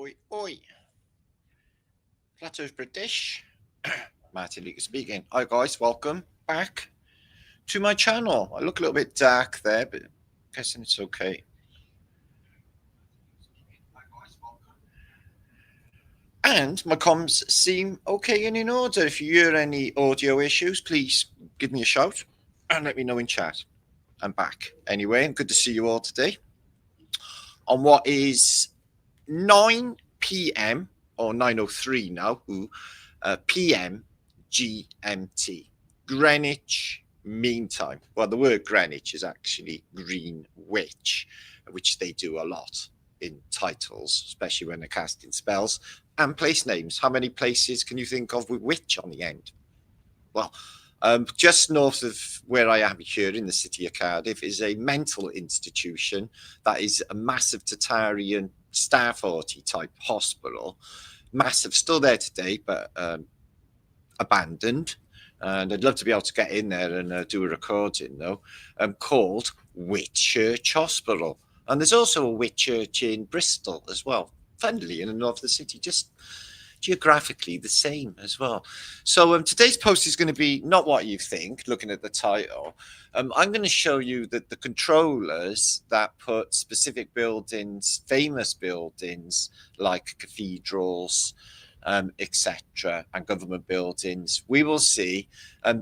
Oi, oi. Flatter's British. Martin Leaker speaking. Hi, guys. Welcome back to my channel. I look a little bit dark there, but I'm guessing it's okay. And my comms seem okay and in order. If you hear any audio issues, please give me a shout and let me know in chat. I'm back. Anyway, and good to see you all today on what is 9 p.m. or 9:03 now, p.m. GMT, Greenwich Mean Time. Well, the word Greenwich is actually Greenwich, which they do a lot in titles, especially when they're casting spells and place names. How many places can you think of with witch on the end? Well, just north of where I am here in the city of Cardiff is a mental institution that is a massive Tatarian Star 40 type hospital. Massive, still there today, but abandoned. And I'd love to be able to get in there and do a recording, though, called Whitchurch Hospital. And there's also a Whitchurch in Bristol as well, funnily in the north of the city, just geographically the same as well. So today's post is going to be not what you think, looking at the title. I'm going to show you that the controllers that put specific buildings, famous buildings like cathedrals, etc., and government buildings, we will see,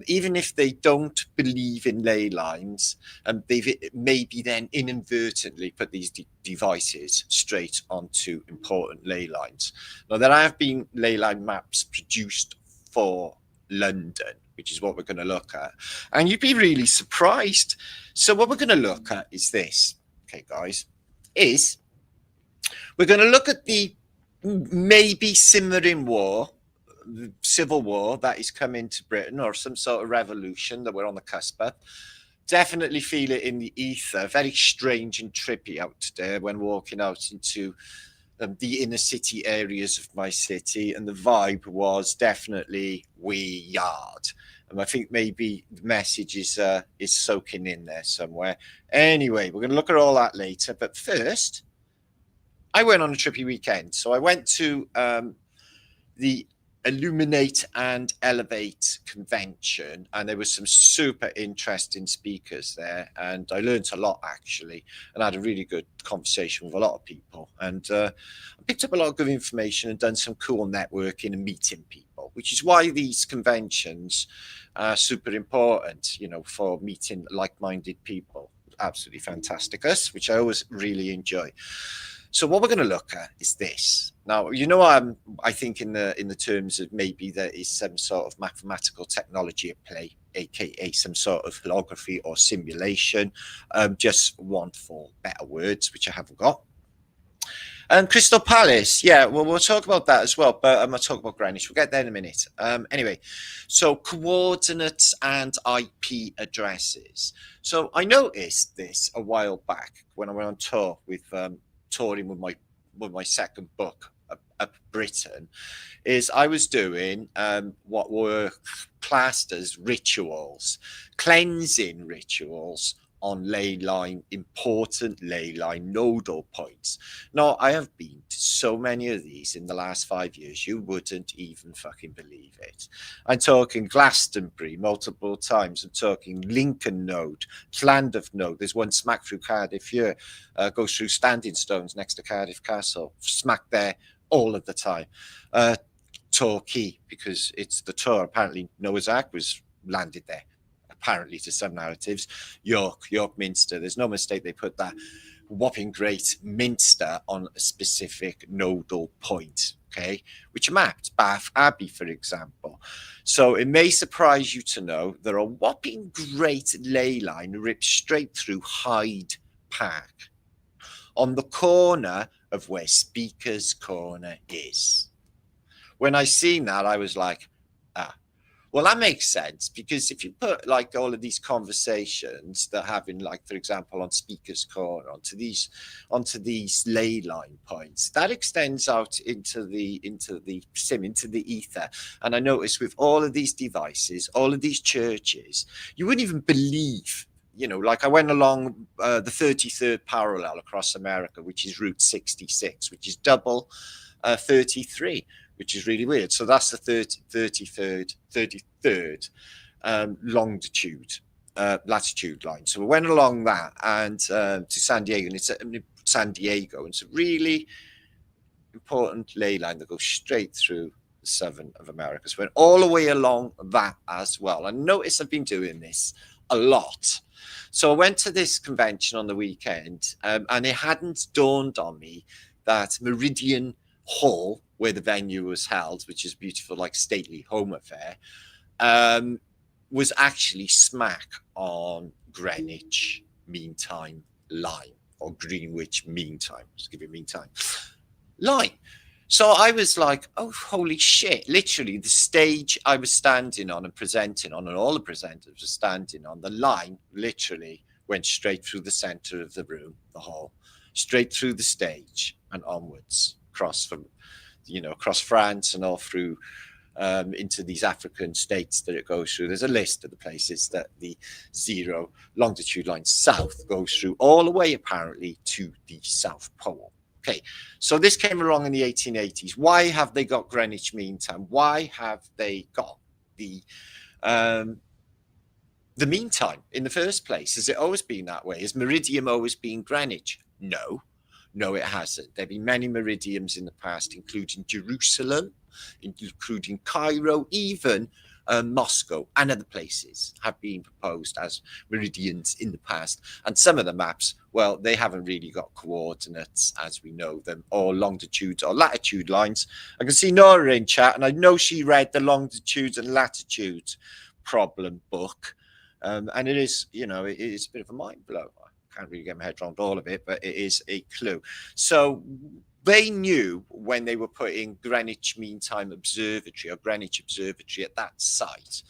even if they don't believe in ley lines, they've maybe then inadvertently put these devices straight onto important ley lines. Now, there have been ley line maps produced for London, which is what we're going to look at, and you'd be really surprised. So what we're going to look at is this, okay, guys, is we're going to look at the maybe simmering war, civil war that is coming to Britain, or some sort of revolution that we're on the cusp of. Definitely feel it in the ether. Very strange and trippy out today when walking out into the inner city areas of my city, and the vibe was definitely weird. And I think maybe the message is soaking in there somewhere. Anyway, we're going to look at all that later. But first, I went on a trippy weekend. So I went to the Illuminate and Elevate convention, and there was some super interesting speakers there, and I learned a lot actually, and I had a really good conversation with a lot of people, and I picked up a lot of good information and done some cool networking and meeting people, which is why these conventions are super important, you know, for meeting like-minded people. Absolutely fantastic, which I always really enjoy. So what we're going to look at is this. Now, you know, I think in the terms of maybe there is some sort of mathematical technology at play, aka some sort of holography or simulation. Just want for better words, which I haven't got. Crystal Palace, yeah, well, we'll talk about that as well, but I'm going to talk about Greenwich. We'll get there in a minute. Anyway, so coordinates and IP addresses. So I noticed this a while back when I went on tour with touring with my second book up Britain, is I was doing what were classed as rituals, cleansing rituals on important ley line nodal points. Now, I have been to so many of these in the last 5 years, you wouldn't even fucking believe it. I'm talking Glastonbury multiple times. I'm talking Lincoln Node, Llandaff Node. There's one smack through Cardiff here, goes through Standing Stones next to Cardiff Castle, smack there all of the time. Torquay, because it's the tour. Apparently Noah's Ark was landed there, apparently, to some narratives. York Minster, there's no mistake, they put that whopping great Minster on a specific nodal point, okay, which mapped Bath Abbey, for example. So it may surprise you to know there are whopping great ley line ripped straight through Hyde Park, on the corner of where Speaker's Corner is. When I seen that, I was like, well, that makes sense, because if you put like all of these conversations that having, like, for example, on Speaker's Corner onto these ley line points, that extends out into the ether. And I noticed with all of these devices, all of these churches, you wouldn't even believe. You know, like I went along the 33rd parallel across America, which is Route 66, which is double 33, which is really weird. So that's the 33rd longitude, latitude line. So we went along that and to San Diego, and it's San Diego, and it's a really important ley line that goes straight through the southern of America. So we went all the way along that as well. And notice I've been doing this a lot. So I went to this convention on the weekend, and it hadn't dawned on me that Meridian Hall, where the venue was held, which is beautiful, like stately home affair, was actually smack on Greenwich Mean Time line, or Greenwich Mean Time. Just give you mean time line. So I was like, oh, holy shit. Literally, the stage I was standing on and presenting on, and all the presenters were standing on, the line literally went straight through the center of the room, the hall, straight through the stage and onwards, across France and all through into these African states that it goes through. There's a list of the places that the zero longitude line south goes through, all the way apparently to the South Pole. Okay, so this came along in the 1880s. Why have they got Greenwich Mean Time? Why have they got the mean time in the first place? Has it always been that way? Has meridium always been Greenwich? No, it hasn't. There have been many meridiums in the past, including Jerusalem, including Cairo, even Moscow and other places have been proposed as meridians in the past. And some of the maps, well, they haven't really got coordinates as we know them, or longitudes or latitude lines. I can see Nora in chat, and I know she read the longitudes and latitudes problem book. And it is, it is a bit of a mind blow. I can't really get my head around all of it, but it is a clue. So they knew when they were putting Greenwich Mean Time Observatory, or Greenwich Observatory, at that site,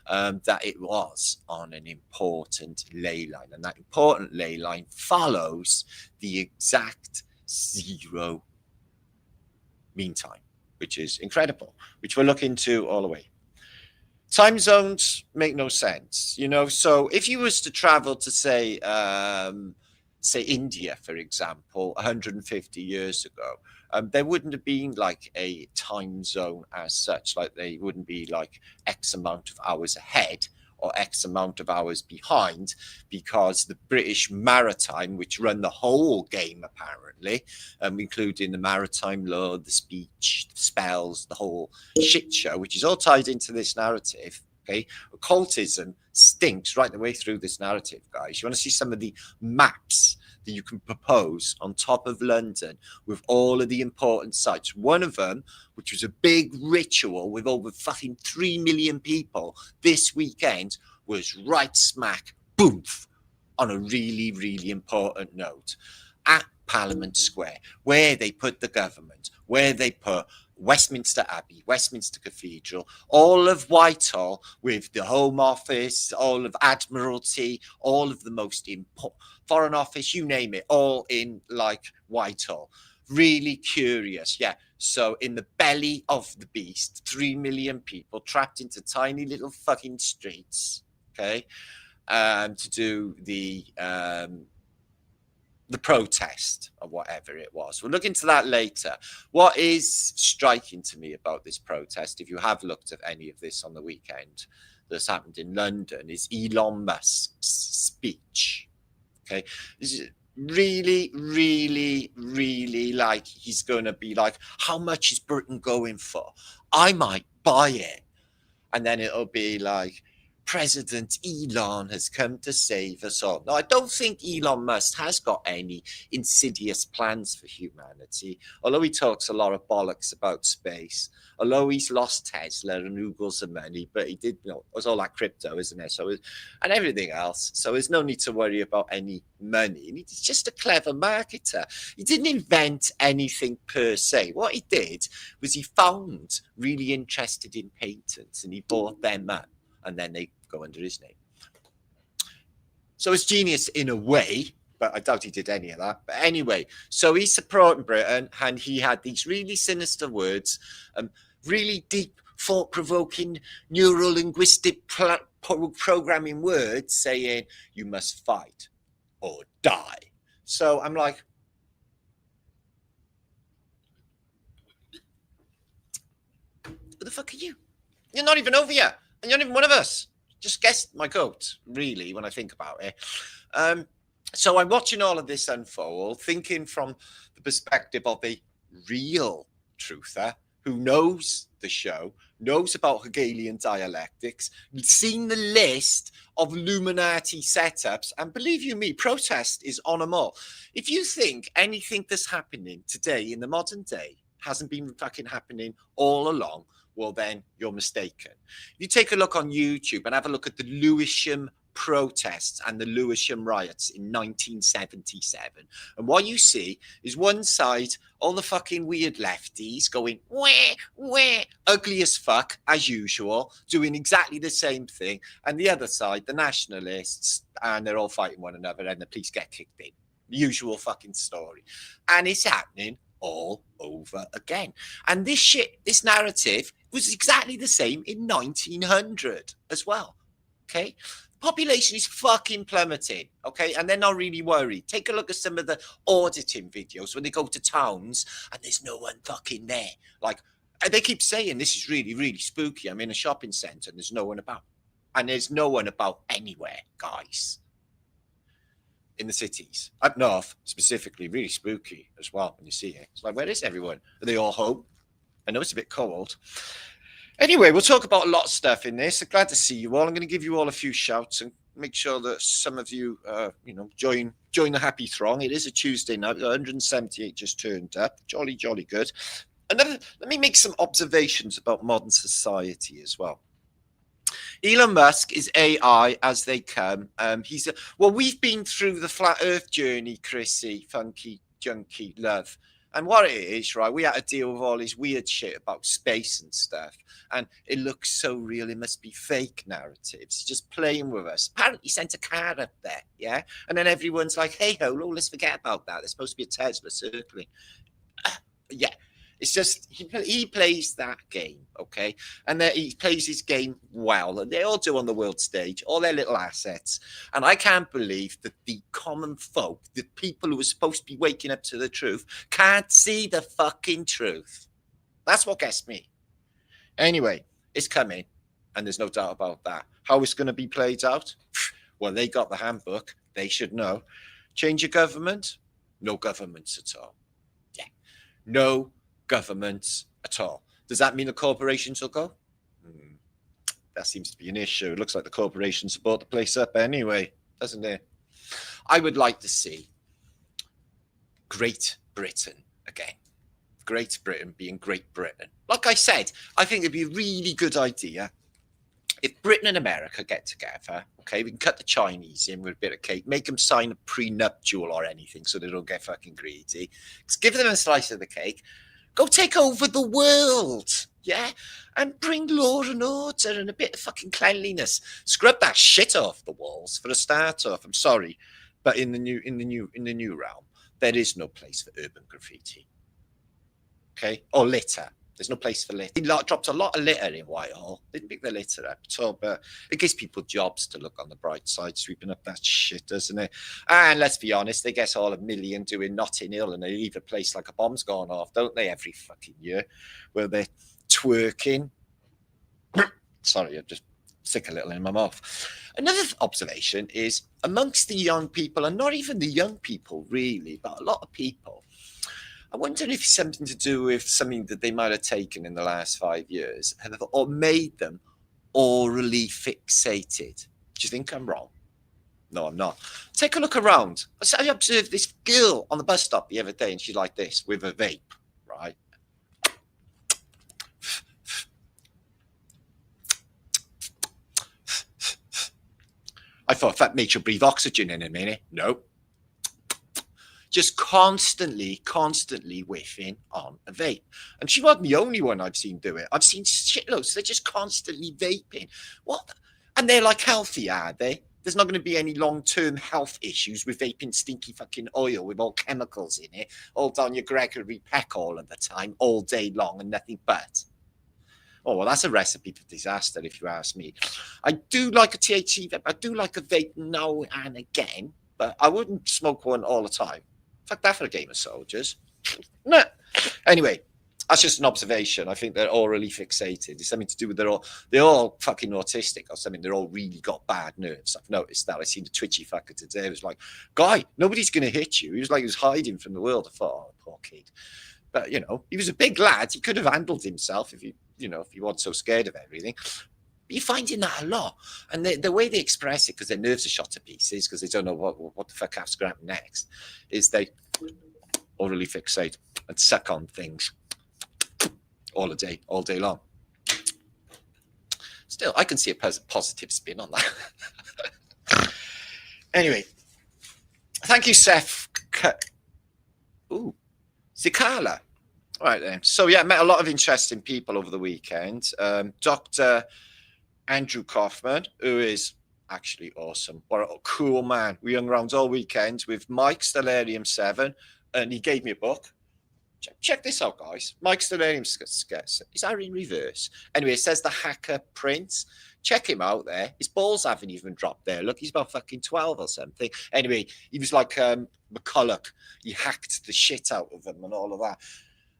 that it was on an important ley line, and that important ley line follows the exact zero mean time, which is incredible, which we'll look into all the way. Time zones make no sense, so if you was to travel to say India, for example, 150 years ago, there wouldn't have been like a time zone as such. Like, they wouldn't be like X amount of hours ahead or X amount of hours behind, because the British Maritime, which run the whole game apparently, including the maritime law, the speech, the spells, the whole shit show, which is all tied into this narrative. Okay, occultism stinks right the way through this narrative, guys. You want to see some of the maps that you can propose on top of London with all of the important sites. One of them, which was a big ritual with over fucking 3 million people this weekend, was right smack, boom, on a really, really important note at Parliament Square, where they put the government, where they put Westminster Abbey, Westminster Cathedral, all of Whitehall with the Home Office, all of Admiralty, all of the most important Foreign Office, you name it, all in like Whitehall. Really curious, yeah. So in the belly of the beast, 3 million people trapped into tiny little fucking streets, okay, to do the protest or whatever it was. We'll look into that later. What is striking to me about this protest, if you have looked at any of this on the weekend that's happened in London, is Elon Musk's speech. Okay, this is really, really, really like he's going to be like, how much is Britain going for? I might buy it. And then it'll be like, President Elon has come to save us all. Now, I don't think Elon Musk has got any insidious plans for humanity, although he talks a lot of bollocks about space, although he's lost Tesla and oogles of money, but he did, it was all that crypto, isn't it? So, and everything else. So there's no need to worry about any money. And he's just a clever marketer. He didn't invent anything per se. What he did was he found really interested in patents and he bought them up, and then they go under his name. So it's genius in a way, but I doubt he did any of that. But anyway, so he's supporting Britain, and he had these really sinister words, really deep, thought-provoking, neuro-linguistic programming words saying, you must fight or die. So I'm like, the fuck are you? You're not even over here. And you're not even one of us. Just guess my goat, really, when I think about it. So I'm watching all of this unfold, thinking from the perspective of a real truther who knows the show, knows about Hegelian dialectics, seen the list of Illuminati setups, and believe you me, protest is on them all. If you think anything that's happening today in the modern day hasn't been fucking happening all along, well, then you're mistaken. If you take a look on YouTube and have a look at the Lewisham protests and the Lewisham riots in 1977, and what you see is one side, all the fucking weird lefties going, wah, ugly as fuck, as usual, doing exactly the same thing, and the other side, the nationalists, and they're all fighting one another, and the police get kicked in. The usual fucking story. And it's happening all over again. And this shit, this narrative was exactly the same in 1900 as well. Okay. Population is fucking plummeting. Okay. And they're not really worried. Take a look at some of the auditing videos when they go to towns and there's no one fucking there. Like, they keep saying this is really, really spooky. I'm in a shopping centre and there's no one about. And there's no one about anywhere, guys. In the cities, up north specifically, really spooky as well when you see it. It's like, where is everyone? Are they all home? I know it's a bit cold. Anyway, we'll talk about a lot of stuff in this. I'm glad to see you all. I'm going to give you all a few shouts and make sure that some of you, join the happy throng. It is a Tuesday night. 178 just turned up. Jolly, jolly good. Let me make some observations about modern society as well. Elon Musk is AI as they come. We've been through the flat earth journey, Chrissy, funky, junky, love. And what it is, right, we had to deal with all this weird shit about space and stuff. And it looks so real, it must be fake narratives. Just playing with us. Apparently he sent a car up there, yeah? And then everyone's like, hey, ho, let's forget about that. There's supposed to be a Tesla circling. Yeah. It's just, he plays that game, okay? And he plays his game well. And they all do on the world stage, all their little assets. And I can't believe that the common folk, the people who are supposed to be waking up to the truth, can't see the fucking truth. That's what gets me. Anyway, it's coming. And there's no doubt about that. How it's going to be played out? Well, they got the handbook. They should know. Change your government? No governments at all. Yeah. No governments at all. Does that mean the corporations will go? That seems to be an issue. It looks like the corporations bought the place up anyway, doesn't it? I would like to see Great Britain again. Great Britain being Great Britain. Like I said, I think it'd be a really good idea if Britain and America get together. Okay, we can cut the Chinese in with a bit of cake, make them sign a prenuptial or anything so they don't get fucking greedy. Just give them a slice of the cake. Go take over the world, yeah? And bring law and order and a bit of fucking cleanliness. Scrub that shit off the walls for a start off. I'm sorry, but in the new realm, there is no place for urban graffiti. Okay? Or litter. There's no place for litter. He dropped a lot of litter in Whitehall. Didn't pick the litter up at all, but it gives people jobs to look on the bright side, sweeping up that shit, doesn't it? And let's be honest, they get all a million doing Notting Hill and they leave a place like a bomb's gone off, don't they, every fucking year, where they're twerking. Sorry, I'm just sick a little in my mouth. Another observation is amongst the young people, and not even the young people really, but a lot of people, I wonder if it's something to do with something that they might have taken in the last 5 years or made them orally fixated. Do you think I'm wrong? No, I'm not. Take a look around. I observed this girl on the bus stop the other day and she's like this with a vape, right? I thought that makes you breathe oxygen in a minute. No. Just constantly whiffing on a vape. And she wasn't the only one I've seen do it. I've seen shitloads. They're just constantly vaping. What? And they're like healthy, are they? There's not going to be any long-term health issues with vaping stinky fucking oil with all chemicals in it, all down your Gregory Peck all of the time, all day long and nothing but. Oh, well, that's a recipe for disaster, if you ask me. I do like a THC vape. I do like a vape now and again, but I wouldn't smoke one all the time. Fuck that for a game of soldiers. No. Anyway, That's just an observation. I think they're orally fixated. It's something to do with they're all fucking autistic or something. They're all really got bad nerves. I've noticed that. I seen the twitchy fucker today. It was like, guy, nobody's going to hit you. He was like, he was hiding from the world. I thought, oh, poor kid. But, you know, he was a big lad. He could have handled himself if he wasn't so scared of everything. You're finding that a lot. And the way they express it, because their nerves are shot to pieces, because they don't know what the fuck has to happen next, is they orally fixate and suck on things all day long. Still, I can see a positive spin on that. Anyway, thank you, Seth. Ooh, Zikala. All right then. So yeah, met a lot of interesting people over the weekend. Dr. Andrew Kaufman, who is actually awesome. What a cool man. We hung around all weekend with Mike Stellarium 7, and he gave me a book. Check this out, guys. Mike Stellarium sketch. Is that in reverse? Anyway, it says The Hacker Prince. Check him out there. His balls haven't even dropped there. Look, he's about fucking 12 or something. Anyway, he was like McCulloch. He hacked the shit out of them and all of that.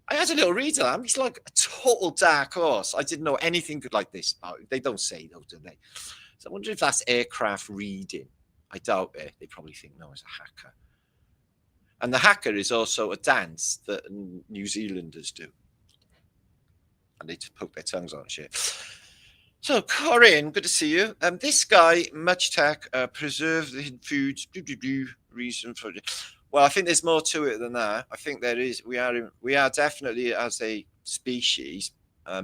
I had a little read of him. He's like a total dark horse. I didn't know anything good like this about him. They don't say, though, do they? So I wonder if that's aircraft reading. I doubt it. They probably think, no, it's a hacker. And the hacker is also a dance that New Zealanders do. And they just poke their tongues on shit. So, Corinne, good to see you. This guy, Much Tech, preserve the hidden foods, reason for it. Well, I think there's more to it than that. I think there is. We are definitely, as a species,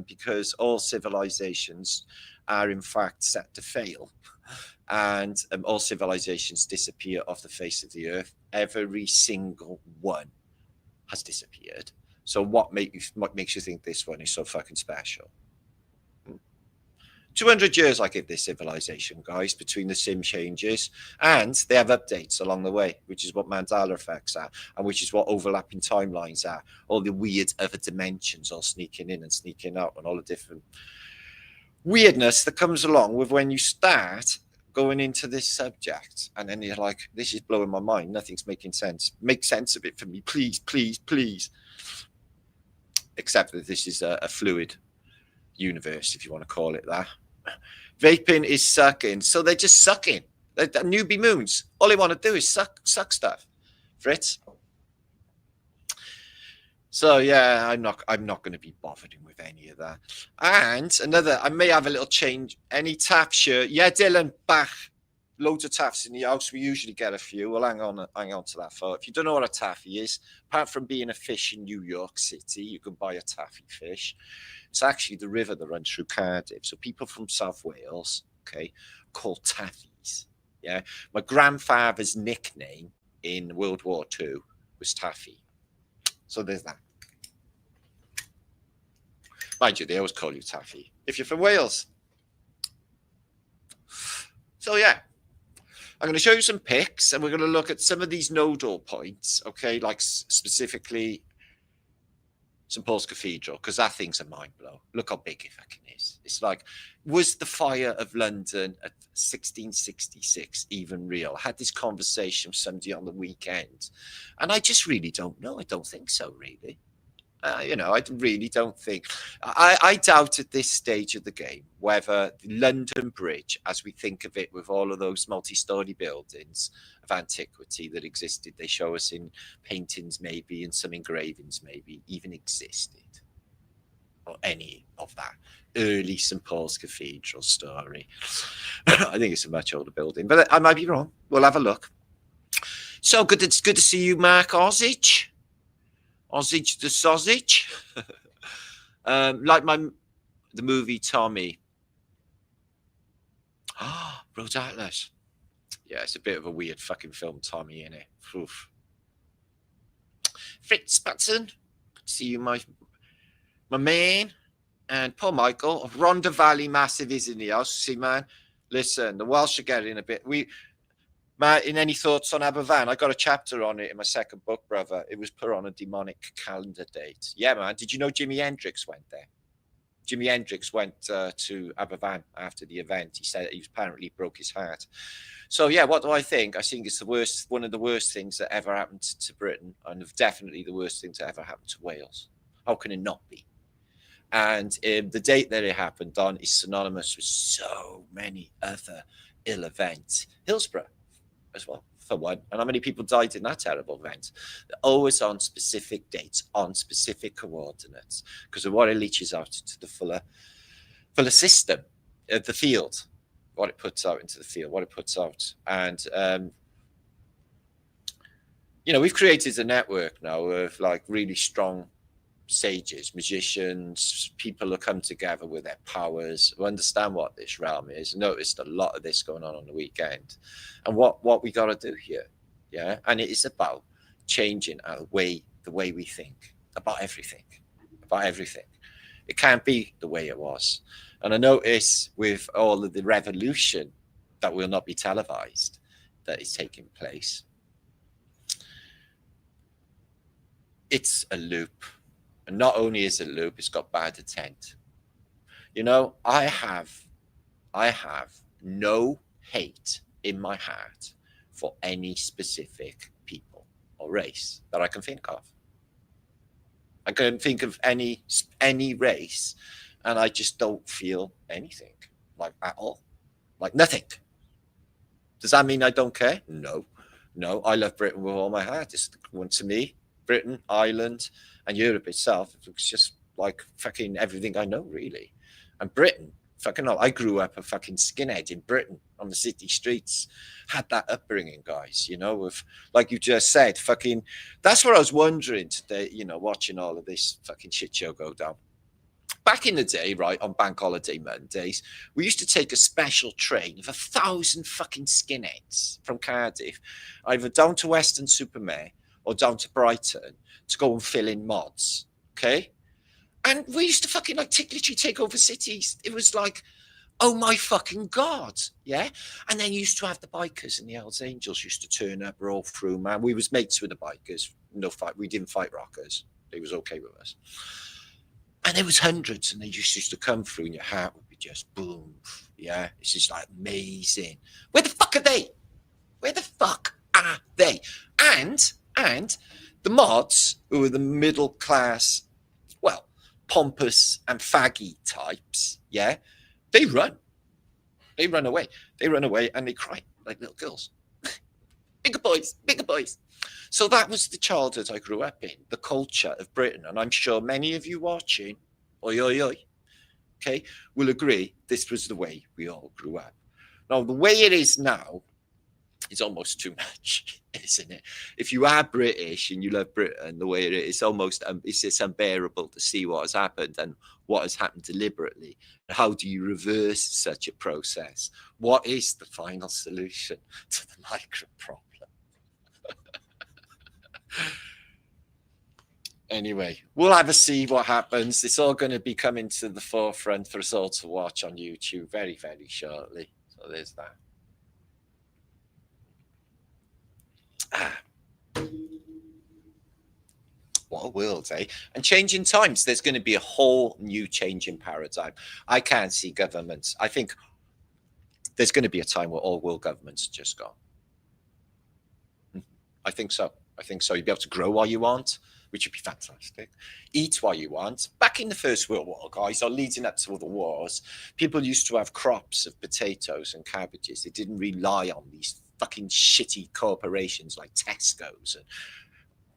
because all civilizations are in fact set to fail, and all civilizations disappear off the face of the earth. Every single one has disappeared. So what makes you think this one is so fucking special? 200 years I give this civilization, guys, between the sim changes, and they have updates along the way, which is what Mandela effects are, and which is what overlapping timelines are. All the weird other dimensions all sneaking in and sneaking out, and all the different weirdness that comes along with when you start going into this subject. And then you're like, this is blowing my mind. Nothing's making sense. Make sense of it for me, please, please, please. Except that this is a fluid universe, if you want to call it that. Vaping is sucking. So they're just sucking. They're newbie moons. All they want to do is suck stuff. Fritz. So yeah, I'm not going to be bothered with any of that. And I may have a little change. Any taff shirt? Yeah, Dylan, back. Loads of taffs in the house. We usually get a few. We'll hang on to that for. If you don't know what a taffy is, apart from being a fish in New York City, you can buy a taffy fish. It's actually the river that runs through Cardiff. So people from South Wales, okay, call taffies. Yeah, my grandfather's nickname in World War II was Taffy. So there's that. Mind you, they always call you Taffy if you're from Wales. So yeah, I'm going to show you some pics, and we're going to look at some of these nodal points, okay, like specifically St. Paul's Cathedral, because that thing's a mind blow. Look how big it fucking is. It's like, was the fire of London at 1666 even real? I had this conversation with somebody on the weekend, and I just really don't know. I don't think so, really. I really don't think. I doubt at this stage of the game whether the London Bridge, as we think of it with all of those multi-story buildings of antiquity that existed, they show us in paintings maybe and some engravings maybe, even existed, or any of that early St. Paul's Cathedral story. I think it's a much older building, but I might be wrong. We'll have a look. So good. It's good to see you, Mark Osage. Osage the sausage. Like the movie Tommy. Road Atlas. Yeah, it's a bit of a weird fucking film, Tommy, in it. Oof. Fritz Batson. See you, my man. And Paul Michael. Rhondda Valley Massive is in the house. See, man. Listen, the Welsh are getting a bit. Matt, in any thoughts on Aberfan? I got a chapter on it in my second book, brother. It was put on a demonic calendar date. Yeah, man. Did you know Jimi Hendrix went there? Jimi Hendrix went to Aberfan after the event. He said he apparently broke his heart. So, yeah, what do I think? I think it's one of the worst things that ever happened to Britain, and definitely the worst thing to ever happen to Wales. How can it not be? And the date that it happened on is synonymous with so many other ill events. Hillsborough as well, for one. And how many people died in that terrible event? They're always on specific dates, on specific coordinates, because of what it leaches out to the fuller system of the field, what it puts out into the field, what it puts out. And, we've created a network now of like really strong sages, magicians, people who come together with their powers, who understand what this realm is. Noticed a lot of this going on the weekend, and what we got to do here, yeah. And it is about changing the way we think about everything, It can't be the way it was. And I notice with all of the revolution that will not be televised, that is taking place, it's a loop. And not only is it a loop, it's got bad intent. I have no hate in my heart for any specific people or race that I can think of. I can think of any race, and I just don't feel anything, like, at all, like nothing. Does that mean I don't care? No. I love Britain with all my heart. It's one to me. Britain, Ireland, and Europe itself, it's just like fucking everything I know, really. And Britain, fucking hell, I grew up a fucking skinhead in Britain on the city streets. Had that upbringing, guys, with, like you just said, fucking, that's what I was wondering today, watching all of this fucking shit show go down. Back in the day, right, on bank holiday Mondays, we used to take a special train of 1,000 fucking skinheads from Cardiff, either down to Weston-super-Mare or down to Brighton to go and fill in mods, okay? And we used to fucking literally take over cities. It was like, oh my fucking God, yeah? And then you used to have the bikers and the Hells Angels used to turn up, roll through, man. We was mates with the bikers. No fight. We didn't fight rockers. They was okay with us. And there was hundreds, and they just used to come through and your heart would be just boom, yeah? It's just like amazing. Where the fuck are they? Where the fuck are they? And the mods, who are the middle class, well, pompous and faggy types, yeah, they run. They run away. And they cry like little girls. Bigger boys. So that was the childhood I grew up in, the culture of Britain. And I'm sure many of you watching, oi, okay, will agree this was the way we all grew up. Now, the way it is now, it's almost too much, isn't it? If you are British and you love Britain the way it is, it's just unbearable to see what has happened and what has happened deliberately. How do you reverse such a process? What is the final solution to the migrant problem? Anyway, we'll have a see what happens. It's all going to be coming to the forefront for us all to watch on YouTube very, very shortly. So there's that. What a world, eh? And changing times. There's going to be a whole new changing paradigm. I can't see governments. I think there's going to be a time where all world governments are just gone. I think so. You'd be able to grow while you want, which would be fantastic. Eat while you want. Back in the First World War, guys, or leading up to the wars, people used to have crops of potatoes and cabbages. They didn't rely on these fucking shitty corporations like Tesco's and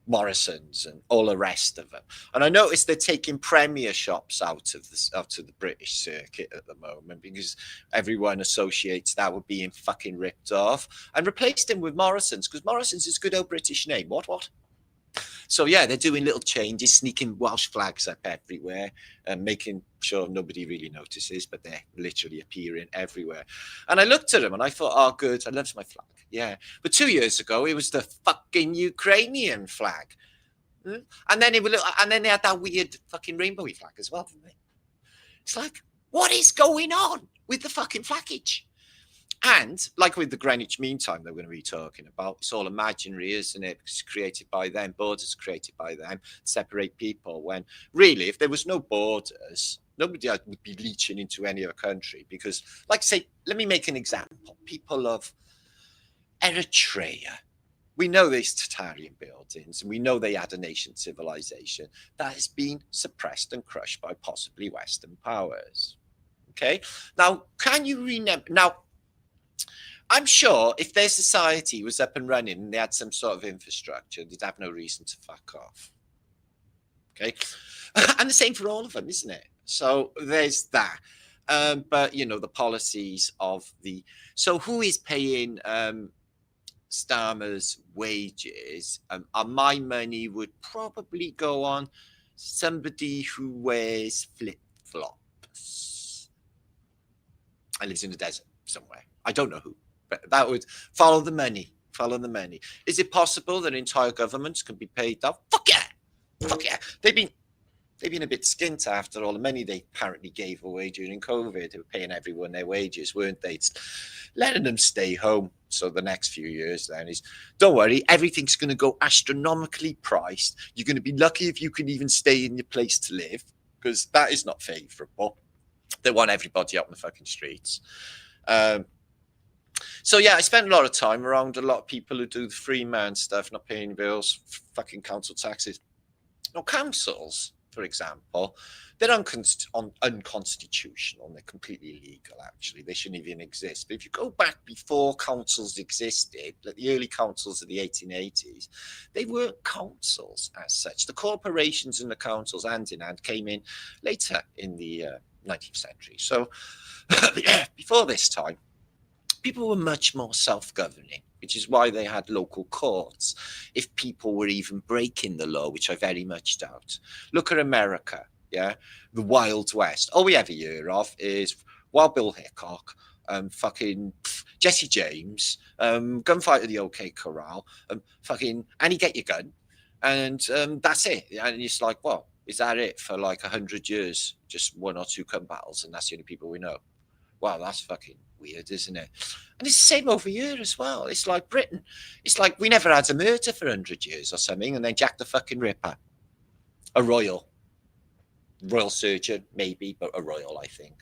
Morrison's and all the rest of them. And I noticed they're taking Premier shops out of the British circuit at the moment because everyone associates that with being fucking ripped off, and replaced them with Morrison's because Morrison's is a good old British name. What? So yeah, they're doing little changes, sneaking Welsh flags up everywhere and making sure nobody really notices, but they're literally appearing everywhere. And I looked at them and I thought, oh, good, I love my flag. Yeah. But 2 years ago, it was the fucking Ukrainian flag. And then they had that weird fucking rainbowy flag as well, didn't they? It's like, what is going on with the fucking flaggage? And like with the Greenwich Mean Time that we're going to be talking about, it's all imaginary, isn't it? It's created by them, borders created by them, separate people. When really, if there was no borders, nobody would be leeching into any other country. Because, like, say, let me make an example. People of Eritrea, We know there's Tatarian buildings, and we know they had a nation civilization that has been suppressed and crushed by possibly Western powers. Okay, now can you remember? Now, I'm sure if their society was up and running and they had some sort of infrastructure, they'd have no reason to fuck off. Okay, and the same for all of them, isn't it? So there's that. But you know, the policies of the so who is paying Starmer's wages? My money would probably go on somebody who wears flip flops and lives in the desert somewhere. I don't know who, but that would follow the money. Follow the money. Is it possible that entire governments can be paid off? Fuck yeah, fuck yeah. They've been a bit skint after all the money they apparently gave away during COVID. They were paying everyone their wages, weren't they? It's letting them stay home. So the next few years then is, don't worry, everything's going to go astronomically priced. You're going to be lucky if you can even stay in your place to live, because that is not favourable. They want everybody out in the fucking streets. So yeah, I spent a lot of time around a lot of people who do the free man stuff, not paying bills, fucking council taxes. No, councils, for example, they're unconstitutional and they're completely illegal, actually. They shouldn't even exist. But if you go back before councils existed, like the early councils of the 1880s, they weren't councils as such. The corporations and the councils, hand in hand, came in later in the 19th century. So before this time, people were much more self-governing, which is why they had local courts. If people were even breaking the law, which I very much doubt. Look at America, yeah? The Wild West. All we ever hear of is Wild Bill Hickok, fucking Jesse James, gunfight at the OK Corral, fucking Annie get your gun. And that's it. And it's like, well, is that it for like 100 years? Just one or two gun battles, and that's the only people we know. Wow, that's fucking weird, isn't it? And it's the same over here as well. It's like Britain. It's like we never had a murder for 100 years or something, and then Jack the fucking Ripper. A royal surgeon, maybe, but a royal, I think.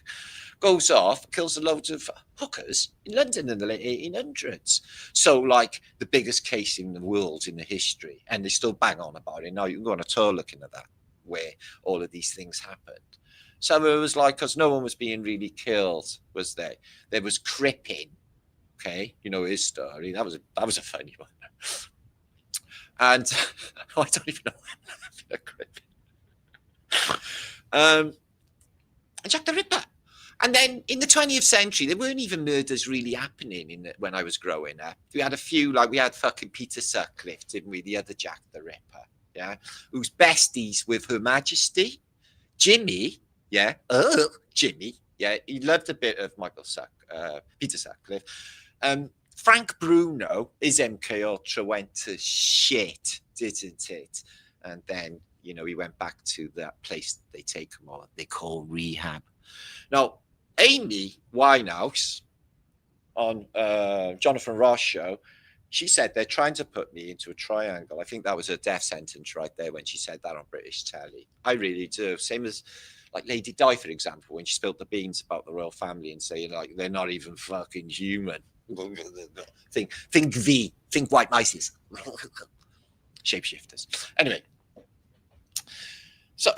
Goes off, kills a load of hookers in London in the late 1800s. So, like, the biggest case in the world in the history, and they still bang on about it. Now, you can go on a tour looking at that, where all of these things happened. So it was like, because no one was being really killed, was there? There was cripping. Okay, you know his story. That was a funny one. And I don't even know what cripping. And Jack the Ripper. And then in the 20th century, there weren't even murders really happening when I was growing up. We had a few, like we had fucking Peter Sutcliffe, didn't we? The other Jack the Ripper, yeah, who's besties with Her Majesty, Jimmy. Yeah, Jimmy. Yeah, he loved a bit of Peter Sutcliffe. Frank Bruno, his MK Ultra went to shit, didn't it? And then, you know, he went back to that place they take him on. They call rehab. Now, Amy Winehouse on Jonathan Ross show, she said they're trying to put me into a triangle. I think that was a death sentence right there when she said that on British telly. I really do. Same as like Lady Di, for example, when she spilled the beans about the royal family and saying like they're not even fucking human. think white mice. Shapeshifters. Anyway, so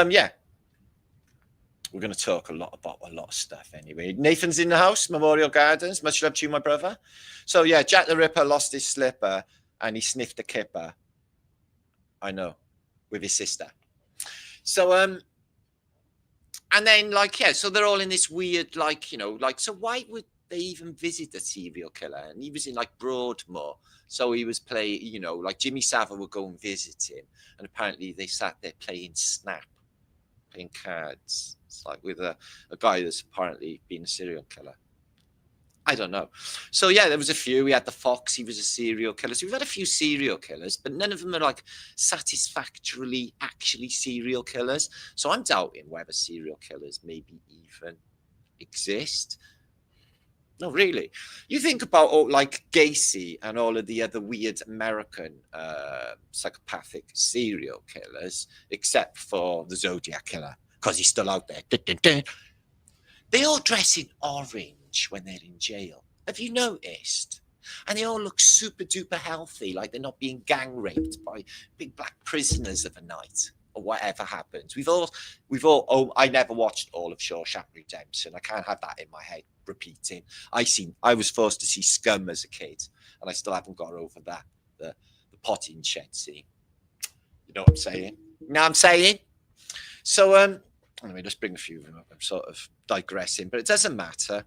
yeah, we're going to talk a lot about a lot of stuff anyway. Nathan's in the house, Memorial Gardens. Much love to you, my brother. So yeah, Jack the Ripper lost his slipper and he sniffed a kipper. I know, with his sister. So and then like yeah, so they're all in this weird like, you know, like, so why would they even visit a serial killer? And he was in like Broadmoor, so he was playing, you know, like Jimmy Savile would go and visit him, and apparently they sat there playing Snap, playing cards. It's like with a guy that's apparently been a serial killer. I don't know. So yeah, there was a few. We had the Fox. He was a serial killer. So we've had a few serial killers, but none of them are like satisfactorily actually serial killers. So I'm doubting whether serial killers maybe even exist. No, really. You think about like Gacy and all of the other weird American psychopathic serial killers, except for the Zodiac killer, because he's still out there. They all dress in orange. Greenwich when they're in jail. Have you noticed? And they all look super duper healthy, like they're not being gang raped by big black prisoners of a night or whatever happens. We've all. Oh, I never watched all of Shawshank Redemption. I can't have that in my head repeating. I was forced to see Scum as a kid, and I still haven't got over that. The potting shed scene. You know what I'm saying? You know what I'm saying? So let me just bring a few of them up. I'm sort of digressing, but it doesn't matter.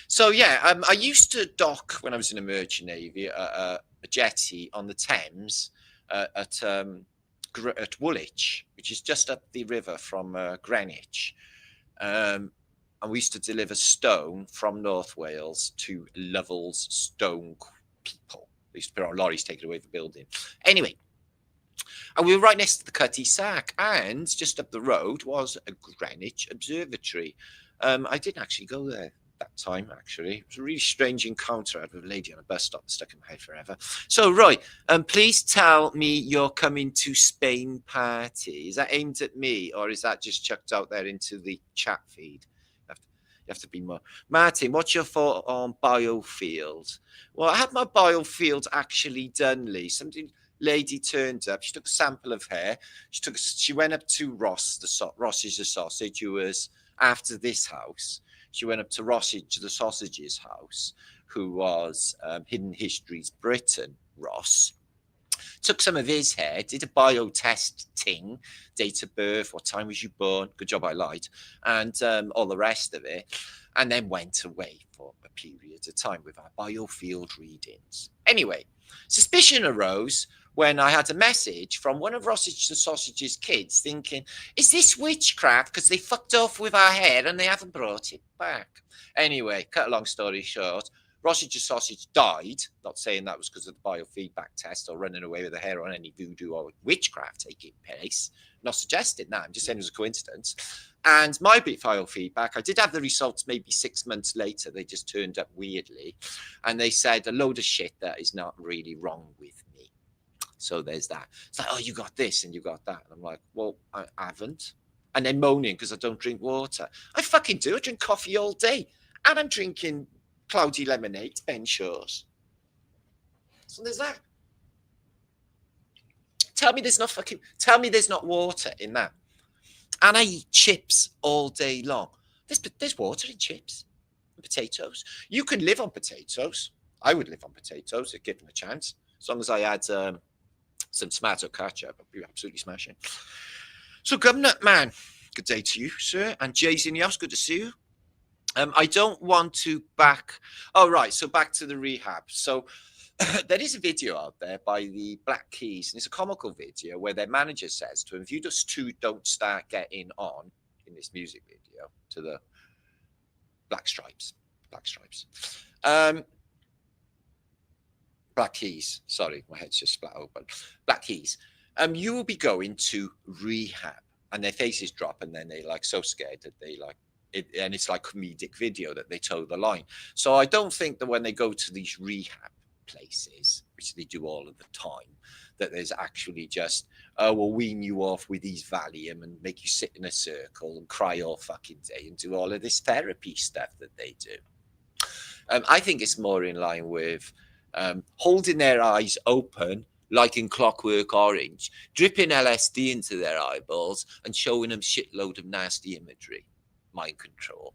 So yeah, I used to dock when I was in the Merchant Navy a jetty on the Thames at Woolwich, which is just up the river from Greenwich. And we used to deliver stone from North Wales to Lovell's stone people. They used to put our lorries taking away the building. Anyway, and we were right next to the Cutty Sack, and just up the road was a Greenwich Observatory. I didn't actually go there that time, actually. It was a really strange encounter. I had with a lady on a bus stop that stuck in my head forever. So, Roy, please tell me you're coming to Spain party. Is that aimed at me, or is that just chucked out there into the chat feed? You have to be more. Martin, what's your thought on biofield? Well, I had my biofield actually done, Lee. Lady turned up. She took a sample of hair. She went up to Ross, Ross's the sausage, who was after this house. She went up to Rossage, the sausage's house, who was Hidden Histories Britain, Ross. Took some of his hair, did a bio test thing, date of birth, what time was you born, good job I lied, and all the rest of it, and then went away for a period of time with our biofield readings. Anyway, suspicion arose when I had a message from one of Rossage the Sausage's kids thinking, is this witchcraft because they fucked off with our hair and they haven't brought it back? Anyway, cut a long story short, Rossage the Sausage died, not saying that was because of the biofeedback test or running away with the hair or any voodoo or witchcraft taking place. Not suggesting that, I'm just saying it was a coincidence. And my biofeedback, I did have the results maybe 6 months later. They just turned up weirdly. And they said a load of shit that is not really wrong with me. So there's that. It's like, oh, you got this and you got that. And I'm like, well, I haven't. And then moaning because I don't drink water. I fucking do. I drink coffee all day. And I'm drinking cloudy lemonade, Ben Shaw's. So there's that. Tell me there's not water in that. And I eat chips all day long. There's water in chips and potatoes. You can live on potatoes. I would live on potatoes if given a chance. As long as I had some tomato ketchup, I'd be absolutely smashing. So, Governor, man, good day to you, sir. And Jay's in the house, good to see you. I don't want to back. Oh, right. So back to the rehab. So there is a video out there by the Black Keys, and it's a comical video where their manager says to him, if you just two don't start getting on in this music video to the Black Stripes. Black Keys. Sorry, my head's just splat open. Black Keys. You will be going to rehab. And their faces drop, and then they're like so scared that they like, and it's like comedic video that they toe the line. So I don't think that when they go to these rehab places, which they do all of the time, that there's actually just, oh, we'll wean you off with these Valium and make you sit in a circle and cry all fucking day and do all of this therapy stuff that they do. I think it's more in line with holding their eyes open, like in Clockwork Orange, dripping LSD into their eyeballs and showing them shitload of nasty imagery. Mind control,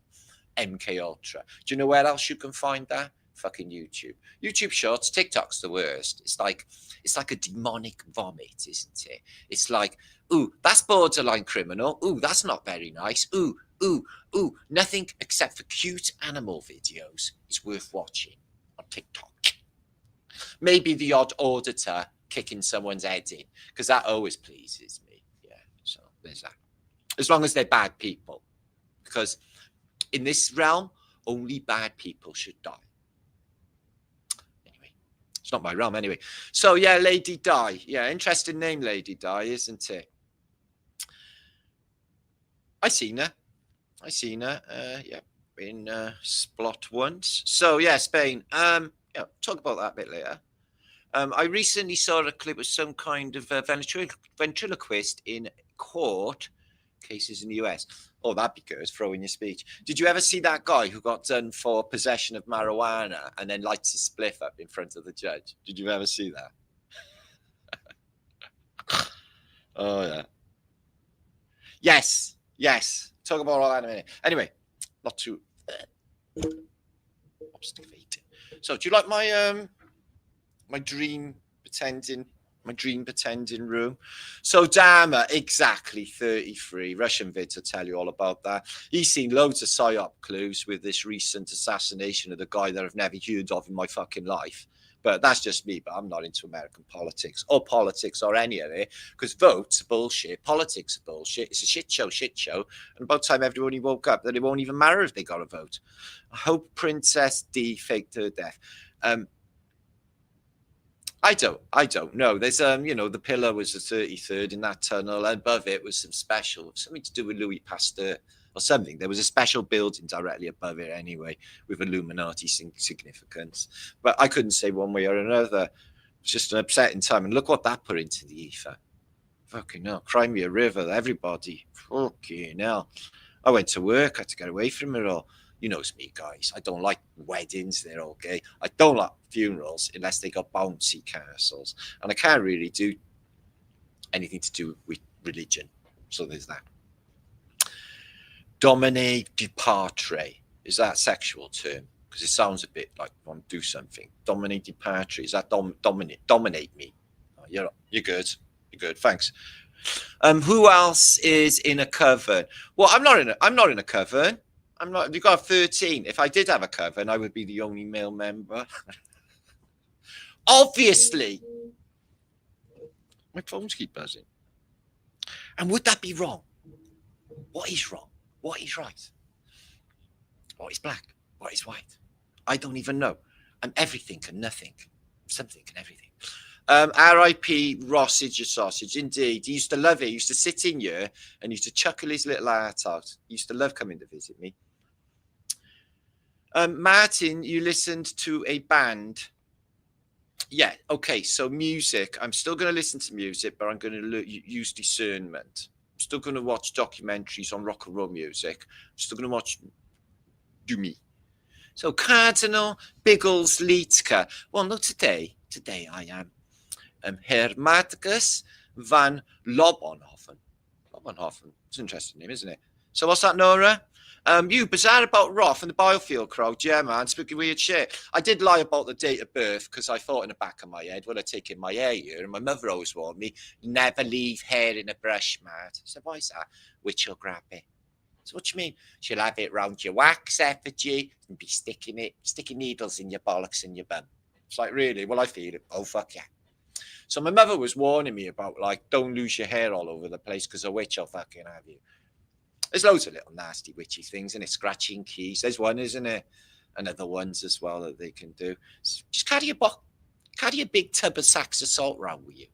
MK Ultra. Do you know where else you can find that? Fucking YouTube Shorts. TikTok's the worst. It's like a demonic vomit, isn't it? It's like, ooh, that's borderline criminal. Ooh, that's not very nice. Ooh, nothing except for cute animal videos is worth watching on TikTok. Maybe the odd auditor kicking someone's head in, because that always pleases me. Yeah, so there's that. As long as they're bad people. Because in this realm, only bad people should die. Anyway, it's not my realm anyway. So, yeah, Lady Di. Yeah, interesting name, Lady Di, isn't it? I seen her. Yeah, in Splot once. So, yeah, Spain. Yeah, talk about that a bit later. I recently saw a clip of some kind of ventriloquist in court cases in the US. Oh, that'd be good. Throw in your speech. Did you ever see that guy who got done for possession of marijuana and then lights his spliff up in front of the judge? Did you ever see that? Oh, yeah. Yes. Yes. Talk about all that in a minute. Anyway, not too obsticated. So, do you like my my dream pretending room? So Dama, exactly 33. Russian vids will tell you all about that. He's seen loads of psyop clues with this recent assassination of the guy that I've never heard of in my fucking life. But that's just me, but I'm not into American politics or any of it, because votes are bullshit, politics are bullshit, it's a shit show. And about time everybody woke up that it won't even matter if they got a vote. I hope Princess D faked her death. I don't know. There's the pillar was the 33rd in that tunnel, and above it was something to do with Louis Pasteur or something. There was a special building directly above it anyway, with Illuminati significance. But I couldn't say one way or another. It's just an upsetting time. And look what that put into the ether. Fucking hell. Crimea River, everybody. Fucking hell. I went to work, I had to get away from it all. You know me, guys. I don't like weddings. They're all gay. I don't like funerals unless they got bouncy castles. And I can't really do anything to do with religion. So there's that. Domine depatre. Is that a sexual term? Because it sounds a bit like I want to do something. Domine depatre. Is that dominate me? Oh, you're good. You're good. Thanks. Who else is in a coven? Well, I'm not in a coven. I'm not. You got 13. If I did have a coven, I would be the only male member. Obviously. My phones keep buzzing. And would that be wrong? What is wrong? What is right? What is black? What is white? I don't even know. I'm everything and nothing. Something and everything. R.I.P. Rossage your sausage. Indeed. He used to love it. He used to sit in here and used to chuckle his little heart out. He used to love coming to visit me. Martin, you listened to a band. Yeah, okay, so music. I'm still going to listen to music, but I'm going to use discernment. I'm still going to watch documentaries on rock and roll music. I'm still going to watch Do Me. So Cardinal Biggles Liedke. Well, no, today I am Herr Marcus van Lobenhofen. Lobenhofen. It's an interesting name, isn't it? So what's that, Nora? You bizarre about Roth and the biofuel crowd. Yeah, man, spooky weird shit. I did lie about the date of birth because I thought in the back of my head, well, I take in my hair here, and my mother always warned me, never leave hair in a brush mat. So why is that? Witch will grab it. So what do you mean? She'll have it round your wax effigy and be sticking needles in your bollocks and your bum. It's like, really? Well, I feel it. Oh, fuck yeah. So my mother was warning me about, like, don't lose your hair all over the place because a witch will fucking have you. There's loads of little nasty witchy things, and it's scratching keys. There's one, isn't it? And other ones as well that they can do. Just carry a big tub of Saxe salt around with you.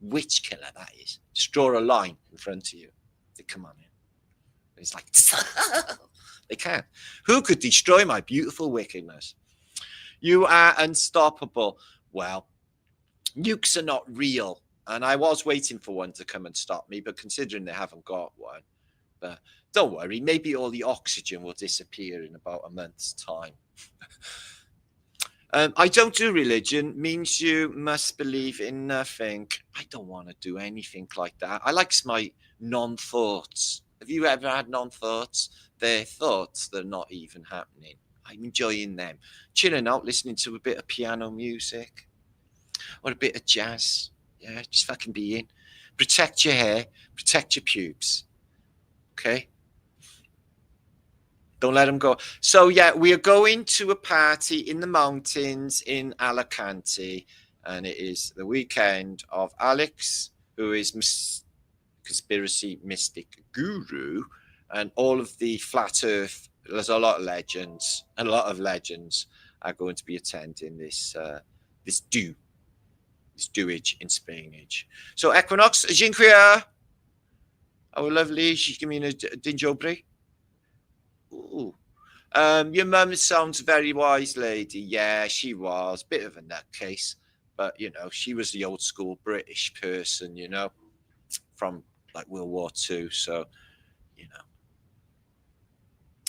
Witch killer, that is. Just draw a line in front of you. They come on in. And it's like, they can't. Who could destroy my beautiful wickedness? You are unstoppable. Well, nukes are not real. And I was waiting for one to come and stop me, but considering they haven't got one, but don't worry, maybe all the oxygen will disappear in about a month's time. I don't do religion, means you must believe in nothing. I don't want to do anything like that. I like my non-thoughts. Have you ever had non-thoughts? They're thoughts that are not even happening. I'm enjoying them. Chilling out, listening to a bit of piano music or a bit of jazz. Yeah, just fucking be in. Protect your hair. Protect your pubes. Okay? Don't let them go. So, yeah, we are going to a party in the mountains in Alicante. And it is the weekend of Alex, who is conspiracy mystic guru. And all of the flat earth, there's a lot of legends. And a lot of legends are going to be attending this Stewage in Spainage. So Equinox, dziękuję. Our lovely, give me a dzień dobry. Ooh. Your mum sounds very wise, lady. Yeah, she was. Bit of a nutcase. But, you know, she was the old school British person, you know, from like World War II. So you know,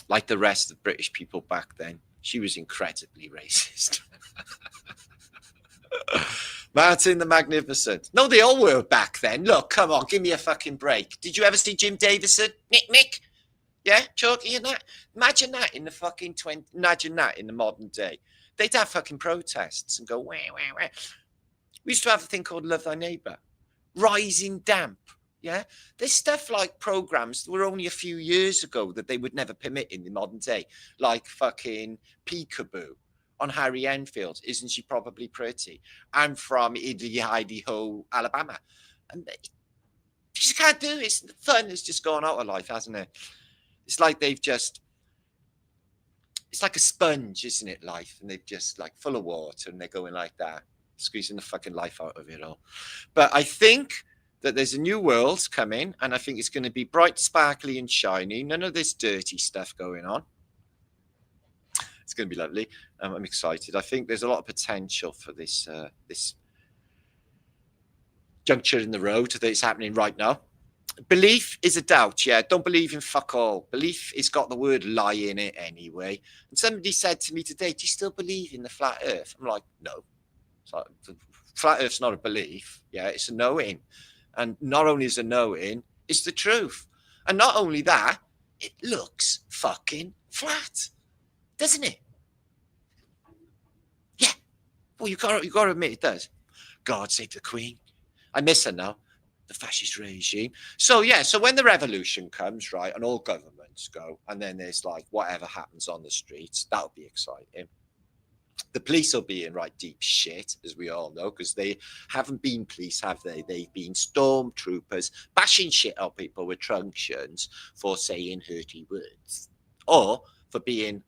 like the rest of British people back then, she was incredibly racist. Martin the Magnificent. No, they all were back then. Look, come on, give me a fucking break. Did you ever see Jim Davison? Nick? Yeah, Chalky and that. Imagine that in the fucking imagine that in the modern day. They'd have fucking protests and go, wah, wah, wah. We used to have a thing called Love Thy Neighbour. Rising Damp. Yeah, there's stuff like programs that were only a few years ago that they would never permit in the modern day, like fucking Peekaboo on Harry Enfield. Isn't she probably pretty? I'm from Idaho, Alabama. And you just can't do it. The fun has just gone out of life, hasn't it? It's like they've just, it's like a sponge, isn't it, life? And they've just like full of water and they're going like that, squeezing the fucking life out of it all. But I think that there's a new world coming, and I think it's going to be bright, sparkly, and shiny. None of this dirty stuff going on. It's going to be lovely. I'm excited. I think there's a lot of potential for this this juncture in the road that is happening right now. Belief is a doubt. Yeah, don't believe in fuck all. Belief has got the word lie in it anyway. And somebody said to me today, "Do you still believe in the flat Earth?" I'm like, no. So the flat Earth's not a belief. Yeah, it's a knowing. And not only is it a knowing, it's the truth. And not only that, it looks fucking flat, doesn't it? Yeah. Well, you got to admit it does. God save the Queen. I miss her now. The fascist regime. So yeah, so when the revolution comes, right, and all governments go, and then there's like whatever happens on the streets, that'll be exciting. The police will be in right deep shit, as we all know, because they haven't been police, have they? They've been stormtroopers bashing shit out people with truncheons for saying hurty words, or for being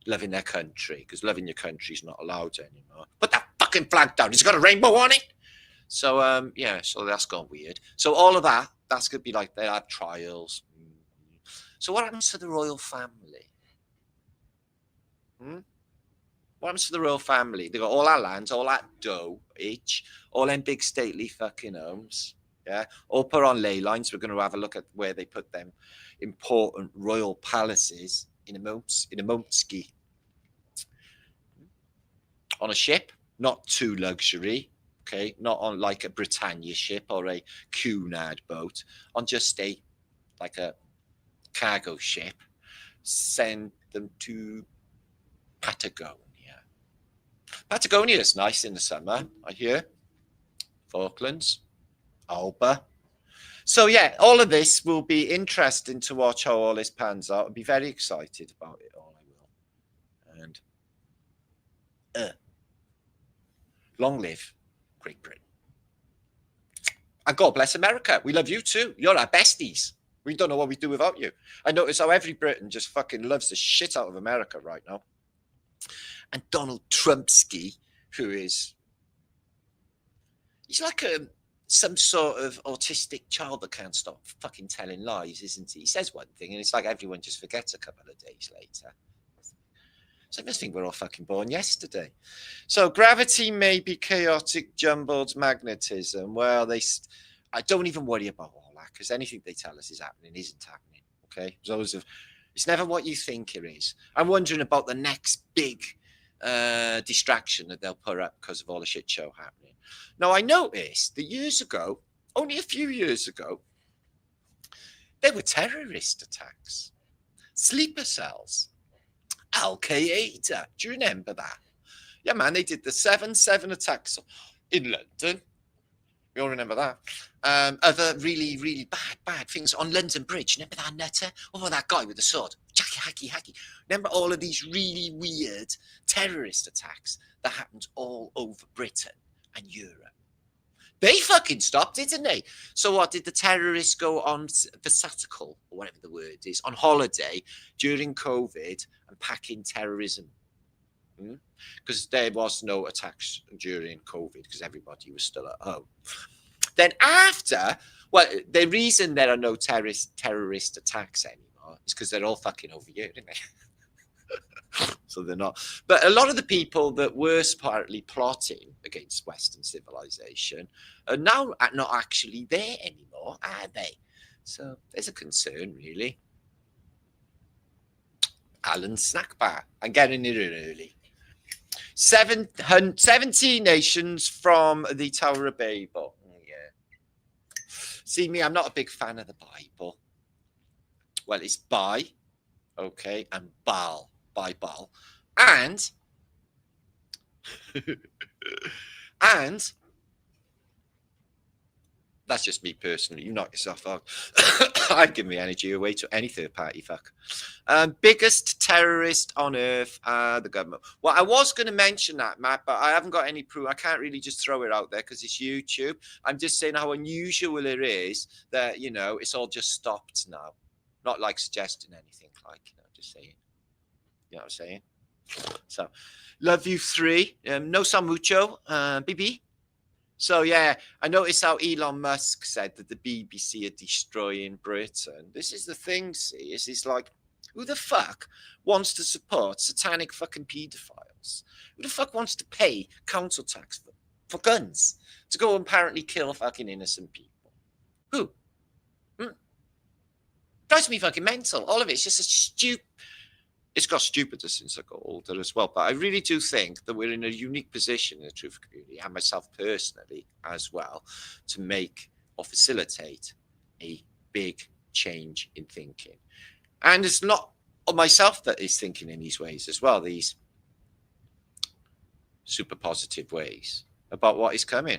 loving their country, because loving your country is not allowed anymore. Put that fucking flag down. It's got a rainbow on it. So yeah, so that's gone weird. So all of that's gonna be like they have trials. So what happens to the royal family? What happens to the royal family? They got all our lands, all that dough each, all them big stately fucking homes. Yeah, all put on ley lines. We're going to have a look at where they put them important royal palaces in a Momski. On a ship, not too luxury. Okay, not on like a Britannia ship or a Cunard boat, on just a cargo ship. Send them to Patagonia. Patagonia is nice in the summer, I hear. Falklands, Alba. So yeah, all of this will be interesting to watch how all this pans out. I'll be very excited about it all, I will. And long live Great Britain. And God bless America. We love you too. You're our besties. We don't know what we'd do without you. I notice how every Briton just fucking loves the shit out of America right now. And Donald Trumpski, he's like some sort of autistic child that can't stop fucking telling lies, isn't he? He says one thing and it's like everyone just forgets a couple of days later. So I must think we're all fucking born yesterday. So gravity may be chaotic, jumbled magnetism. Well, I don't even worry about all that, because anything they tell us is happening isn't happening. Okay, it's never what you think it is. I'm wondering about the next big distraction that they'll put up because of all the shit show happening. Now, I noticed that years ago, only a few years ago, there were terrorist attacks, sleeper cells, Al-Qaeda. Do you remember that? Yeah, man, they did the 7/7 attacks in London. We all remember that. Other really, really bad things on London Bridge. Remember that nutter? What about that guy with the sword? Hacky. Remember all of these really weird terrorist attacks that happened all over Britain and Europe? They fucking stopped it, didn't they? So what, did the terrorists go on the sabbatical, or whatever the word is, on holiday during COVID and pack in terrorism? Because there was no attacks during COVID because everybody was still at home. Then after, well, the reason there are no terrorist attacks anymore is because they're all fucking over here, isn't they? So they're not. But a lot of the people that were partly plotting against Western civilization are now not actually there anymore, are they? So there's a concern, really. Alan's snack bar. I'm getting it in early. 17 nations from the Tower of Babel. Yeah. See me, I'm not a big fan of the Bible. Well, it's by, okay, and Baal, by Baal. And and that's just me personally. You knock yourself out. I'd give my energy away to any third party fuck. Biggest terrorist on earth, the government. Well, I was going to mention that, Matt, but I haven't got any proof. I can't really just throw it out there because it's YouTube. I'm just saying how unusual it is that, you know, it's all just stopped now. Not like suggesting anything, like, you know, just saying. You know what I'm saying? So, love you 3. No san mucho, BB. So, yeah, I noticed how Elon Musk said that the BBC are destroying Britain. This is the thing, see, it's like, who the fuck wants to support satanic fucking paedophiles? Who the fuck wants to pay council tax for guns to go and apparently kill fucking innocent people? Who? Drives me fucking mental. All of it's just a stupid. It's got stupider since I got older as well. But I really do think that we're in a unique position in the truth community, and myself personally as well, to make or facilitate a big change in thinking. And it's not myself that is thinking in these ways as well, these super positive ways about what is coming.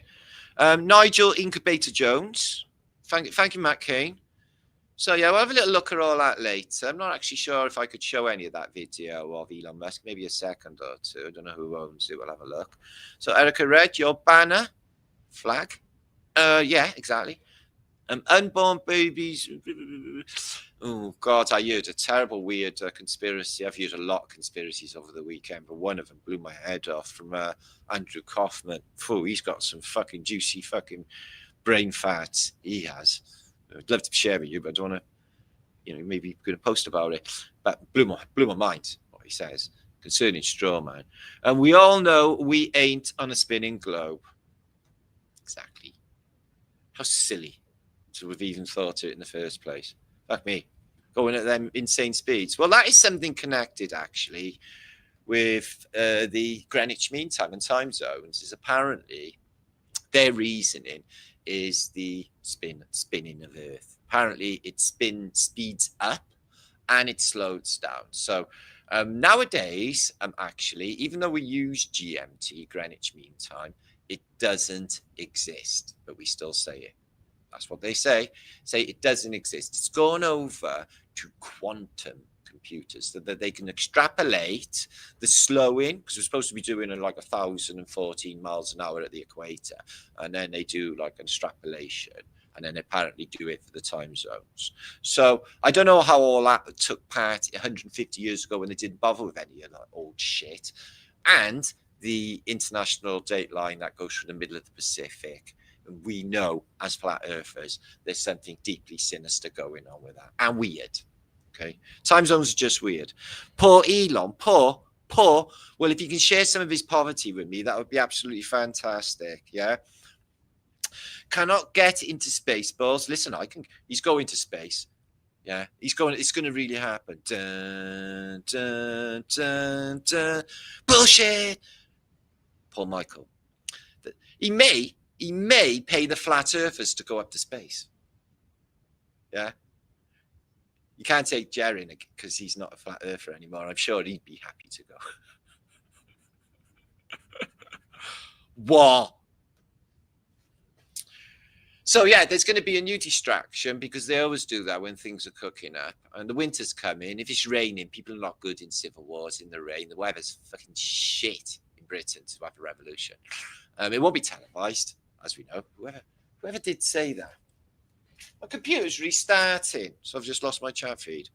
Nigel Incubator Jones. Thank you, Matt Kane. So, yeah, we'll have a little look at all that later. I'm not actually sure if I could show any of that video of Elon Musk, maybe a second or two. I don't know who owns it. We'll have a look. So, Erica Red, your banner, flag. Yeah, exactly. Unborn babies. Oh, God, I heard a terrible, weird conspiracy. I've heard a lot of conspiracies over the weekend, but one of them blew my head off from Andrew Kaufman. Oh, he's got some fucking juicy fucking brain fat. He has. I'd love to share with you, but I don't want to, you know, maybe going to post about it. But blew my mind what he says concerning straw man. And we all know we ain't on a spinning globe. Exactly. How silly to have even thought it in the first place. Like me, going at them insane speeds. Well, that is something connected actually with the Greenwich Mean Time and time zones. Is apparently their reasoning is the spinning of Earth. Apparently, it speeds up and it slows down. So nowadays, actually, even though we use GMT, Greenwich Mean Time, it doesn't exist, but we still say it. That's what they say. Say it doesn't exist. It's gone over to quantum computers so that they can extrapolate the slowing, because we're supposed to be doing like 1,014 miles an hour at the equator, and then they do like an extrapolation, and then apparently do it for the time zones. So I don't know how all that took part 150 years ago when they didn't bother with any of that old shit, and the international date line that goes through the middle of the Pacific. And we know as flat earthers there's something deeply sinister going on with that, and weird. Okay, time zones are just weird. Poor Elon, poor. Well, if you can share some of his poverty with me, that would be absolutely fantastic. Yeah. Cannot get into space, balls. Listen, he's going to space. Yeah, he's going. It's going to really happen. Dun, dun, dun, dun. Bullshit. Paul Michael. He may pay the flat earthers to go up to space. Yeah. You can't take Jerry because he's not a flat earther anymore. I'm sure he'd be happy to go. What? So, yeah, there's going to be a new distraction because they always do that when things are cooking up. And the winter's coming. If it's raining, people are not good in civil wars in the rain. The weather's fucking shit in Britain to have a revolution. It won't be televised, as we know. Whoever did say that. My computer's restarting, so I've just lost my chat feed.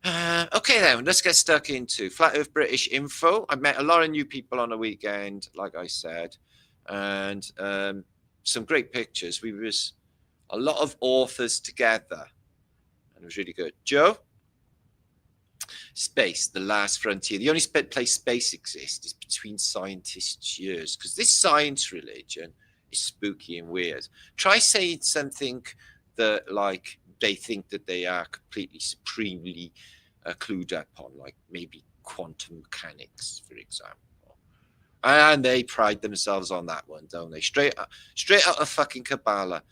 Okay, then, let's get stuck into Flat Earth British info. I met a lot of new people on the weekend, like I said, and some great pictures. We was a lot of authors together, and it was really good. Joe? Space, the last frontier. The only place space exists is between scientists' years, because this science religion is spooky and weird. Try saying something that like they think that they are completely supremely clued up on, like maybe quantum mechanics, for example. And they pride themselves on that one, don't they? Straight out of fucking Kabbalah.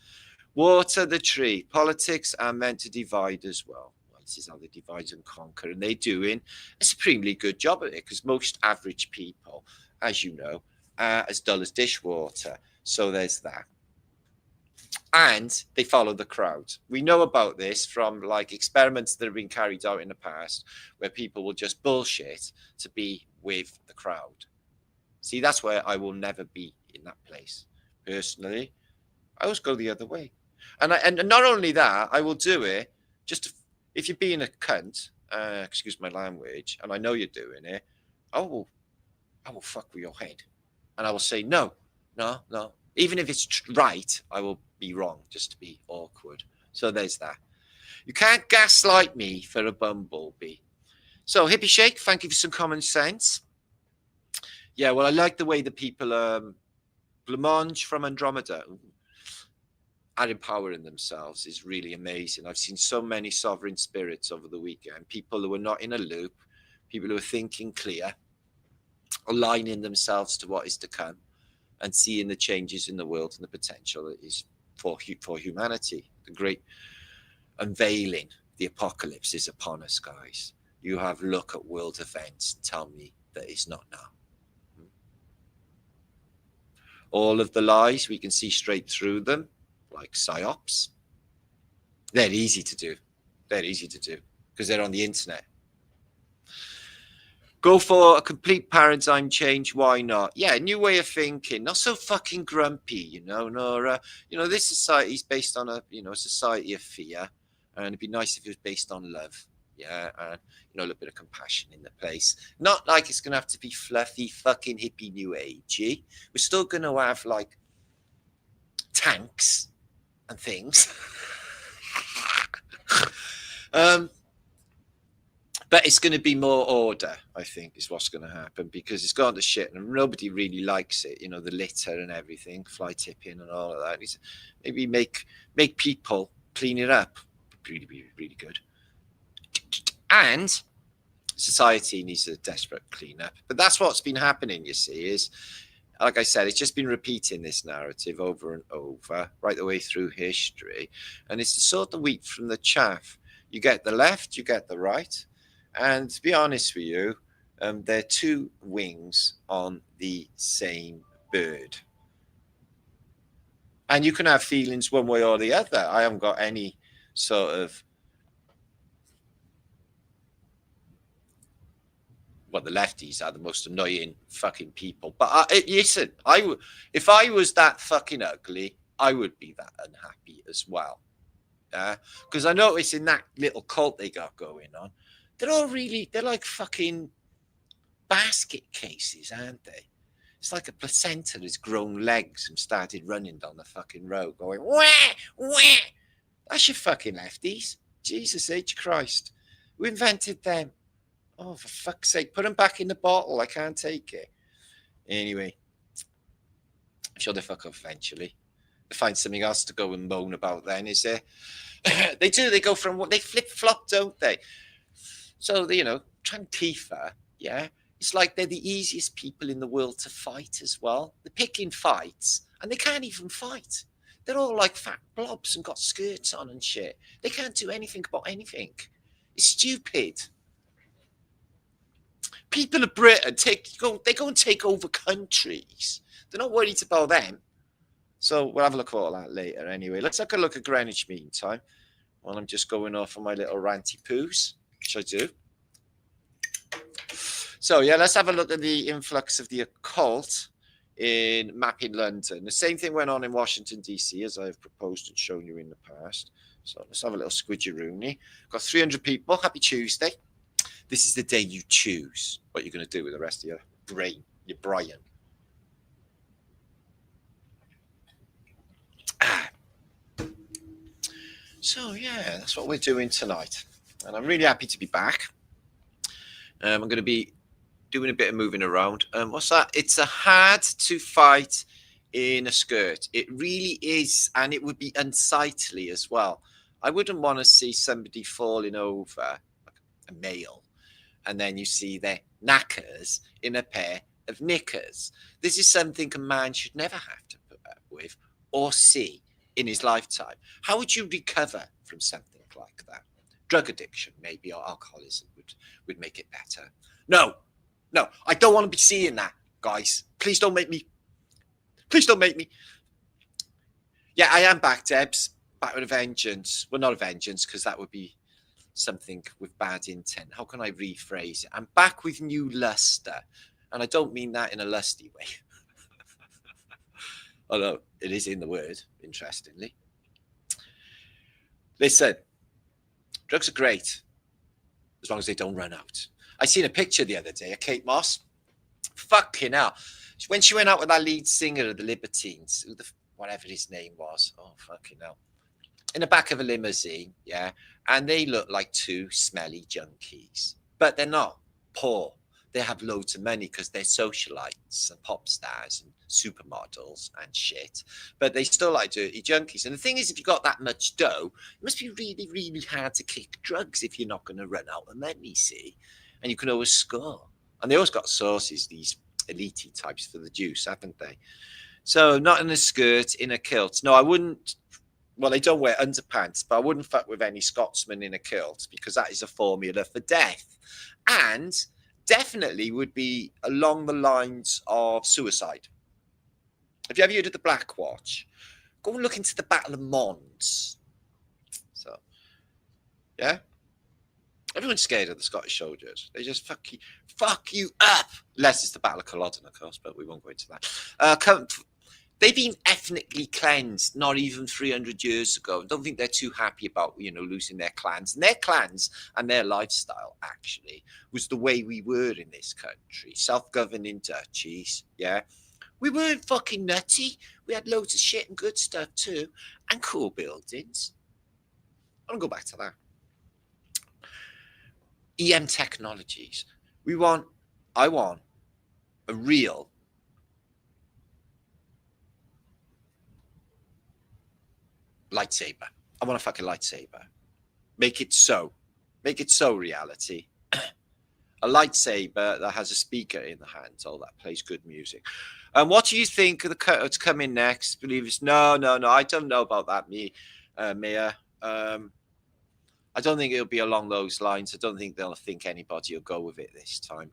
Water the tree. Politics are meant to divide as well. This is how they divide and conquer, and they're doing a supremely good job at it, because most average people, as you know, are as dull as dishwater. So there's that. And they follow the crowd. We know about this from like experiments that have been carried out in the past, where people will just bullshit to be with the crowd. See, that's where I will never be in that place. Personally, I always go the other way. And not only that, I will do it just if you're being a cunt, excuse my language, and I know you're doing it, I will fuck with your head. And I will say, no. Even if it's right, I will be wrong, just to be awkward. So there's that. You can't gaslight me for a bumblebee. So, Hippie Shake, thank you for some common sense. Yeah, well, I like the way the people, Blancmange from Andromeda, are empowering themselves is really amazing. I've seen so many sovereign spirits over the weekend, people who are not in a loop, people who are thinking clear, aligning themselves to what is to come, and seeing the changes in the world and the potential that is for humanity. The great unveiling, the apocalypse is upon us, guys. You have look at world events and tell me that it's not now. All of the lies, we can see straight through them, like psyops. They're easy to do. Because they're on the internet. Go for a complete paradigm change. Why not? Yeah, new way of thinking. Not so fucking grumpy, Nora. This society is based on a society of fear, and it'd be nice if it was based on love. Yeah, and a little bit of compassion in the place. Not like it's gonna have to be fluffy, fucking hippie, new agey. We're still gonna have like tanks and things. But it's going to be more order, I think, is what's going to happen, because it's gone to shit and nobody really likes it. The litter and everything, fly tipping and all of that. Maybe make people clean it up. Really good. And society needs a desperate cleanup. But that's what's been happening, you see, is, like I said, it's just been repeating this narrative over and over, right the way through history. And it's to sort the wheat from the chaff. You get the left, you get the right. And to be honest with you, they're two wings on the same bird. And you can have feelings one way or the other. I haven't got any sort of, well, the lefties are the most annoying fucking people. But listen, if I was that fucking ugly, I would be that unhappy as well. Because I notice in that little cult they got going on, they're like fucking basket cases, aren't they? It's like a placenta has grown legs and started running down the fucking road going, wah, wah. That's your fucking lefties. Jesus H. Christ. Who invented them? Oh, for fuck's sake, put them back in the bottle. I can't take it. Anyway, I'm sure they fuck off eventually. They find something else to go and moan about then, is there? They do. They go from what they flip-flop, don't they? So, Antifa, yeah, it's like they're the easiest people in the world to fight as well. They're picking fights, and they can't even fight. They're all like fat blobs and got skirts on and shit. They can't do anything about anything. It's stupid. People of Britain, they go and take over countries. They're not worried about them. So we'll have a look at all that later anyway. Let's take a look at Greenwich meantime, while I'm just going off on my little ranty poos, which I do. So yeah, let's have a look at the influx of the occult in mapping London. The same thing went on in Washington, D.C., as I've proposed and shown you in the past. So let's have a little squidgeroony. Got 300 people. Happy Tuesday. This is the day you choose what you're going to do with the rest of your brain, your Brian. So yeah, that's what we're doing tonight. And I'm really happy to be back. I'm going to be doing a bit of moving around. What's that? It's a hard to fight in a skirt. It really is, and it would be unsightly as well. I wouldn't want to see somebody falling over, like a male, and then you see their knackers in a pair of knickers. This is something a man should never have to put up with or see in his lifetime. How would you recover from something like that? Drug addiction, maybe, or alcoholism would make it better. No, I don't want to be seeing that, guys. Please don't make me. Please don't make me. Yeah, I am back, Debs. Back with a vengeance. Well, not a vengeance, because that would be something with bad intent. How can I rephrase it? I'm back with new luster. And I don't mean that in a lusty way. Although it is in the word, interestingly. Listen, drugs are great as long as they don't run out. I seen a picture the other day of Kate Moss. Fucking hell. When she went out with that lead singer of the Libertines, whatever his name was. Oh, fucking hell. In the back of a limousine, yeah. And they look like two smelly junkies. But they're not poor. They have loads of money because they're socialites and pop stars and supermodels and shit. But they still like dirty junkies. And the thing is, if you've got that much dough, it must be really, really hard to kick drugs if you're not going to run out of money, see? And you can always score. And they always got sauces, these elite types for the juice, haven't they? So not in a skirt, in a kilt. No, I wouldn't. Well, they don't wear underpants, but I wouldn't fuck with any Scotsman in a kilt because that is a formula for death. And definitely would be along the lines of suicide. Have you ever heard of the Black Watch? Go and look into the Battle of Mons. So, yeah. Everyone's scared of the Scottish soldiers. They just fuck you up. Unless it's the Battle of Culloden, of course, but we won't go into that. They've been ethnically cleansed not even 300 years ago. I don't think they're too happy about, losing their clans. And their clans and their lifestyle, actually, was the way we were in this country. Self-governing duchies, yeah. We weren't fucking nutty. We had loads of shit and good stuff too. And cool buildings. I want to go back to that. EM technologies. I want a real lightsaber. I want a fucking lightsaber. Make it so reality. A lightsaber that has a speaker in the hand, that plays good music. And what do you think of what's coming next? Believe it's no. I don't know about that, Mia. I don't think it'll be along those lines. I don't think they'll think anybody will go with it this time.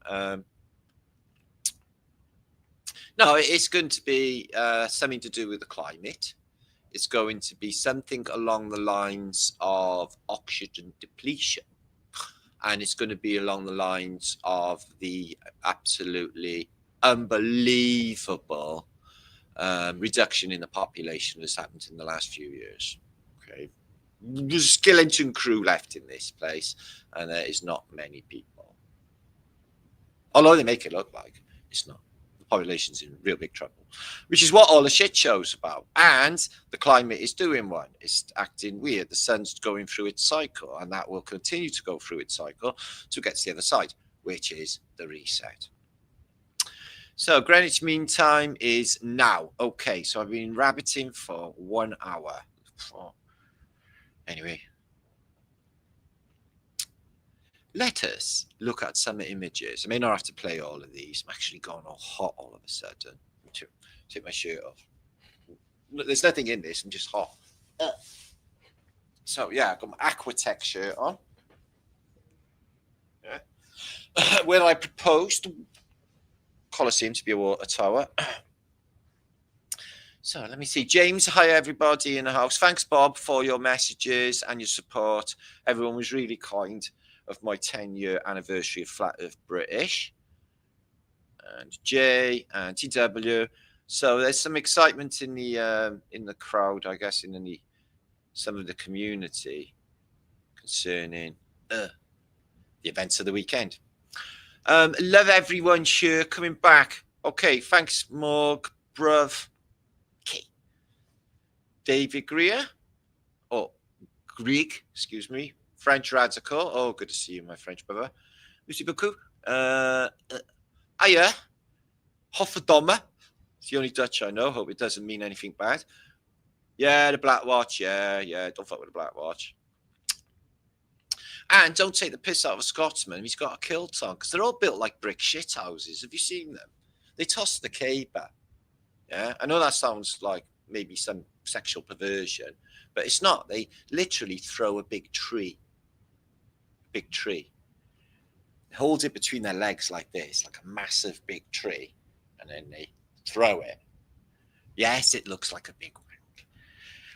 No, it's going to be something to do with the climate. It's going to be something along the lines of oxygen depletion. And it's going to be along the lines of the absolutely unbelievable reduction in the population that's happened in the last few years. Okay. There's a skeleton crew left in this place, and there is not many people. Although they make it look like it's not. The population's in real big trouble, which is what all the shit show's about. And the climate is doing one. It's acting weird. The sun's going through its cycle, and that will continue to go through its cycle to get to the other side, which is the reset. So Greenwich Mean Time is now. Okay, so I've been rabbiting for 1 hour. Anyway, let us look at some images. I may not have to play all of these. I'm actually going all hot all of a sudden. Take my shirt off. There's nothing in this. I'm just hot. So, yeah, I've got my Aquatech shirt on. Yeah. Where I proposed Colosseum to be a water tower. So let me see. James, hi everybody in the house. Thanks, Bob, for your messages and your support. Everyone was really kind of my 10-year anniversary of Flat Earth British. And Jay and TW. So there's some excitement in the crowd, I guess, in some of the community concerning the events of the weekend. Love everyone here coming back. Okay, thanks, Morg, bruv. Okay. David Greer. Oh, Greek, excuse me. French radical. Oh, good to see you, my French brother. Merci beaucoup. Hiya. Hofferdomme. It's the only Dutch I know. Hope it doesn't mean anything bad. Yeah, the Black Watch. Yeah. Don't fuck with the Black Watch. And don't take the piss out of a Scotsman if he's got a kilt on, because they're all built like brick shit houses. Have you seen them? They toss the caber. Yeah, I know that sounds like maybe some sexual perversion, but it's not. They literally throw a big tree. Holds it between their legs like this, like a massive big tree, and then they throw it. Yes, it looks like a big wank.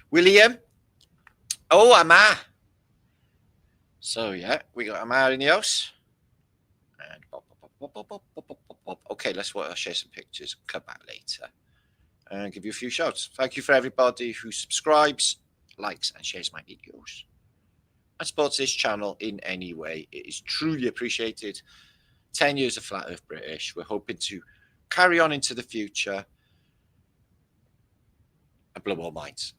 William? Oh, Amma. So, yeah, we got Amma in the house. And okay, let's share some pictures. Come back later and give you a few shouts. Thank you for everybody who subscribes, likes, and shares my videos and supports this channel in any way. It is truly appreciated. 10 years of Flat Earth British. We're hoping to carry on into the future and blow more minds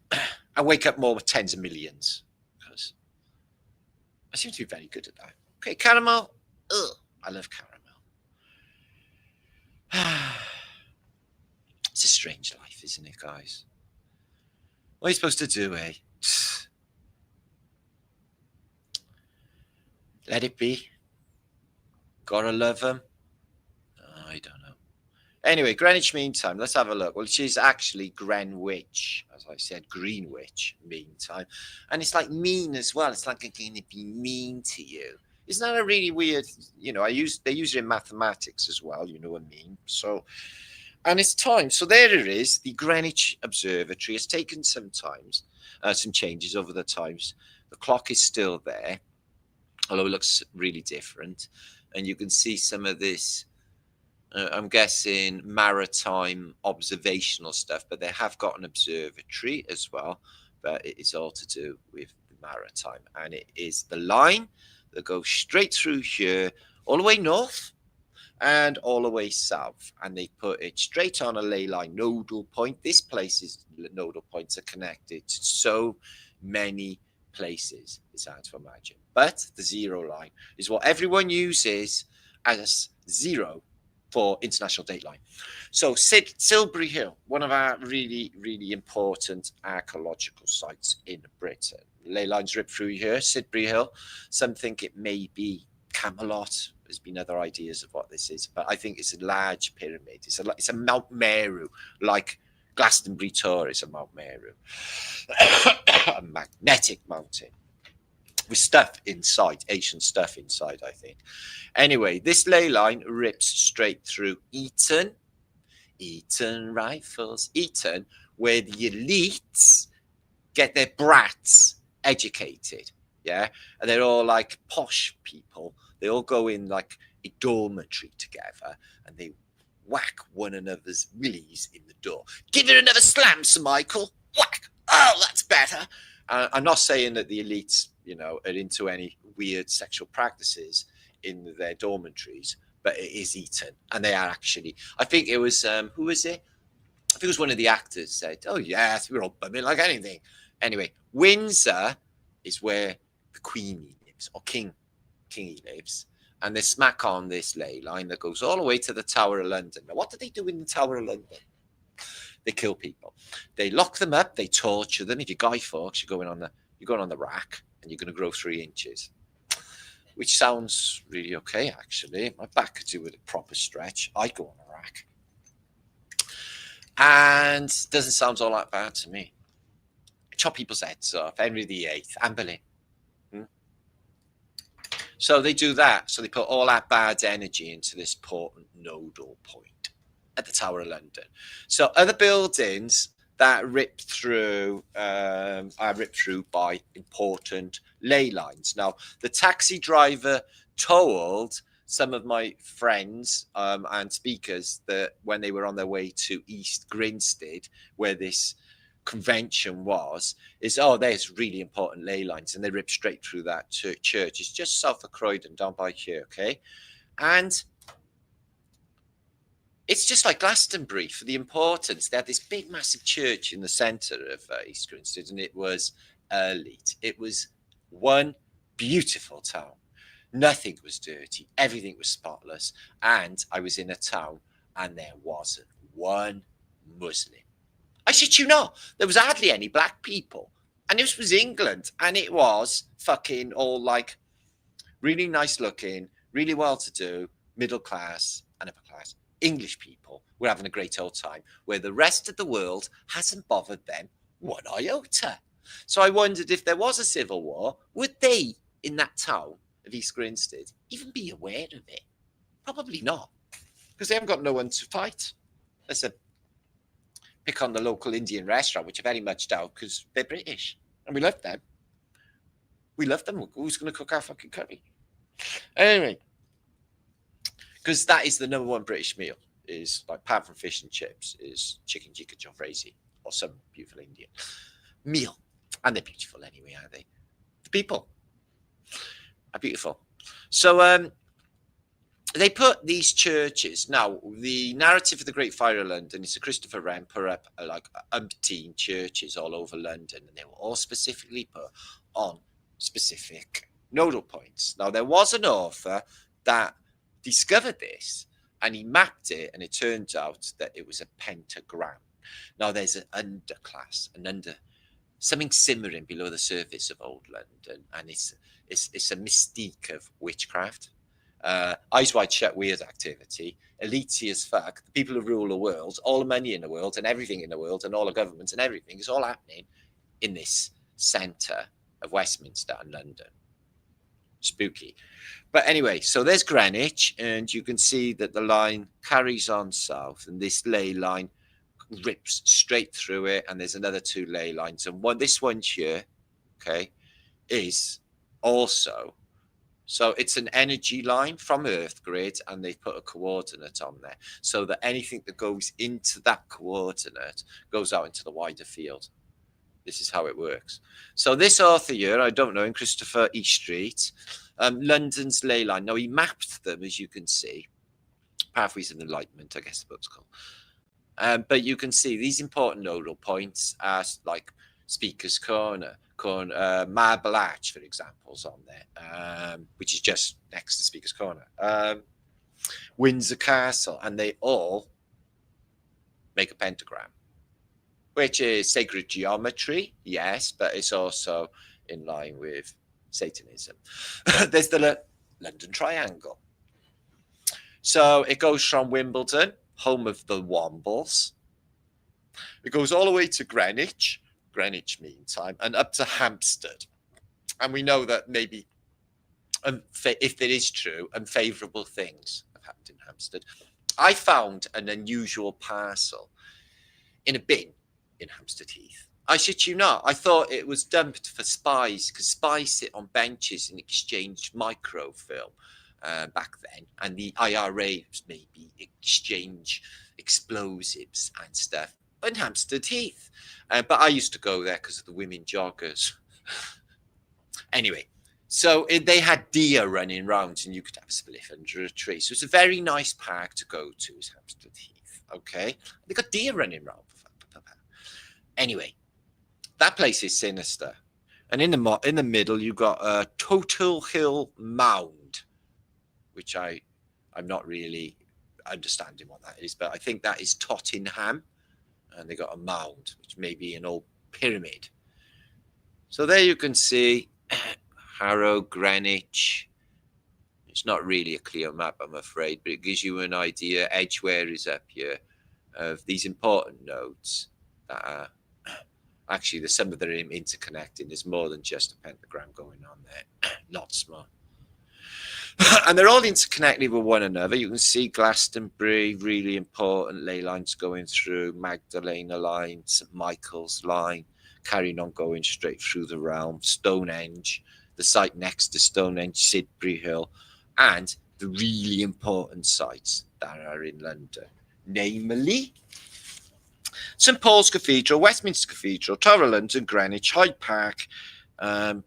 and wake up more with tens of millions, because I seem to be very good at that. Okay, caramel. Ugh, I love caramel. It's a strange life, isn't it, guys? What are you supposed to do, eh? Let it be. Gotta love them. I don't know. Anyway, Greenwich Mean Time. Let's have a look. Well, it is actually Greenwich, as I said, Greenwich Mean Time. And it's like mean as well. It's like going to be mean to you. Isn't that a really weird, they use it in mathematics as well, you know what I mean? So, and it's time. So there it is. The Greenwich Observatory has taken some changes over the times. The clock is still there, although it looks really different. And you can see some of this, I'm guessing, maritime observational stuff, but they have got an observatory as well, but it is all to do with the maritime. And it is the line that goes straight through here, all the way north and all the way south. And they put it straight on a ley line nodal point. This place's nodal points are connected to so many places, it's hard to imagine. But the zero line is what everyone uses as zero for international dateline. So Silbury Hill, one of our really, really important archaeological sites in Britain. Ley lines rip through here, Sidbury Hill. Some think it may be Camelot. There's been other ideas of what this is, but I think it's a large pyramid. It's a Mount Meru, like Glastonbury Tor is a Mount Meru. A magnetic mountain with stuff inside, ancient stuff inside, I think. Anyway, this ley line rips straight through Eton Rifles, Eton, where the elites get their brats educated, yeah? And they're all like posh people. They all go in like a dormitory together and they whack one another's willies in the door. Give it another slam, Sir Michael. Whack. Oh, that's better. I'm not saying that the elites, are into any weird sexual practices in their dormitories, but it is Eton. And they are actually, I think it was, who was it? I think it was one of the actors said, oh, yes, we're all bumming like anything. Anyway, Windsor is where the Queen lives, or King lives. And they smack on this ley line that goes all the way to the Tower of London. Now, what do they do in the Tower of London? They kill people. They lock them up. They torture them. If you're Guy Fawkes, you're going on the rack and you're going to grow 3 inches, which sounds really okay, actually. My back could do with a proper stretch. I'd go on a rack. And doesn't sound all that bad to me. Chop people's heads off. Henry VIII, Anne Boleyn. So they do that. So they put all that bad energy into this important nodal point at the Tower of London. So other buildings that rip through are ripped through by important ley lines. Now, the taxi driver told some of my friends and speakers that when they were on their way to East Grinstead, where this convention was, there's really important ley lines, and they rip straight through that church. It's just south of Croydon, down by here, okay? And it's just like Glastonbury for the importance. They had this big, massive church in the centre of East Grinstead, and it was elite. It was one beautiful town. Nothing was dirty. Everything was spotless. And I was in a town, and there wasn't one Muslim. I shit you not. There was hardly any black people. And this was England. And it was fucking all like really nice looking, really well to do, middle class and upper class English people were having a great old time, where the rest of the world hasn't bothered them one iota. So I wondered, if there was a civil war, would they in that town of East Grinstead even be aware of it? Probably not, because they haven't got no one to fight. Let's pick on the local Indian restaurant, which I very much doubt, because they're British and we love them. We love them. Who's going to cook our fucking curry? Anyway, because that is the number one British meal, is like, apart from fish and chips, is chicken tikka jalfrezi or some beautiful Indian meal. And they're beautiful anyway, aren't they? The people are beautiful. So they put these churches. Now, the narrative of the Great Fire of London is that Christopher Wren put up like umpteen churches all over London, and they were all specifically put on specific nodal points. Now, there was an author that discovered this, and he mapped it, and it turned out that it was a pentagram. Now, there's an underclass, something simmering below the surface of old London, and it's a mystique of witchcraft. Eyes wide shut, weird activity, elitey as fuck. The people who rule the world, all the money in the world and everything in the world and all the governments and everything is all happening in this centre of Westminster and London. Spooky. But anyway, so there's Greenwich, and you can see that the line carries on south, and this ley line rips straight through it, and there's another two ley lines, and this one here, okay, is also, so it's an energy line from Earth grid, and they've put a coordinate on there so that anything that goes into that coordinate goes out into the wider field. This is how it works. So this author here, I don't know him, Christopher E. Street, London's ley line. Now, he mapped them, as you can see. Pathways of Enlightenment, I guess the book's called. But you can see these important nodal points are like Speaker's Corner, Marble Arch, for example, is on there, which is just next to Speaker's Corner. Windsor Castle, and they all make a pentagram, which is sacred geometry, yes, but it's also in line with Satanism. There's the London Triangle. So it goes from Wimbledon, home of the Wombles. It goes all the way to Greenwich meantime, and up to Hampstead. And we know that maybe, if it is true, unfavourable things have happened in Hampstead. I found an unusual parcel in a bin in Hampstead Heath. I shit you not. I thought it was dumped for spies, because spies sit on benches and exchange microfilm back then, and the IRA maybe exchange explosives and stuff in Hampstead Heath. But I used to go there because of the women joggers. Anyway, so they had deer running around, and you could have a spliff under a tree. So it's a very nice park to go to, is Hampstead Heath. Okay, they got deer running around. Anyway, that place is sinister, and in the middle you got a Total Hill Mound, which I'm not really understanding what that is, but I think that is Tottenham, and they got a mound, which may be an old pyramid. So there you can see Harrow, Greenwich. It's not really a clear map, I'm afraid, but it gives you an idea. Edgware is up here, of these important nodes that are actually, there's some of them interconnecting. There's more than just a pentagram going on there. Lots more. And they're all interconnected with one another. You can see Glastonbury, really important ley lines going through, Magdalena line, St Michael's line, carrying on going straight through the realm, Stonehenge, the site next to Stonehenge, Sidbury Hill, and the really important sites that are in London, namely St Paul's Cathedral, Westminster Cathedral, Tower of London, Greenwich, Hyde Park,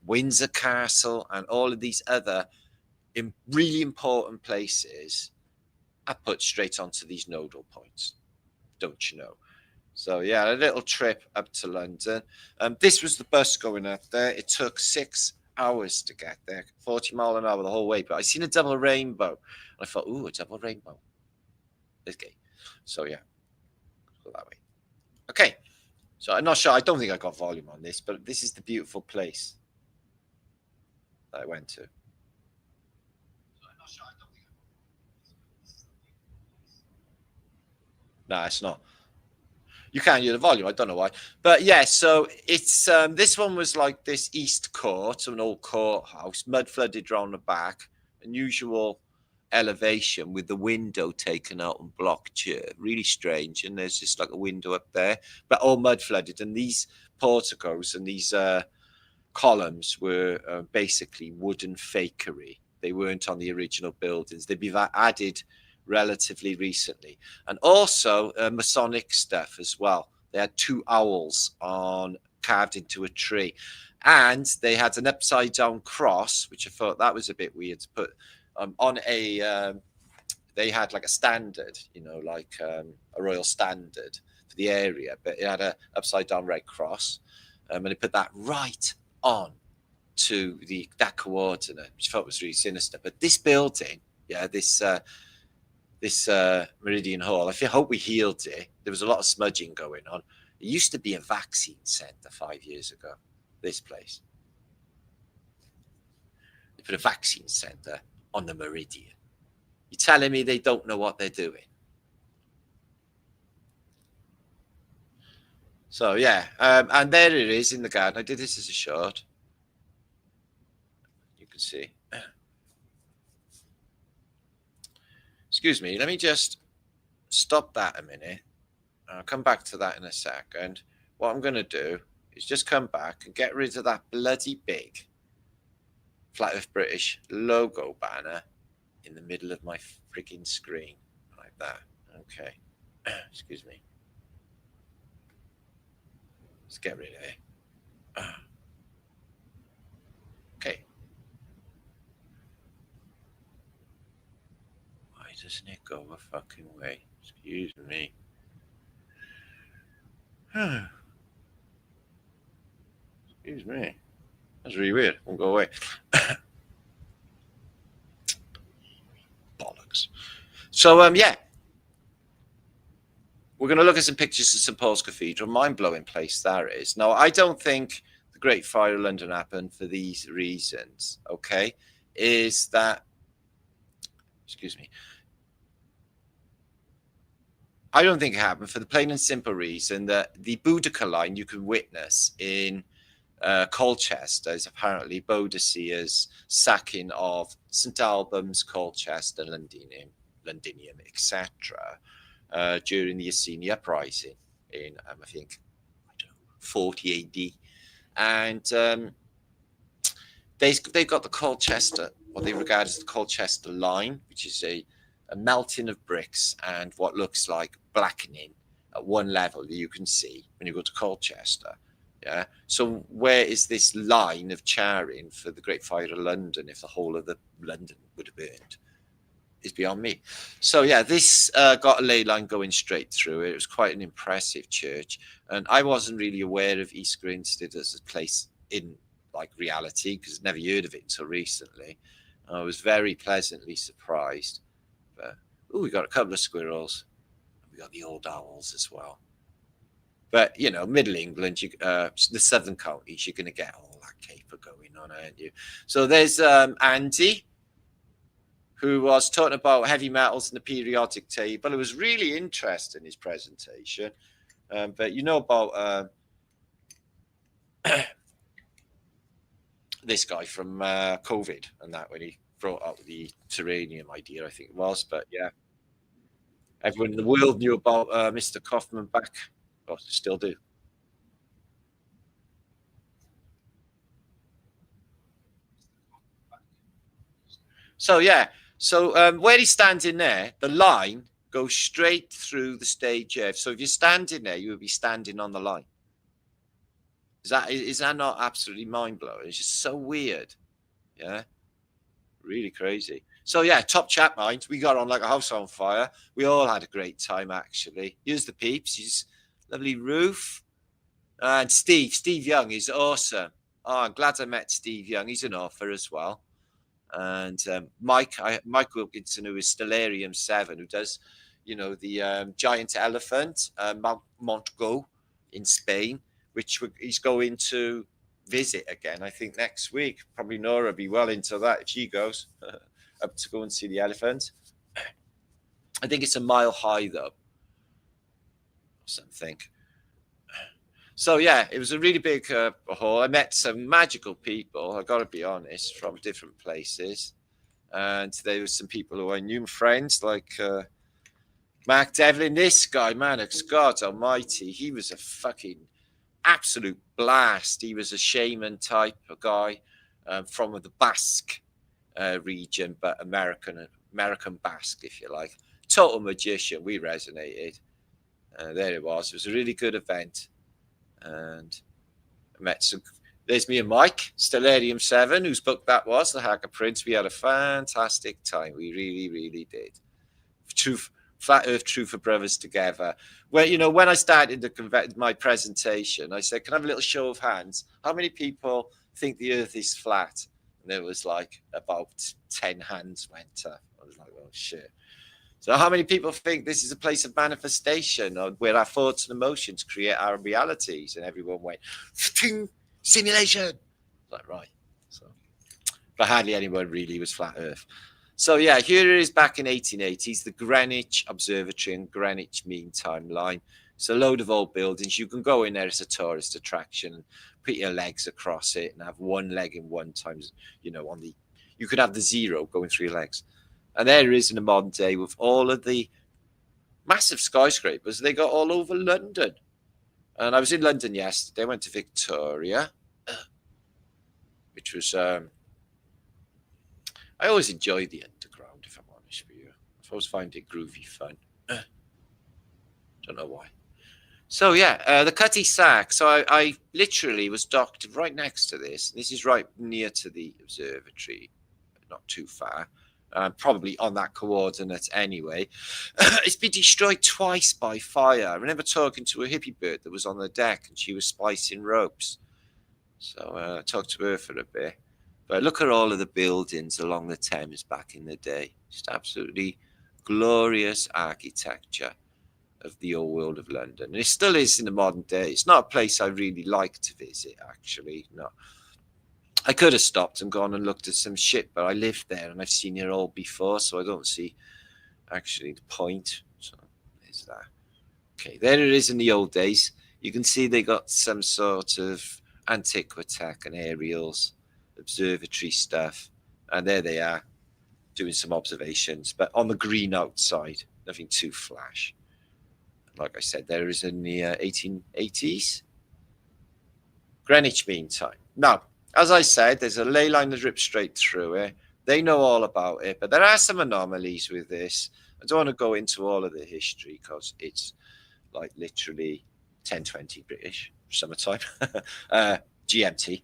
Windsor Castle, and all of these other really important places are put straight onto these nodal points, don't you know? So yeah, a little trip up to London. This was the bus going up there. It took 6 hours to get there, 40 miles an hour the whole way. But I seen a double rainbow. I thought, ooh, a double rainbow. Okay. So yeah, go that way. Okay, so I'm not sure. I don't think I got volume on this, but this is the beautiful place that I went to. No, it's not. You can't hear the volume. I don't know why, but yeah. So it's this one was like this East Court, an old courthouse, mud flooded around the back, unusual elevation with the window taken out and blocked. Really strange. And there's just like a window up there, but all mud flooded. And these porticos and these columns were basically wooden fakery. They weren't on the original buildings. They've been added relatively recently, and also Masonic stuff as well. They had two owls on carved into a tree, and they had an upside down cross, which I thought that was a bit weird to put on a. They had like a standard, like a royal standard for the area, but it had a upside down red cross, and they put that right on to that coordinate, which I thought was really sinister. But this building, yeah, this Meridian Hall, I hope we healed it. There was a lot of smudging going on. It used to be a vaccine centre 5 years ago, this place. They put a vaccine centre on the Meridian. You're telling me they don't know what they're doing? So, yeah, and there it is in the garden. I did this as a short. You can see. Excuse me, let me just stop that a minute. I'll come back to that in a second. What I'm going to do is just come back and get rid of that bloody big Flat Earth British logo banner in the middle of my freaking screen. Like that. Okay. Excuse me. Let's get rid of it. Okay. Why doesn't it go a fucking way? Excuse me. Excuse me. That's really weird. Won't go away. Bollocks. So, yeah. We're going to look at some pictures of St. Paul's Cathedral. Mind-blowing place that is. Now, I don't think the Great Fire of London happened for these reasons, okay? Is that... Excuse me. I don't think it happened for the plain and simple reason that the Boudica line you can witness in Colchester is apparently Boadicea's sacking of St Albans, Colchester, Londinium, etc. During the Iceni uprising in, I think, 40 AD. And they've got the Colchester, what they regard as the Colchester line, which is a melting of bricks and what looks like blackening at one level that you can see when you go to Colchester. Yeah. So where is this line of charring for the Great Fire of London if the whole of the London would have burned? Is beyond me. So yeah, this got a ley line going straight through it. It was quite an impressive church, and I wasn't really aware of East Grinstead as a place in like reality because I'd never heard of it until recently. I was very pleasantly surprised. But we got a couple of squirrels. We got the old owls as well. But Middle England, the southern counties, you're going to get all that caper going on, aren't you? So there's Andy, who was talking about heavy metals in the periodic table. It was really interesting, his presentation. But about this guy from COVID and that when he brought up the terrarium idea, I think it was. But yeah, everyone in the world knew about Mr. Kaufman back. Well, still do. So yeah. So where he's standing there, the line goes straight through the stage. So if you're standing there, you would be standing on the line. Is that not absolutely mind blowing? It's just so weird. Yeah, really crazy. So yeah, top chat minds. We got on like a house on fire. We all had a great time actually. Here's the peeps. He's lovely roof. And Steve Young is awesome. Oh, I'm glad I met Steve Young. He's an author as well. And Mike Wilkinson, who is Stellarium 7, who does, the giant elephant, Mount Go, in Spain, which he's going to visit again, I think, next week. Probably Nora will be well into that if she goes up to go and see the elephant. I think it's a mile high, though. Something. So, yeah, it was a really big haul. I met some magical people, I got to be honest, from different places. And there were some people who I knew, friends, like Mark Devlin. This guy, man, God almighty, he was a fucking absolute blast. He was a shaman type of guy from the Basque region, but American Basque, if you like. Total magician. We resonated. There it was. It was a really good event. And I met some. There's me and Mike, Stellarium 7, whose book that was, The Hacker Prince. We had a fantastic time. We really, really did. Flat Earth Truther Brothers together. Well, you know, when I started my presentation, I said, can I have a little show of hands? How many people think the Earth is flat? And there was like about 10 hands went up. I was like, oh, shit. So how many people think this is a place of manifestation where our thoughts and emotions create our realities? And everyone went, simulation. Like, right. So, but hardly anyone really was flat Earth. So, yeah, here it is back in 1880s, the Greenwich Observatory and Greenwich Mean Time Line. It's a load of old buildings. You can go in there as a tourist attraction, put your legs across it and have one leg in one times, you know, you could have the zero going through your legs. And there it is in the modern day with all of the massive skyscrapers they got all over London. And I was in London yesterday. I went to Victoria, which was... I always enjoy the underground, if I'm honest with you. I always find it groovy fun. Don't know why. So, yeah, the Cutty Sack. So I literally was docked right next to this. This is right near to the observatory, not too far. Probably on that coordinate anyway. It's been destroyed twice by fire. I remember talking to a hippie bird that was on the deck and she was splicing ropes. So I talked to her for a bit. But look at all of the buildings along the Thames back in the day. Just absolutely glorious architecture of the old world of London. And it still is in the modern day. It's not a place I really like to visit, actually. No. I could have stopped and gone and looked at some shit, but I lived there and I've seen it all before, so I don't see actually the point. So there's that. Okay, there it is in the old days. You can see they got some sort of Antiquity and aerials, observatory stuff, and there they are doing some observations, but on the green outside, nothing too flash. Like I said, there is in the 1880s. Greenwich Mean Time. Now, as I said, there's a ley line that rips straight through it. They know all about it, but there are some anomalies with this. I don't want to go into all of the history because it's like literally 10:20 British summertime, GMT.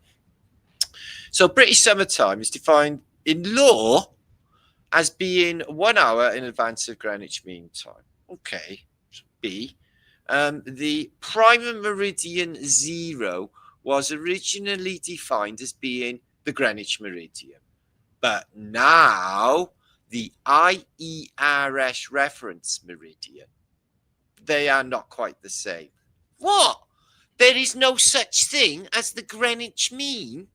So British summertime is defined in law as being 1 hour in advance of Greenwich Mean Time. Okay, B. The prime meridian 0 was originally defined as being the Greenwich Meridian. But now the IERS reference meridian, they are not quite the same. What? There is no such thing as the Greenwich mean?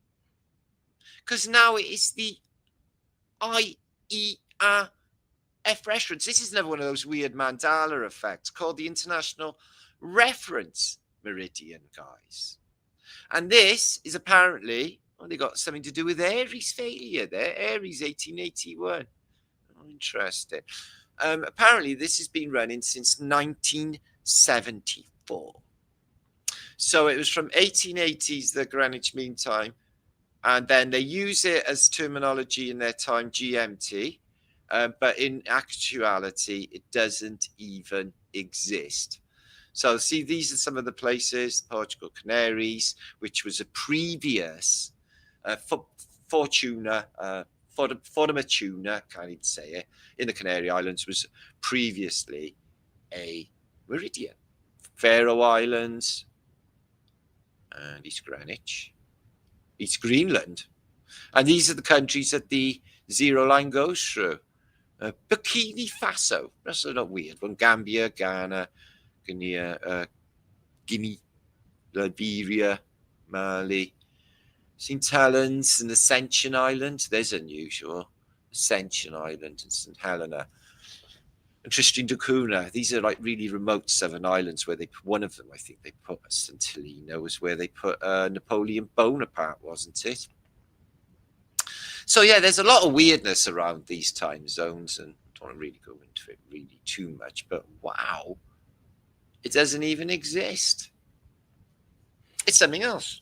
Because now it is the IERF reference. This is another one of those weird Mandela effects called the International Reference Meridian, guys. And this is apparently only got something to do with Aries failure there. Aries 1881. Oh, interesting. Apparently, this has been running since 1974. So it was from 1880s, the Greenwich Mean Time. And then they use it as terminology in their time, GMT. But in actuality, it doesn't even exist. So see, these are some of the places, Portugal Canaries, which was a previous Fortuna, can't even say it, in the Canary Islands was previously a meridian. Faroe Islands and East Greenwich, East Greenland. And these are the countries that the 0 line goes through. Burkina Faso, that's not weird one. Gambia, Ghana, Guinea, Liberia, Mali, St. Helens and Ascension Island. There's unusual. Ascension Island and St. Helena. And Tristan da Cunha. These are like really remote southern islands where they put one of them, I think they put Santillino was where they put Napoleon Bonaparte, wasn't it? So yeah, there's a lot of weirdness around these time zones, and I don't want to really go into it really too much, but wow, it doesn't even exist. It's something else.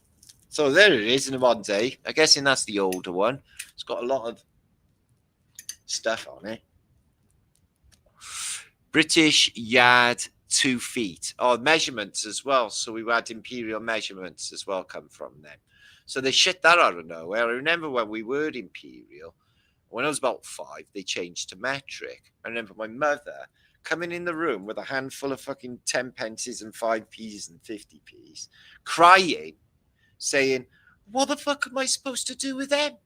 So there it is in the modern day. I'm guessing that's the older one. It's got a lot of stuff on it. British yard 2 feet. Oh, measurements as well. So we had imperial measurements as well come from them. So they shit that out of nowhere. I remember when we were imperial, when I was about 5, they changed to metric. I remember my mother coming in the room with a handful of fucking 10 pences and 5p's and 50p's, crying, saying, what the fuck am I supposed to do with them?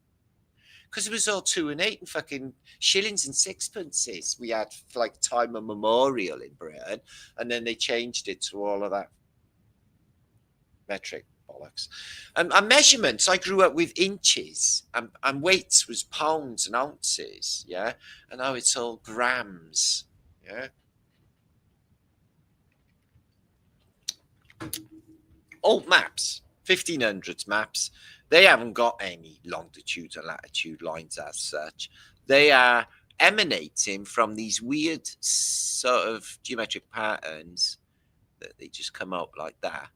Because it was all 2 and 8 and fucking shillings and sixpences we had for like time immemorial in Britain, and then they changed it to all of that metric bollocks. And measurements, I grew up with inches, and weights was pounds and ounces, yeah, and now it's all grams, yeah. Old maps, 1500s maps. They haven't got any longitude and latitude lines as such. They are emanating from these weird sort of geometric patterns that they just come out like that.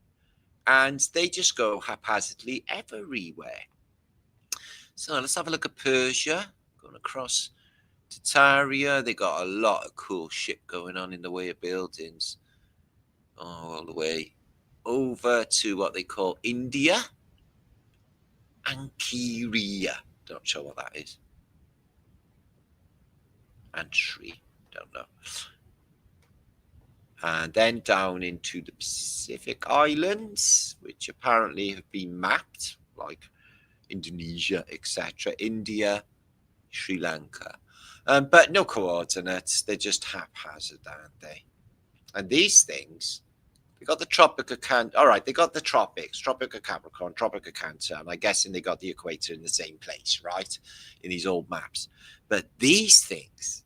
And they just go haphazardly everywhere. So let's have a look at Persia. Going across to Taria. They got a lot of cool shit going on in the way of buildings. All the way over to what they call India. Ankiria. Don't sure what that is. Antri. Don't know. And then down into the Pacific Islands, which apparently have been mapped, like Indonesia, etc. India, Sri Lanka. But no coordinates. They're just haphazard, aren't they? And these things, they got the Tropic of Cancer. All right, they got the tropics, Tropic of Capricorn, Tropic of Cancer, and I'm guessing they got the equator in the same place, right? In these old maps. But these things,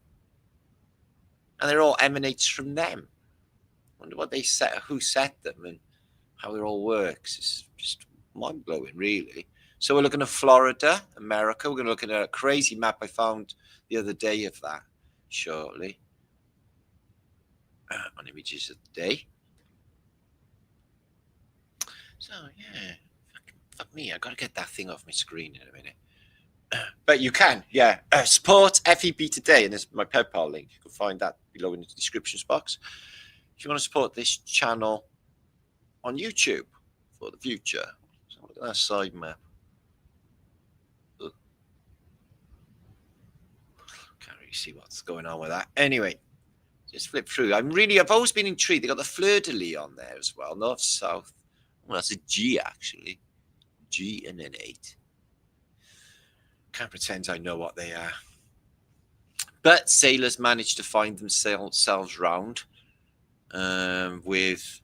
and they're all emanates from them. I wonder what they set, who set them, and how it all works. It's just mind-blowing, really. So we're looking at Florida, America. We're going to look at a crazy map I found the other day of that shortly. On images of the day. So, yeah, fuck me. I got to get that thing off my screen in a minute. But you can, yeah. Support FEP today, and there's my PayPal link. You can find that below in the description box. If you want to support this channel on YouTube for the future. So look at that side map. Can't really see what's going on with that. Anyway, just flip through. I've always been intrigued. They got the fleur-de-lis on there as well, north, south. Well, that's a G actually. G and an 8. Can't pretend I know what they are. But sailors managed to find themselves round with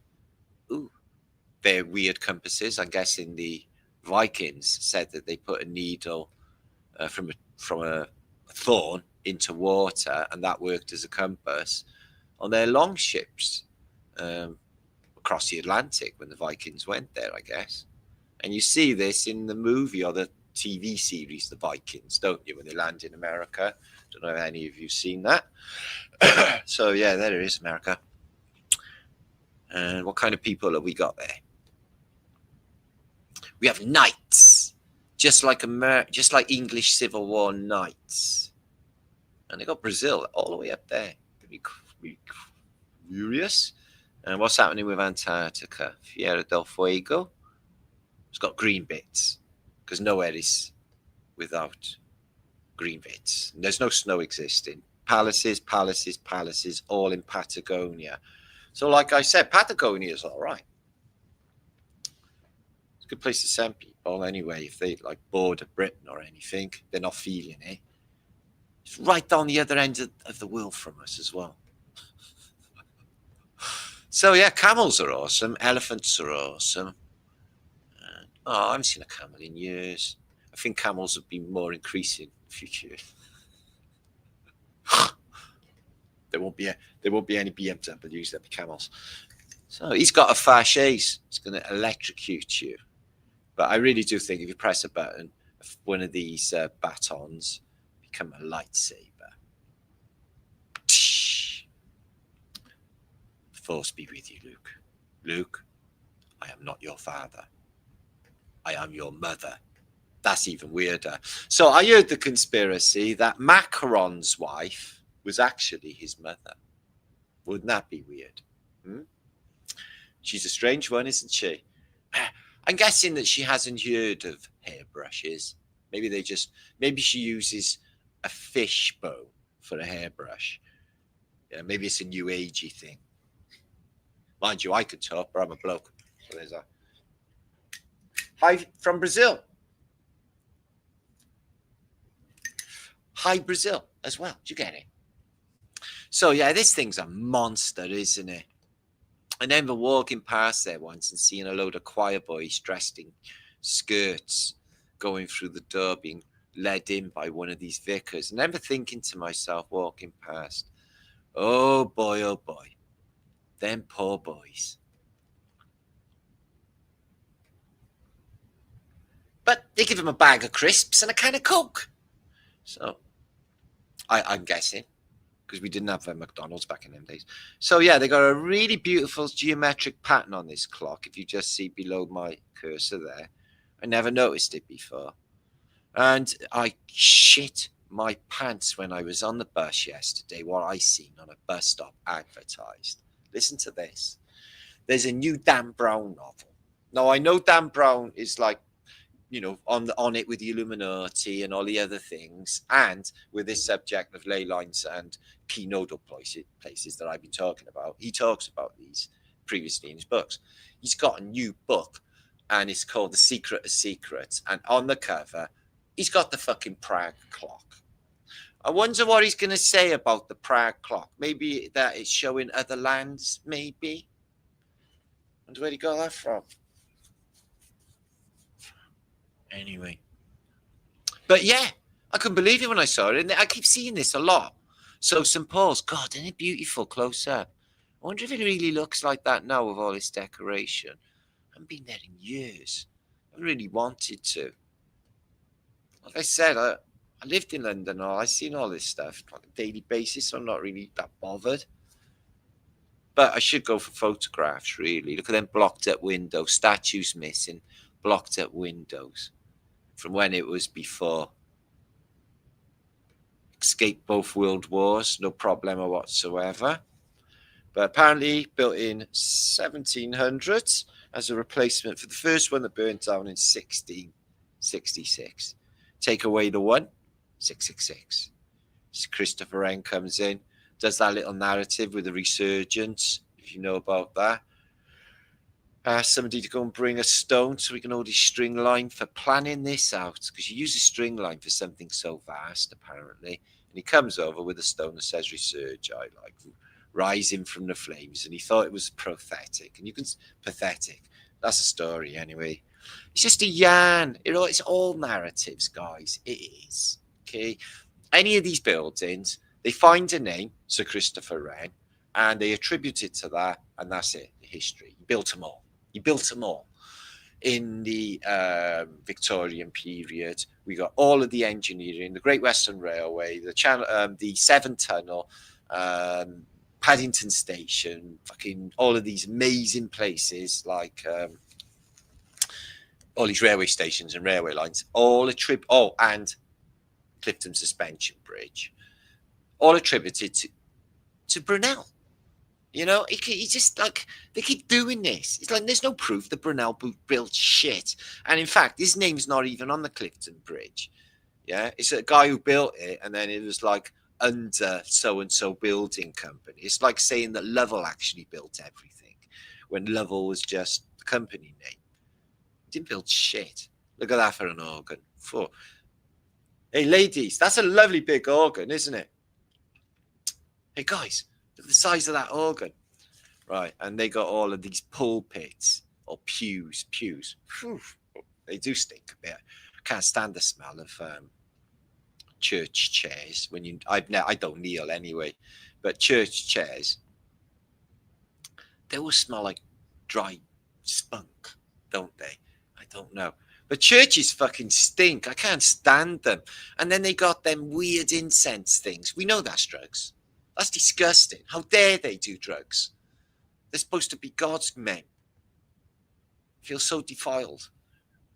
their weird compasses. I'm guessing the Vikings said that they put a needle from a thorn into water, and that worked as a compass on their long ships across the Atlantic when the Vikings went there, I guess. And you see this in the movie or the TV series, The Vikings, don't you, when they land in America? Don't know if any of you have seen that. So, yeah, there it is, America. And what kind of people have we got there? We have knights, just like English Civil War knights. And they got Brazil all the way up there. Be curious. And what's happening with Antarctica? Tierra del Fuego. It's got green bits, because nowhere is without green bits. And there's no snow existing. Palaces, all in Patagonia. So like I said, Patagonia is all right. It's a good place to send people anyway. If they like bored of Britain or anything, they're not feeling it. It's right down the other end of the world from us as well. So yeah, camels are awesome. Elephants are awesome. Oh, I haven't seen a camel in years. I think camels have been more increasing in the future. There won't be any BMWs. There'll be camels. So he's got a fasces. He's going to electrocute you. But I really do think if you press a button, one of these batons become a lightsaber. The Force be with you, Luke. Luke, I am not your father. I am your mother. That's even weirder. So I heard the conspiracy that Macron's wife was actually his mother. Wouldn't that be weird? She's a strange one, isn't she? I'm guessing that she hasn't heard of hairbrushes. Maybe she uses a fishbone for a hairbrush. Yeah, maybe it's a new agey thing. Mind you, I could talk, but I'm a bloke. So there's that. Hi from Brazil. Hi Brazil as well. Do you get it? So yeah, this thing's a monster, isn't it? I remember walking past there once and seeing a load of choir boys dressed in skirts going through the door, being led in by one of these vicars. And I remember thinking to myself, walking past, oh boy, them poor boys. But they give them a bag of crisps and a can of Coke. So I'm guessing, because we didn't have McDonald's back in them days. So yeah, they got a really beautiful geometric pattern on this clock. If you just see below my cursor there, I never noticed it before. And I shit my pants when I was on the bus yesterday, what I seen on a bus stop advertised. Listen to this. There's a new Dan Brown novel. Now, I know Dan Brown is like, on it with the Illuminati and all the other things, and with this subject of ley lines and key nodal places that I've been talking about. He talks about these previously in his books. He's got a new book, and it's called The Secret of Secrets. And on the cover, he's got the fucking Prague clock. I wonder what he's going to say about the Prague clock. Maybe that it's showing other lands, maybe. I wonder where he got that from. Anyway. But yeah, I couldn't believe it when I saw it. And I keep seeing this a lot. So St. Paul's, God, isn't it beautiful close up? I wonder if it really looks like that now with all this decoration. I haven't been there in years. I really wanted to. Like I said, I lived in London. I've seen all this stuff on a daily basis, so I'm not really that bothered. But I should go for photographs, really. Look at them blocked up windows, statues missing, blocked up windows from when it was before. Escaped both world wars, no problemo whatsoever. But apparently built in 1700s as a replacement for the first one that burnt down in 1666. Take away the one, 666. So Christopher Wren comes in, does that little narrative with the resurgence, if you know about that. Ask somebody to go and bring a stone so we can hold his string line for planning this out, because you use a string line for something so vast, apparently. And he comes over with a stone that says resurge, I like rising from the flames, and he thought it was pathetic. And you can pathetic. That's a story anyway. It's just a yarn. It's all narratives, guys. It is. Okay. Any of these buildings, they find a name, Sir Christopher Wren, and they attribute it to that, and that's it. History. He built them all. In the Victorian period. We got all of the engineering, the Great Western Railway, the Severn Tunnel, Paddington Station, fucking all of these amazing places like all these railway stations and railway lines, and Clifton Suspension Bridge, all attributed to Brunel. He just like they keep doing this. It's like there's no proof that Brunel built shit, and in fact, his name's not even on the Clifton Bridge. Yeah, it's a guy who built it, and then it was like under so and so building company. It's like saying that Lovell actually built everything when Lovell was just the company name. He didn't build shit. Look at that for an organ. Hey, ladies, that's a lovely big organ, isn't it? Hey, guys. The size of that organ, right? And they got all of these pulpits or pews. Whew. They do stink a bit. Can't stand the smell of church chairs. I don't kneel anyway, but church chairs, they always smell like dry spunk, don't they? I don't know. But churches fucking stink. I can't stand them. And then they got them weird incense things. We know that's drugs. That's disgusting. How dare they do drugs? They're supposed to be God's men. Feel so defiled.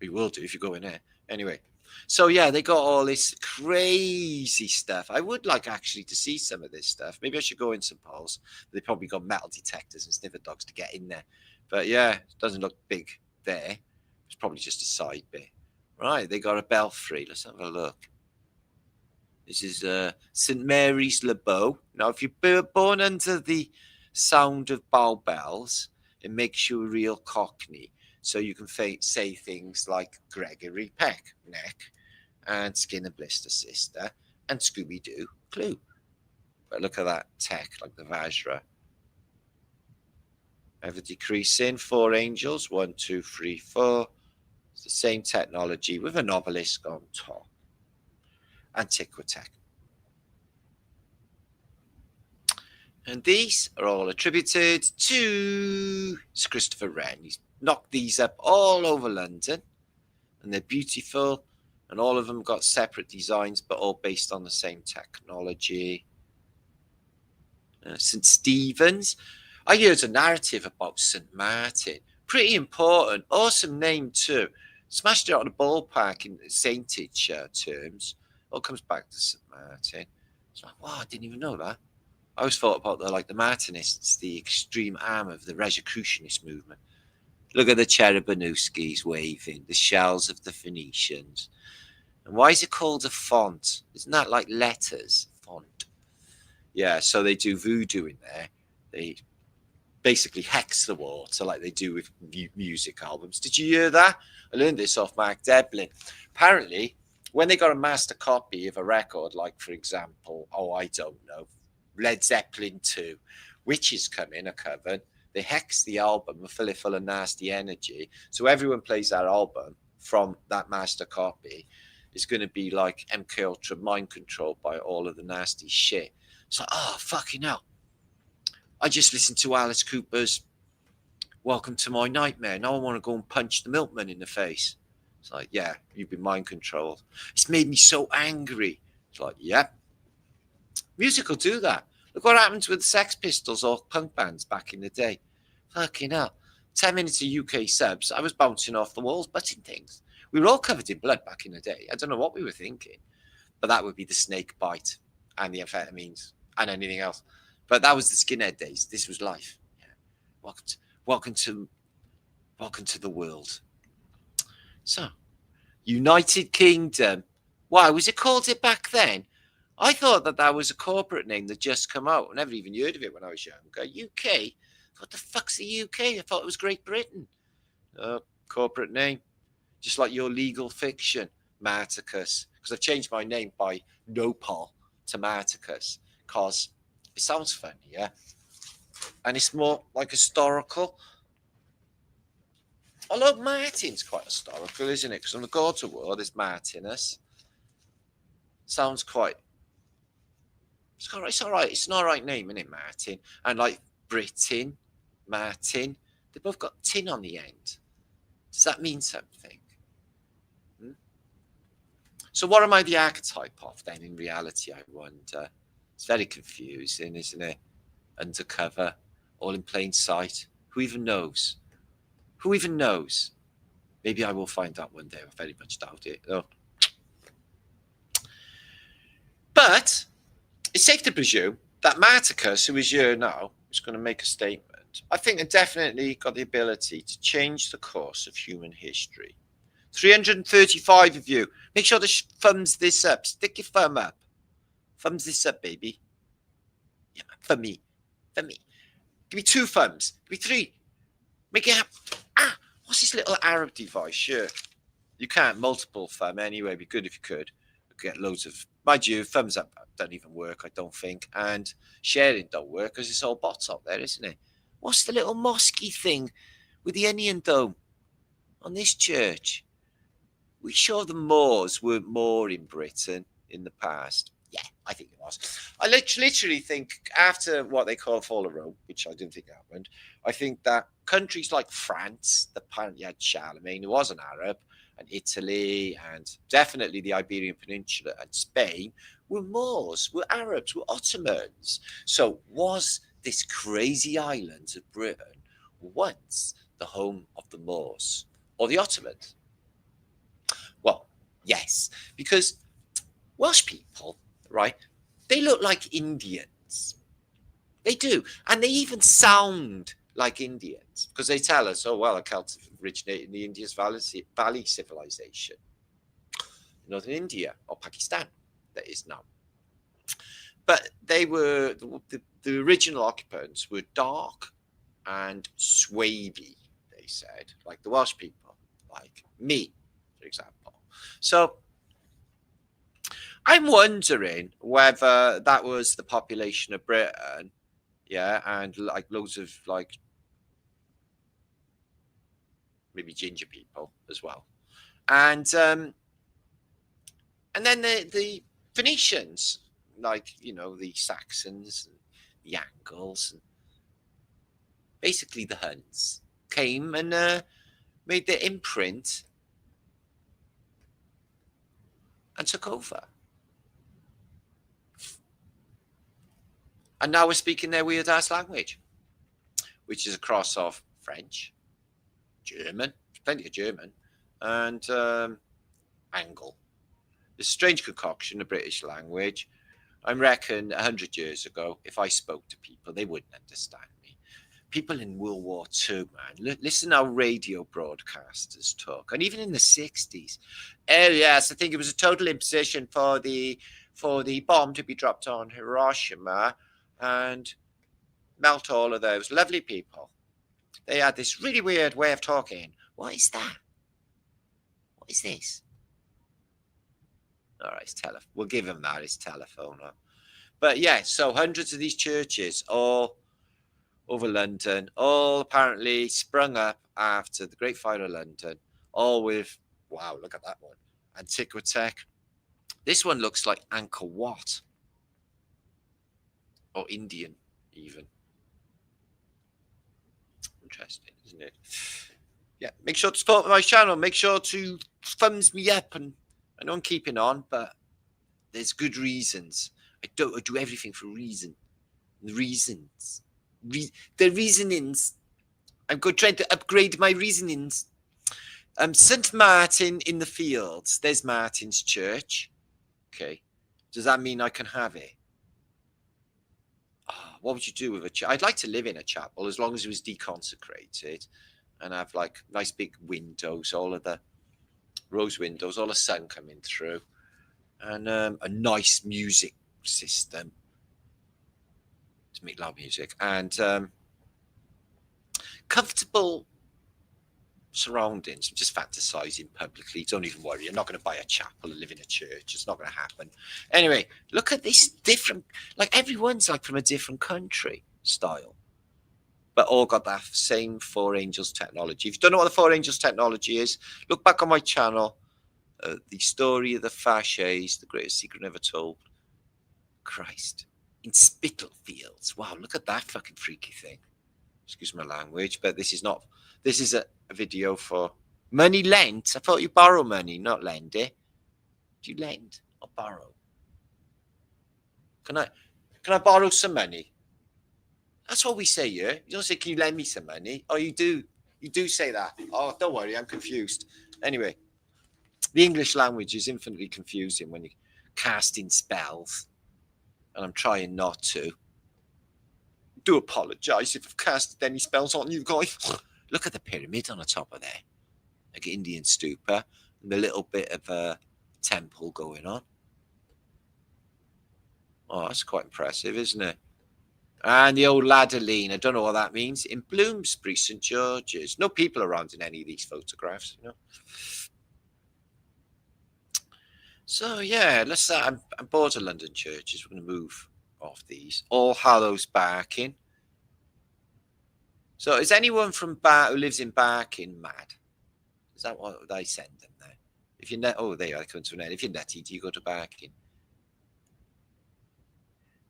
We will do if you go in there. Anyway. So yeah, they got all this crazy stuff. I would like actually to see some of this stuff. Maybe I should go in some polls. They probably got metal detectors and sniffer dogs to get in there. But yeah, it doesn't look big there. It's probably just a side bit. Right, they got a belfry. Let's have a look. This is St Mary's Le Beau. Now, if you're born under the sound of bow bells, it makes you a real cockney. So you can say things like Gregory Peck, neck, and Skin and Blister Sister, and Scooby-Doo, Clue. But look at that tech, like the Vajra. Ever decreasing, 4 angels, 1, 2, 3, 4. It's the same technology with an obelisk on top. Antiquity. And these are all attributed to Sir Christopher Wren. He's knocked these up all over London, and they're beautiful, and all of them got separate designs, but all based on the same technology. St. Stephen's. I heard a narrative about St. Martin. Pretty important. Awesome name too. Smashed it out of the ballpark in saintage terms. All comes back to St. Martin. It's like, wow, I didn't even know that. I always thought about the Martinists, the extreme arm of the Rosicrucianist movement. Look at the Cherubinuskis waving, the shells of the Phoenicians. And why is it called a font? Isn't that like letters? Font. Yeah, so they do voodoo in there. They basically hex the water like they do with music albums. Did you hear that? I learned this off Mark Devlin. Apparently, when they got a master copy of a record, like, for example, I don't know, Led Zeppelin 2, Witches come in, a cover, they hex the album and fill it full of nasty energy. So everyone plays that album from that master copy. It's going to be like MK Ultra mind controlled by all of the nasty shit. It's like, oh, fucking hell. I just listened to Alice Cooper's Welcome to My Nightmare. Now I want to go and punch the milkman in the face. It's like, yeah, you've been mind controlled. It's made me so angry. It's like, yeah. Music will do that. Look what happens with the Sex Pistols or punk bands back in the day. Fucking hell. 10 minutes of UK subs, I was bouncing off the walls, butting things. We were all covered in blood back in the day. I don't know what we were thinking. But that would be the snake bite and the amphetamines and anything else. But that was the skinhead days. This was life. Yeah. Welcome to the world. So, United Kingdom. Why was it called it back then? I thought that was a corporate name that just come out. I never even heard of it when I was younger. UK? What the fuck's the UK? I thought it was Great Britain. Corporate name. Just like your legal fiction, Marticus. Because I've changed my name by Nopal to Marticus. Because it sounds funny, yeah? And it's more like historical. Although Martin's quite historical, isn't it? Because on the God of War, there's Martinus. Sounds quite... It's all right. It's an all right name, isn't it, Martin? And like Britain, Martin, they both got tin on the end. Does that mean something? So what am I the archetype of then in reality, I wonder? It's very confusing, isn't it? Undercover, all in plain sight. Who even knows? Who even knows? Maybe I will find out one day. I very much doubt it. Oh. But it's safe to presume that Marticus, who is here now, is going to make a statement. I think it definitely got the ability to change the course of human history. 335 of you. Make sure to thumbs this up. Stick your thumb up. Thumbs this up, baby. Yeah, for me. For me. Give me 2 thumbs. Give me 3. Make it happen. What's this little Arab device? Sure. You can't multiple thumb anyway. It'd be good if you could. Get loads of... Mind you, thumbs up don't even work, I don't think. And sharing don't work because it's all bots up there, isn't it? What's the little mosque thing with the onion dome on this church? we sure the Moors were more in Britain in the past? Yeah, I think it was. I literally think after what they call fall of Rome, which I didn't think happened, I think that countries like France, the apparently had Charlemagne, who was an Arab, and Italy, and definitely the Iberian Peninsula and Spain were Moors, were Arabs, were Ottomans. So was this crazy island of Britain once the home of the Moors or the Ottomans? Well, yes, because Welsh people, right, they look like Indians. They do. And they even sound like Indians because they tell us, oh, well, the Celts originated in the Indus Valley civilization, northern India or Pakistan, that is now. But they were, the original occupants were dark and swaby, they said, like the Welsh people, like me, for example. So I'm wondering whether that was the population of Britain, yeah, and like loads of like maybe ginger people as well, and then the Phoenicians, like the Saxons, and the Angles, and basically the Huns came and made their imprint and took over. And now we're speaking their weird ass language, which is a cross of French, German, plenty of German, and Angle. It's a strange concoction of British language. I reckon 100 years ago, if I spoke to people, they wouldn't understand me. People in World War II, man, listen how radio broadcasters talk. And even in the 60s. Oh, yes, I think it was a total imposition for the bomb to be dropped on Hiroshima and melt all of those lovely people. They had this really weird way of talking. What is that? What is this? All right, it's telephone. We'll give him that. It's telephone. But yeah, so hundreds of these churches all over London, all apparently sprung up after the Great Fire of London, all with, wow, look at that one. Antiquity. This one looks like Angkor Wat. Or Indian, even. Interesting, isn't it? Yeah, make sure to support my channel. Make sure to thumbs me up. And I know I'm keeping on, but there's good reasons. I do everything for reason. Reasons. The reasonings. I'm trying to upgrade my reasonings. St. Martin in the Fields. There's Martin's Church. Okay. Does that mean I can have it? What would you do with a chapel? I'd like to live in a chapel as long as it was deconsecrated and have like nice big windows, all of the rose windows, all the sun coming through, and a nice music system to make loud music and comfortable surroundings. I'm just fantasizing publicly. Don't even worry. I'm not going to buy a chapel and live in a church. It's not going to happen. Anyway, look at this different, like everyone's like from a different country style, but all got that same Four Angels technology. If you don't know what the Four Angels technology is, look back on my channel. The story of the Fasces, the greatest secret never told. Christ. In Spitalfields. Wow, look at that fucking freaky thing. Excuse my language, but this is not, this is a video for money lent. I thought you borrow money, not lend it. Do you lend or borrow? Can I borrow some money? That's what we say here. You don't say, can you lend me some money? Oh, you do say that. Oh, don't worry, I'm confused. Anyway, the English language is infinitely confusing when you're casting spells, and I'm trying not to. Do apologize if I've casted any spells on you guys. Look at the pyramid on the top of there, like an Indian stupa, and the little bit of a temple going on. Oh, that's quite impressive, isn't it? And the old Ladderline, I don't know what that means. In Bloomsbury, St. George's. No people around in any of these photographs, you know. So yeah, let's. I'm bored of London churches. We're going to move off these. All Hallows Barking. So is anyone from who lives in Barking mad? Is that what they send them there? If you're net, oh, there you are, coming to an end. If you're netty, do you go to barking?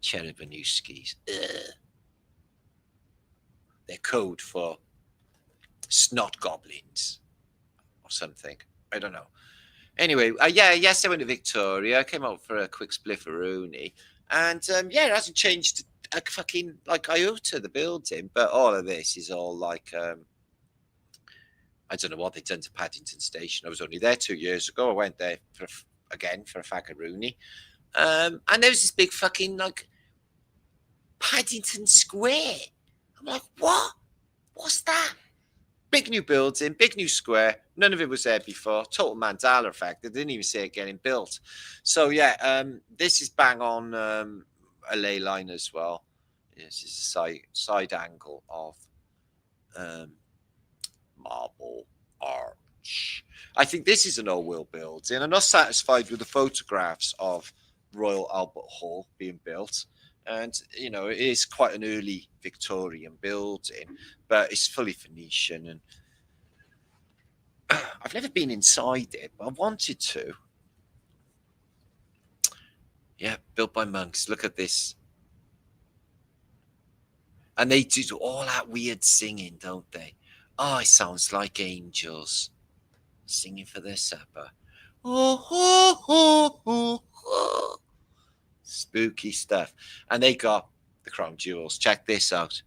Cherubinewskis. They're code for snot goblins or something. I don't know. Anyway, yes, I went to Victoria. I came out for a quick splifferoonie. And it hasn't changed a fucking like iota, the building. But all of this is all like, I don't know what they've done to Paddington Station. I was only there 2 years ago. I went there for a faggaroonie. And there was this big fucking like Paddington Square. I'm like, what? What's that? Big new building, big new square. None of it was there before. Total Mandela effect. They didn't even see it getting built. So this is bang on a ley line as well. This is a side angle of Marble Arch. I think this is an old world building. I'm not satisfied with the photographs of Royal Albert Hall being built. And, it is quite an early Victorian building, but it's fully Phoenician. And I've never been inside it, but I wanted to. Yeah, built by monks. Look at this. And they do all that weird singing, don't they? Oh, it sounds like angels singing for their supper. Oh. Spooky stuff. And they got the crown jewels. Check this out.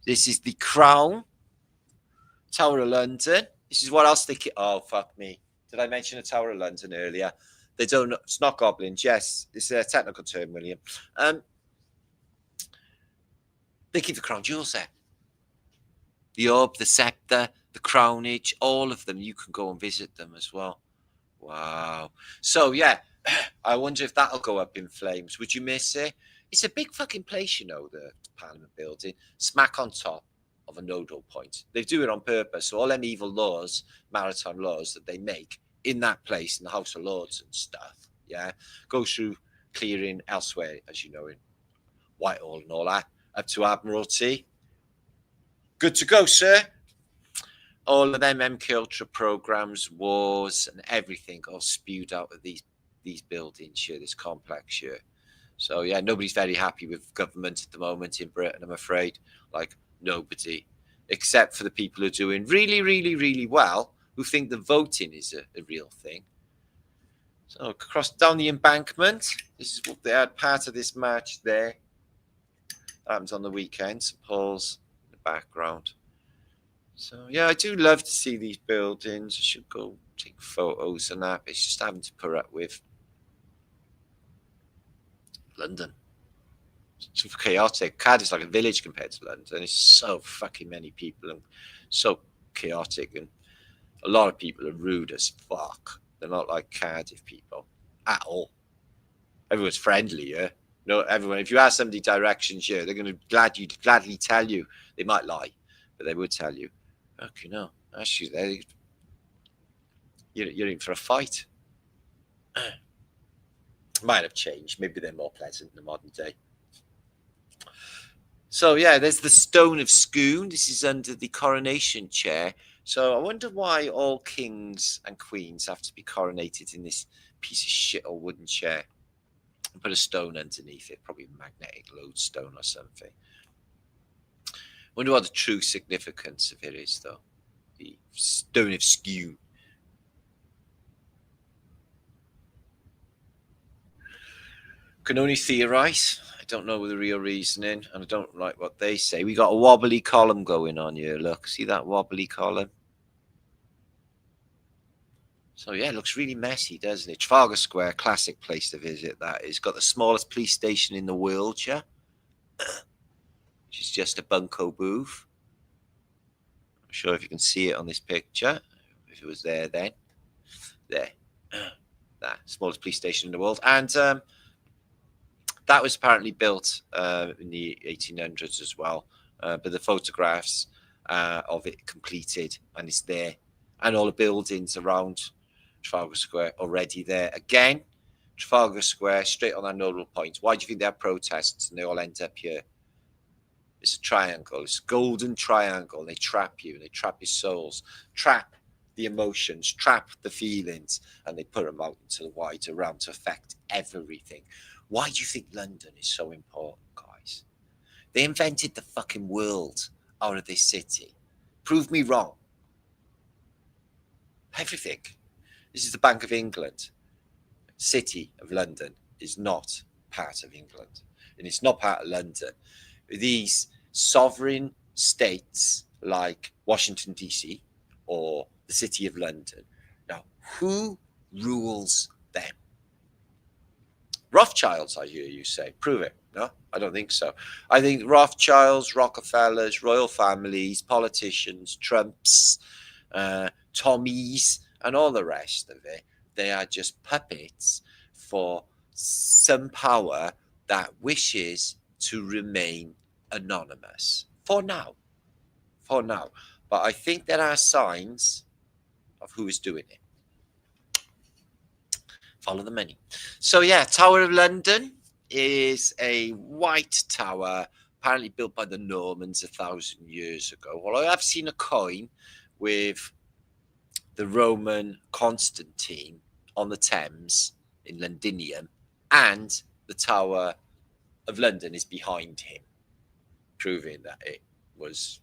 This is the Crown Tower of London. This is what else they oh, fuck me. Did I mention the Tower of London earlier? They don't, it's not goblins. Yes, it's a technical term, William. They keep the crown jewels there. The orb, the scepter, the crownage, all of them. You can go and visit them as well. Wow. So, I wonder if that'll go up in flames. Would you miss it? It's a big fucking place, the Parliament building, smack on top of a nodal point. They do it on purpose. So all them evil laws, maritime laws that they make in that place, in the House of Lords and stuff, goes through clearing elsewhere, as you know, in Whitehall and all that, up to Admiralty. Good to go, sir. All of them MK Ultra programs, wars, and everything all spewed out of these buildings here, this complex here. So nobody's very happy with government at the moment in Britain, I'm afraid. Like nobody, except for the people who are doing really, really, really well, who think the voting is a real thing. So across down the embankment, this is what they had part of this march there. That happens on the weekend. St Paul's in the background. So I do love to see these buildings. I should go take photos and that. It's just having to put up with London. It's chaotic. Cardiff's like a village compared to London. It's so fucking many people and so chaotic, and a lot of people are rude as fuck. They're not like Cardiff people at all. Everyone's friendly, No, everyone. If you ask somebody directions, they're going to gladly tell you. They might lie, but they would tell you. Okay, no, actually, you're in for a fight. Might have changed. Maybe they're more pleasant in the modern day. So there's the Stone of Scone. This is under the coronation chair. So I wonder why all kings and queens have to be coronated in this piece of shit or wooden chair. And put a stone underneath it, probably a magnetic lodestone or something. Wonder what the true significance of it is, though. The Stone of Scone. Can only theorize. I don't know the real reasoning, and I don't like what they say. We got a wobbly column going on here. Look, see that wobbly column? So it looks really messy, doesn't it? Trafalgar Square, classic place to visit. That is got the smallest police station in the world, which is just a bunco booth. I'm sure if you can see it on this picture, if it was there then. There. That smallest police station in the world. And that was apparently built in the 1800s as well. But the photographs of it completed, and it's there. And all the buildings around Trafalgar Square already there. Again, Trafalgar Square, straight on that nodal point. Why do you think they have protests and they all end up here? It's a triangle. It's a golden triangle. They trap you. They trap your souls. Trap the emotions, trap the feelings, and they put them out into the wider realm to affect everything. Why do you think London is so important, guys? They invented the fucking world out of this city. Prove me wrong. Everything. This is the Bank of England. City of London is not part of England, and it's not part of London. These sovereign states like Washington, D.C. or the City of London. Now, who rules them? Rothschilds, I hear you say. Prove it. No, I don't think so. I think Rothschilds, Rockefellers, royal families, politicians, Trumps, Tommies, and all the rest of it, they are just puppets for some power that wishes to remain anonymous. For now. For now. But I think there are signs of who is doing it. Follow the money. So yeah, Tower of London is a white tower, apparently built by the Normans 1,000 years ago. Well, I have seen a coin with the Roman Constantine on the Thames in Londinium, and the Tower of London is behind him, proving that it was,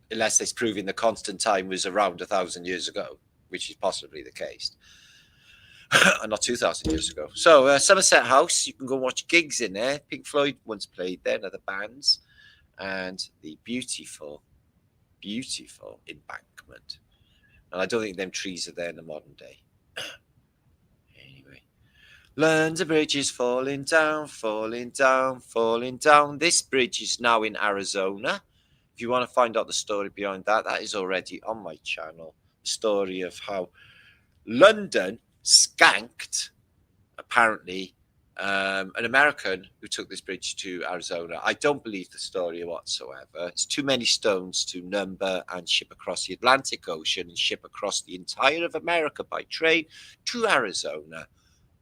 unless it's proving that Constantine was around 1,000 years ago, which is possibly the case. Not 2,000 years ago. So Somerset House, you can go and watch gigs in there. Pink Floyd once played there, and other bands, and the beautiful, beautiful embankment. And I don't think them trees are there in the modern day. Anyway, London Bridge is falling down, falling down, falling down. This bridge is now in Arizona. If you want to find out the story behind that, that is already on my channel. The story of how London skanked, apparently, an American who took this bridge to Arizona. I don't believe the story whatsoever. It's too many stones to number and ship across the Atlantic Ocean and ship across the entire of America by train to Arizona.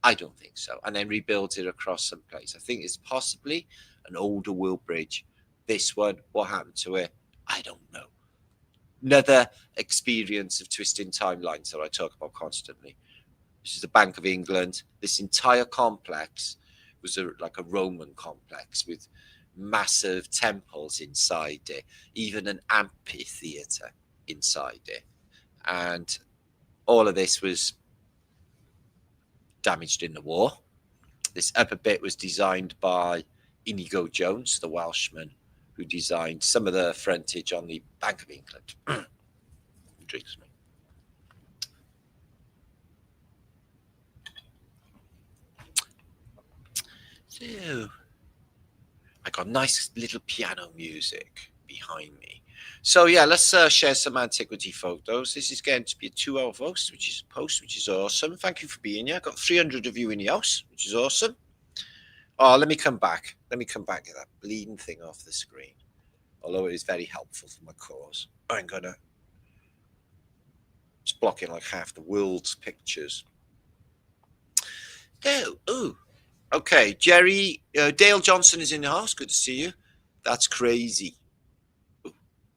I don't think so. And then rebuild it across some place. I think it's possibly an older world bridge. This one, what happened to it? I don't know. Another experience of twisting timelines that I talk about constantly. This is the Bank of England. This entire complex was like a Roman complex with massive temples inside it, even an amphitheater inside it. And all of this was damaged in the war. This upper bit was designed by Inigo Jones, the Welshman, who designed some of the frontage on the Bank of England. Drinks me. So, I got nice little piano music behind me. So yeah, let's share some antiquity photos. This is going to be a 2-hour post, which is awesome. Thank you for being here. I got 300 of you in the house, which is awesome. Oh, let me come back. Let me come back. Get that bleeding thing off the screen. Although it is very helpful for my cause. I'm gonna. It's blocking like half the world's pictures. Oh, ooh. Okay, Jerry, Dale Johnson is in the house. Good to see you. That's crazy. Ooh,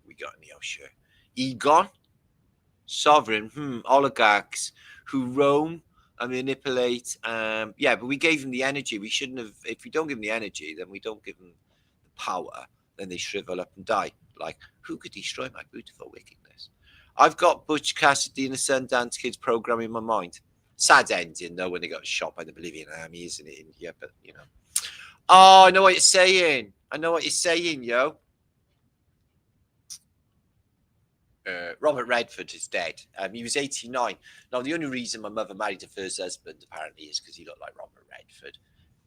we got in the house here. Egon, sovereign, oligarchs who roam and manipulate. Yeah, but we gave them the energy. We shouldn't have. If we don't give them the energy, then we don't give them the power. Then they shrivel up and die. Like, who could destroy my beautiful wickedness? I've got Butch Cassidy and the Sundance Kids program in my mind. Sad ending, though, when they got shot by the Bolivian army, isn't it, India? But, you know. Oh, I know what you're saying. I know what you're saying, yo. Robert Redford is dead. He was 89. Now, the only reason my mother married her first husband, apparently, is because he looked like Robert Redford.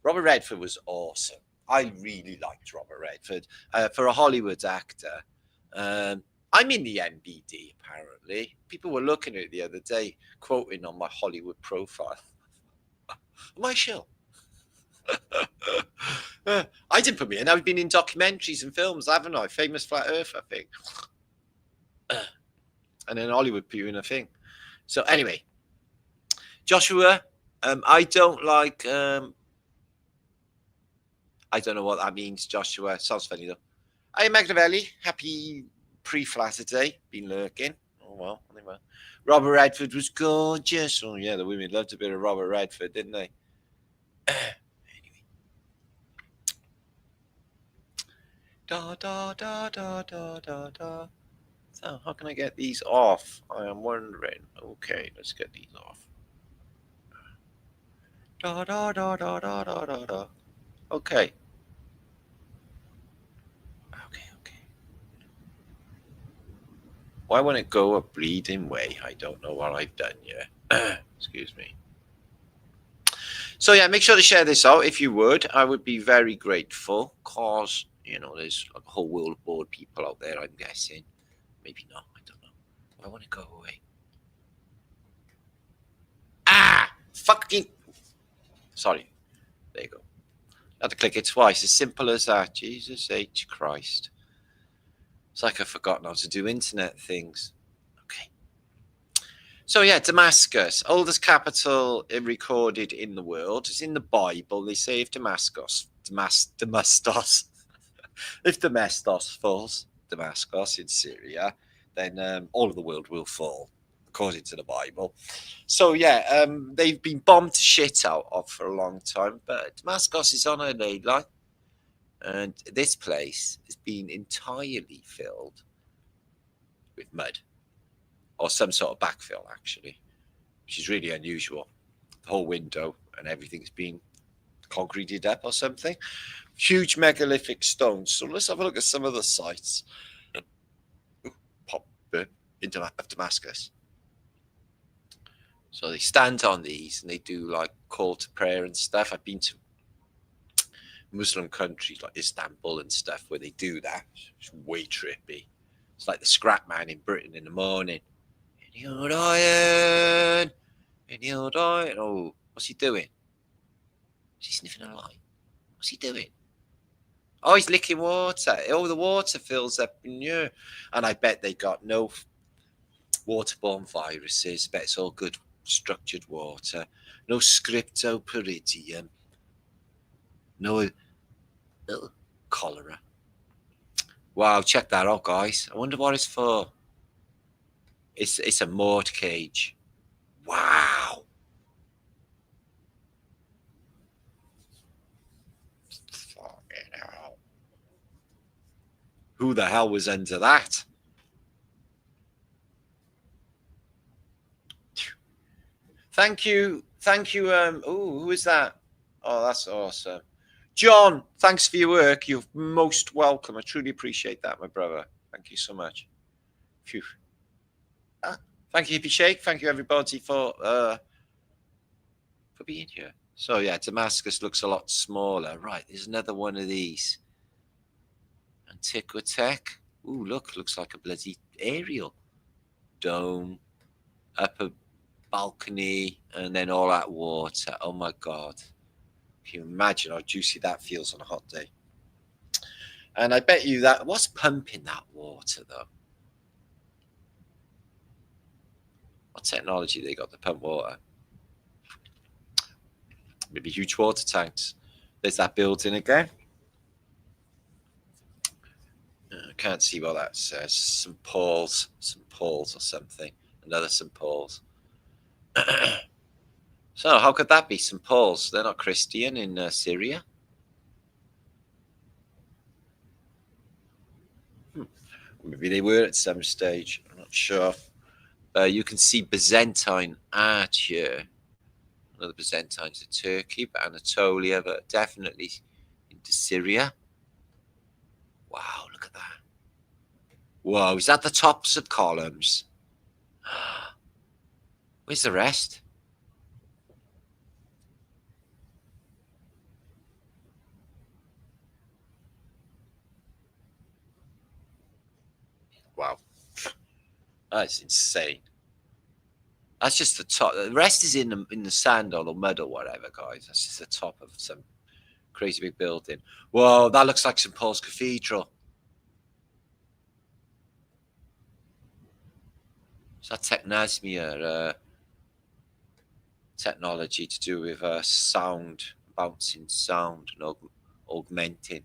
Robert Redford was awesome. I really liked Robert Redford. For a Hollywood actor, I'm in the NBD, apparently. People were looking at it the other day, quoting on my Hollywood profile. Am I shill? I didn't put me in. I've been in documentaries and films, haven't I? Famous Flat Earth, I think. And then Hollywood viewing a thing. So anyway, Joshua, I don't like... I don't know what that means, Joshua. Sounds funny, though. Hi, Magnavelli. Happy pre-Saturday. Been lurking. Oh, well. Anyway. Robert Redford was gorgeous. Oh yeah, the women loved a bit of Robert Redford, didn't they? Da da da da da da da. So how can I get these off? I am wondering. Okay, let's get these off. Da da da da da da da da. Okay. Okay. Why won't it go a bleeding way? I don't know what I've done yet. Excuse me. So yeah, make sure to share this out if you would. I would be very grateful, cause there's like a whole world of bored people out there. I'm guessing. Maybe not. I don't know. Why won't it go away? Ah, fucking. Sorry. There you go. I had to click it twice. As simple as that. Jesus H. Christ. It's like I've forgotten how to do internet things. Okay. So yeah, Damascus, oldest capital recorded in the world. It's in the Bible. They say if Damascus, if Damascus falls, Damascus in Syria, then all of the world will fall, according to the Bible. So yeah, they've been bombed to shit out of for a long time, but Damascus is on a ley line, and this place has been entirely filled with mud, or some sort of backfill, actually, which is really unusual. The whole window and everything's been concreted up or something. Huge megalithic stones. So let's have a look at some of the sites. Pop into Damascus. So they stand on these and they do like call to prayer and stuff. I've been to Muslim countries like Istanbul and stuff where they do that. It's way trippy. It's like the scrap man in Britain in the morning. In the old iron. In the old iron. Oh, what's he doing? Is he sniffing a light? What's he doing? Oh, he's licking water. Oh, the water fills up in you. And I bet they got no waterborne viruses. I bet it's all good structured water. No scriptoperidium. No cholera. Wow, check that out, guys. I wonder what it's for. It's a mort cage. Wow. Fucking hell. Who the hell was under that? Thank you. Who is that? Oh, that's awesome. John, thanks for your work. You're most welcome. I truly appreciate that, my brother. Thank you so much. Phew. Thank you, Hippie Shake. Thank you, everybody, for being here. So, yeah, Damascus looks a lot smaller. Right, there's another one of these. Antiquity. Ooh, looks like a bloody aerial dome. Upper balcony, and then all that water. Oh, my God. Can you imagine how juicy that feels on a hot day? And I bet you that, what's pumping that water, though? What technology they got to pump water? Maybe huge water tanks. There's that building again. I can't see what that says. St. Paul's or something. Another St. Paul's. So how could that be St. Paul's? They're not Christian in Syria. Maybe they were at some stage. I'm not sure. You can see Byzantine art here. Another Byzantines of Turkey, but Anatolia, but definitely into Syria. Wow, look at that. Whoa, is that the tops of columns? Where's the rest? Wow. That's insane. That's just the top. The rest is in the sand or the mud or whatever, guys. That's just the top of some crazy big building. Whoa, that looks like St. Paul's Cathedral. Is that technosmia technology to do with sound, bouncing sound and augmenting?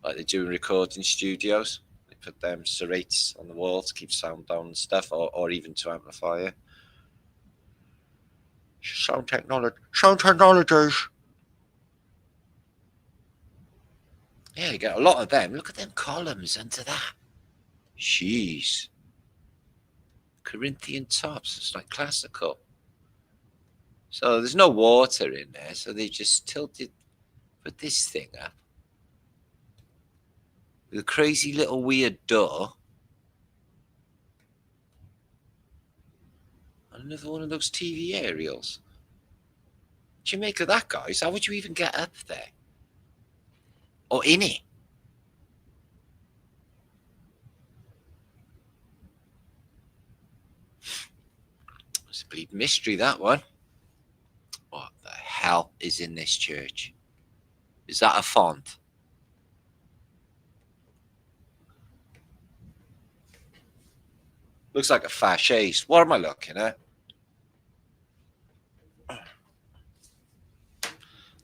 Like they do in recording studios. They put them serrates on the wall to keep sound down and stuff, or even to amplify it. Sound technologies. Yeah, you get a lot of them. Look at them columns under that. Jeez. Corinthian tops. It's like classical. So there's no water in there, so they just put this thing up. With a crazy little weird door. Another one of those TV aerials. What do you make of that, guys? How would you even get up there? Or in it? It's a bleed mystery, that one. What the hell is in this church? Is that a font? Looks like a fasciste. What am I looking at?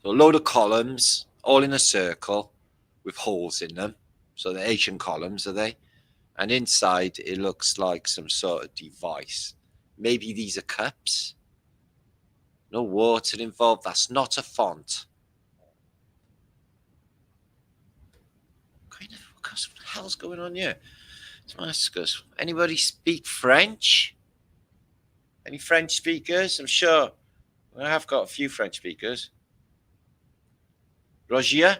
So a load of columns, all in a circle, with holes in them. So they're Asian columns, are they? And inside, it looks like some sort of device. Maybe these are cups. No water involved. That's not a font. What the hell's going on here? Damascus. Anybody speak French? Any French speakers? I'm sure I have got a few French speakers. Roger?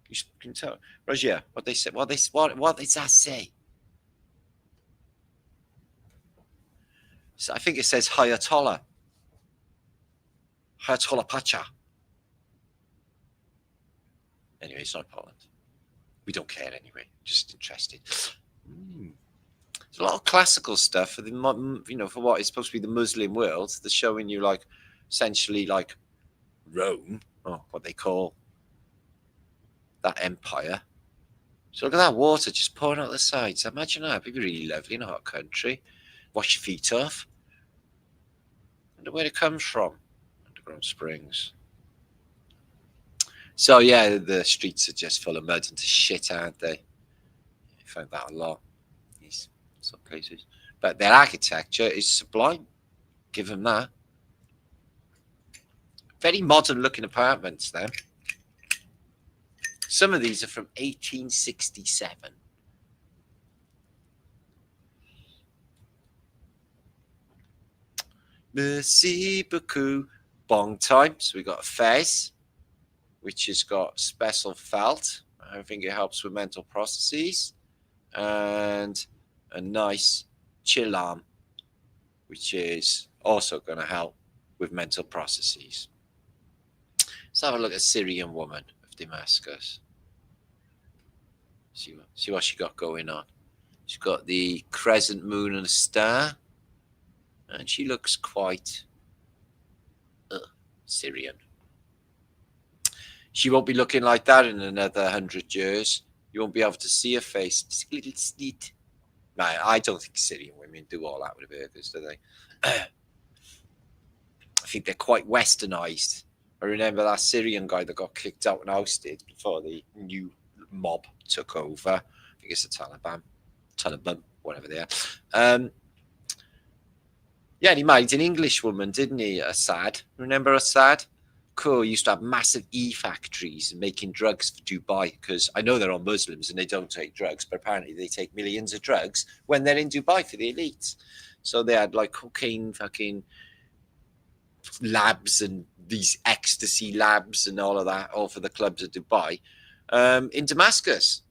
You can tell. Roger, what they say? What does that say? So I think it says Hayatollah. Hayatollah Pacha. Anyway, it's not Poland. We don't care anyway. Just interested. There's a lot of classical stuff for for what is supposed to be the Muslim world. They're showing you like essentially like Rome, or what they call that empire. So look at that water just pouring out the sides. Imagine that. It'd be really lovely in a hot country. Wash your feet off. Wonder where it comes from. Underground springs. So yeah, the streets are just full of mud and shit, aren't they? I find that a lot. These some places. But their architecture is sublime. Give them that. Very modern looking apartments then. Some of these are from 1867. Merci beaucoup. Bong time. So we got a fez, which has got special felt. I think it helps with mental processes. And a nice chill arm, which is also going to help with mental processes. Let's have a look at Syrian woman of Damascus. See what she got going on. She's got the crescent moon and a star. And she looks quite Syrian. She won't be looking like that in another 100 years. You won't be able to see her face. Just a little slit. No, I don't think Syrian women do all that with burgers, do they? I think they're quite westernized. I remember that Syrian guy that got kicked out and ousted before the new mob took over. I think it's the Taliban, whatever they are. Yeah, and he married an English woman, didn't he? Assad. Remember Assad? Cool. He used to have massive factories and making drugs for Dubai, because I know they're all Muslims and they don't take drugs, but apparently they take millions of drugs when they're in Dubai for the elites. So they had like cocaine fucking labs and these ecstasy labs and all of that, all for the clubs of Dubai, in Damascus.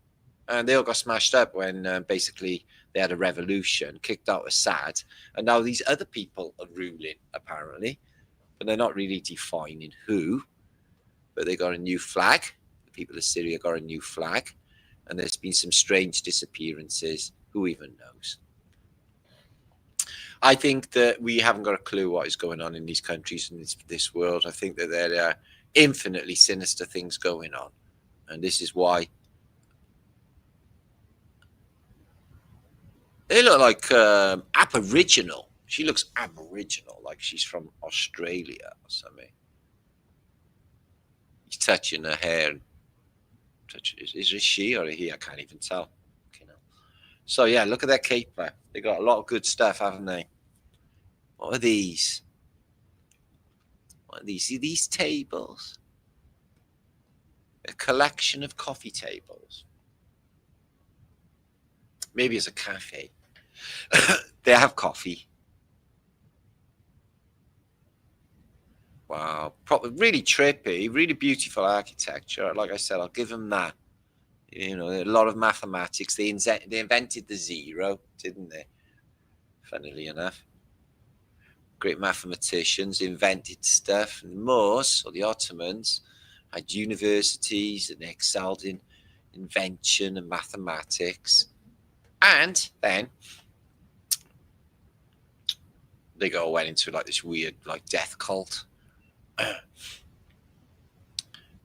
And they all got smashed up when basically they had a revolution, kicked out Assad, and now these other people are ruling, apparently. But they're not really defining who. But they got a new flag. The people of Syria got a new flag. And there's been some strange disappearances. Who even knows? I think that we haven't got a clue what is going on in these countries and this world. I think that there are infinitely sinister things going on. And this is why they look like Aboriginal. She looks Aboriginal, like she's from Australia or something. He's touching her hair. Is it she or a he? I can't even tell. So yeah, look at their caper. They got a lot of good stuff, haven't they? What are these? What are these? See these tables? A collection of coffee tables. Maybe it's a cafe. They have coffee. Wow, really trippy, really beautiful architecture. Like I said, I'll give them that. You know, a lot of mathematics. They invented the zero, didn't they? Funnily enough, great mathematicians invented stuff. And the Moors, or the Ottomans, had universities and they excelled in invention and mathematics. And then they went into like this weird like death cult.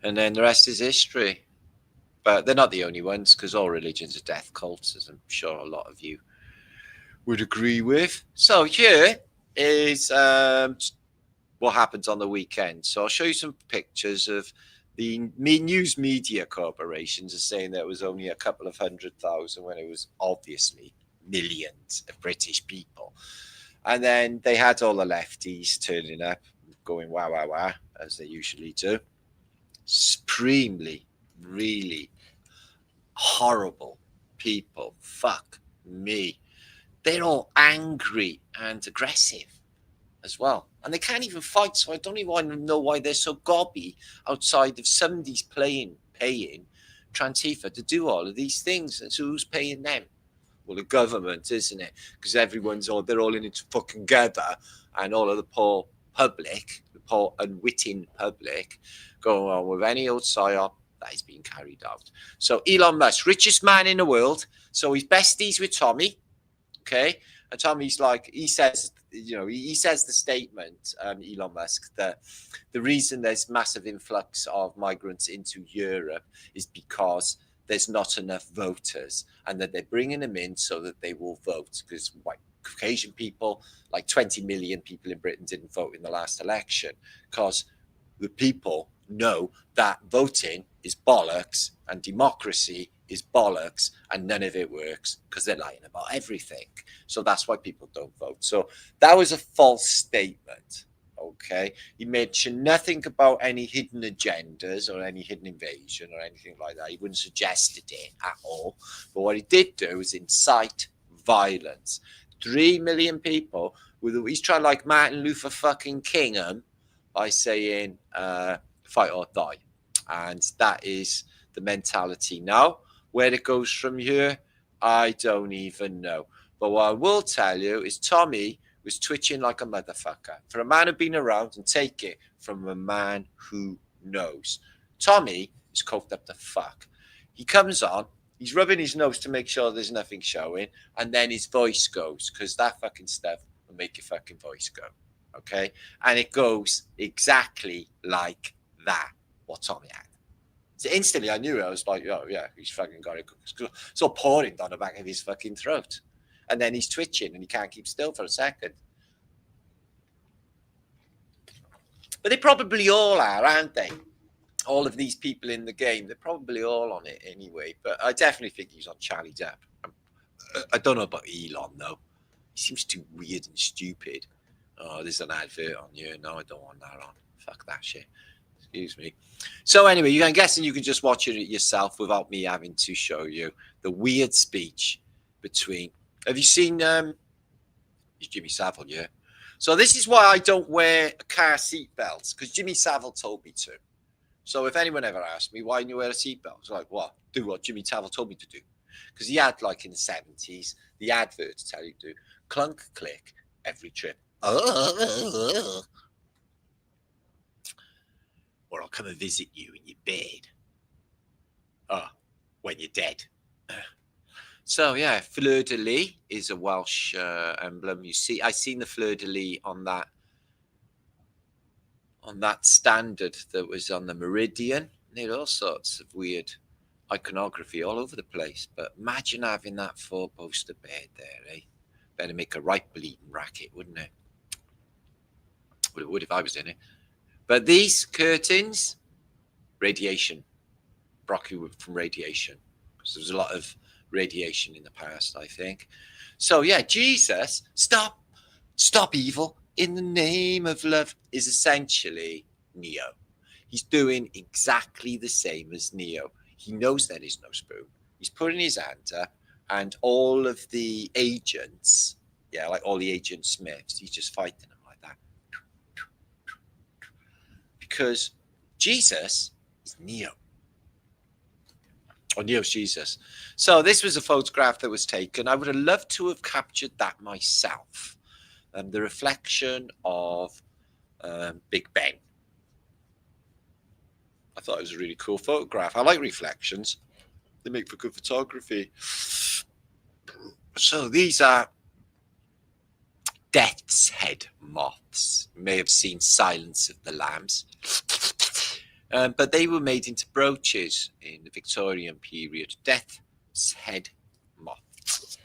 And then the rest is history. But they're not the only ones, because all religions are death cults, as I'm sure a lot of you would agree with. So here is what happens on the weekend. So I'll show you some pictures of the news media corporations are saying there was only a couple of 100,000 when it was obviously millions of British people. And then they had all the lefties turning up, going wah, wah, wah, as they usually do. Supremely, really horrible people. Fuck me. They're all angry and aggressive as well. And they can't even fight, so I don't even know why they're so gobby outside of somebody's paying Trantifa to do all of these things. And so who's paying them? Well, the government, isn't it? Because they're all in it together, and all of the poor public, the poor unwitting public, going on with any old psyop that is being carried out. So Elon Musk, richest man in the world. So he's besties with Tommy. Okay. And Tommy's like, he says the statement, Elon Musk, that the reason there's massive influx of migrants into Europe is because there's not enough voters, and that they're bringing them in so that they will vote, because white Caucasian people, like 20 million people in Britain, didn't vote in the last election because the people know that voting is bollocks and democracy is bollocks and none of it works because they're lying about everything. So that's why people don't vote. So that was a false statement. Okay, he mentioned nothing about any hidden agendas or any hidden invasion or anything like that. He wouldn't suggested it at all. But what he did do was incite violence. 3 million people. He's trying like Martin Luther fucking King by saying fight or die. And that is the mentality now. Where it goes from here, I don't even know. But what I will tell you is Tommy was twitching like a motherfucker. For a man who'd been around, and take it from a man who knows. Tommy is coked up the fuck. He comes on, he's rubbing his nose to make sure there's nothing showing, and then his voice goes, because that fucking stuff will make your fucking voice go. Okay? And it goes exactly like that, what Tommy had. So instantly I knew it. I was like, oh yeah, he's fucking got it. It's all pouring down the back of his fucking throat. And then he's twitching and he can't keep still for a second. But they probably all are, aren't they? All of these people in the game, they're probably all on it anyway. But I definitely think he's on Charlie's app. I don't know about Elon, though. He seems too weird and stupid. Oh, there's an advert on you. No, I don't want that on. Fuck that shit. Excuse me. So anyway, I'm guessing you can just watch it yourself without me having to show you the weird speech between... Have you seen Jimmy Savile? Yeah. So this is why I don't wear car seat belts, because Jimmy Savile told me to. So if anyone ever asked me, why didn't you wear a seat belt? I was like, what? Do what Jimmy Savile told me to do. Because he had, like in the 70s, the adverts tell you to clunk, click every trip. Or I'll come and visit you in your bed. Oh, when you're dead. So yeah, fleur-de-lis is a Welsh emblem. You see, I seen the fleur-de-lis on that standard that was on the Meridian. They had all sorts of weird iconography all over the place. But imagine having that four-poster bed there, eh? Better make a right bleeding racket, wouldn't it? Well, it would if I was in it. But these curtains, radiation, broccoli from radiation. Because there was a lot of radiation in the past, I think. So yeah, Jesus, stop evil in the name of love is essentially Neo. He's doing exactly the same as Neo. He knows there is no spoon. He's putting his hand up, and all of the agents, yeah, like all the Agent Smiths, he's just fighting them like that. Because Jesus is Neo. Or Neo's Jesus. So this was a photograph that was taken. I would have loved to have captured that myself. The reflection of Big Ben. I thought it was a really cool photograph. I like reflections. They make for good photography. So these are death's head moths. You may have seen Silence of the Lambs. But they were made into brooches in the Victorian period. Death's head moths.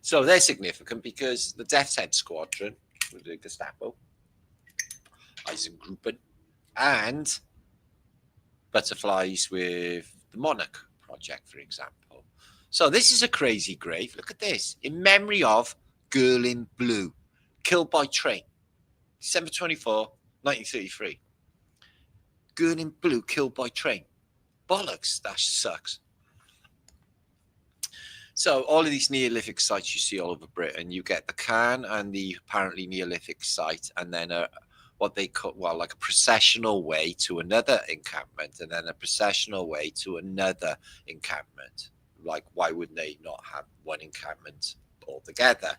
So they're significant because the Death's Head Squadron with the Gestapo, Eisengruppen, and butterflies with the Monarch Project, for example. So this is a crazy grave. Look at this. In memory of Girl in Blue, killed by train. December 24, 1933. Girl in Blue killed by train. Bollocks, that sucks. So all of these Neolithic sites you see all over Britain, you get the cairn and the apparently Neolithic site, and then what they call, well, like a processional way to another encampment, and then a processional way to another encampment. Like, why would they not have one encampment altogether?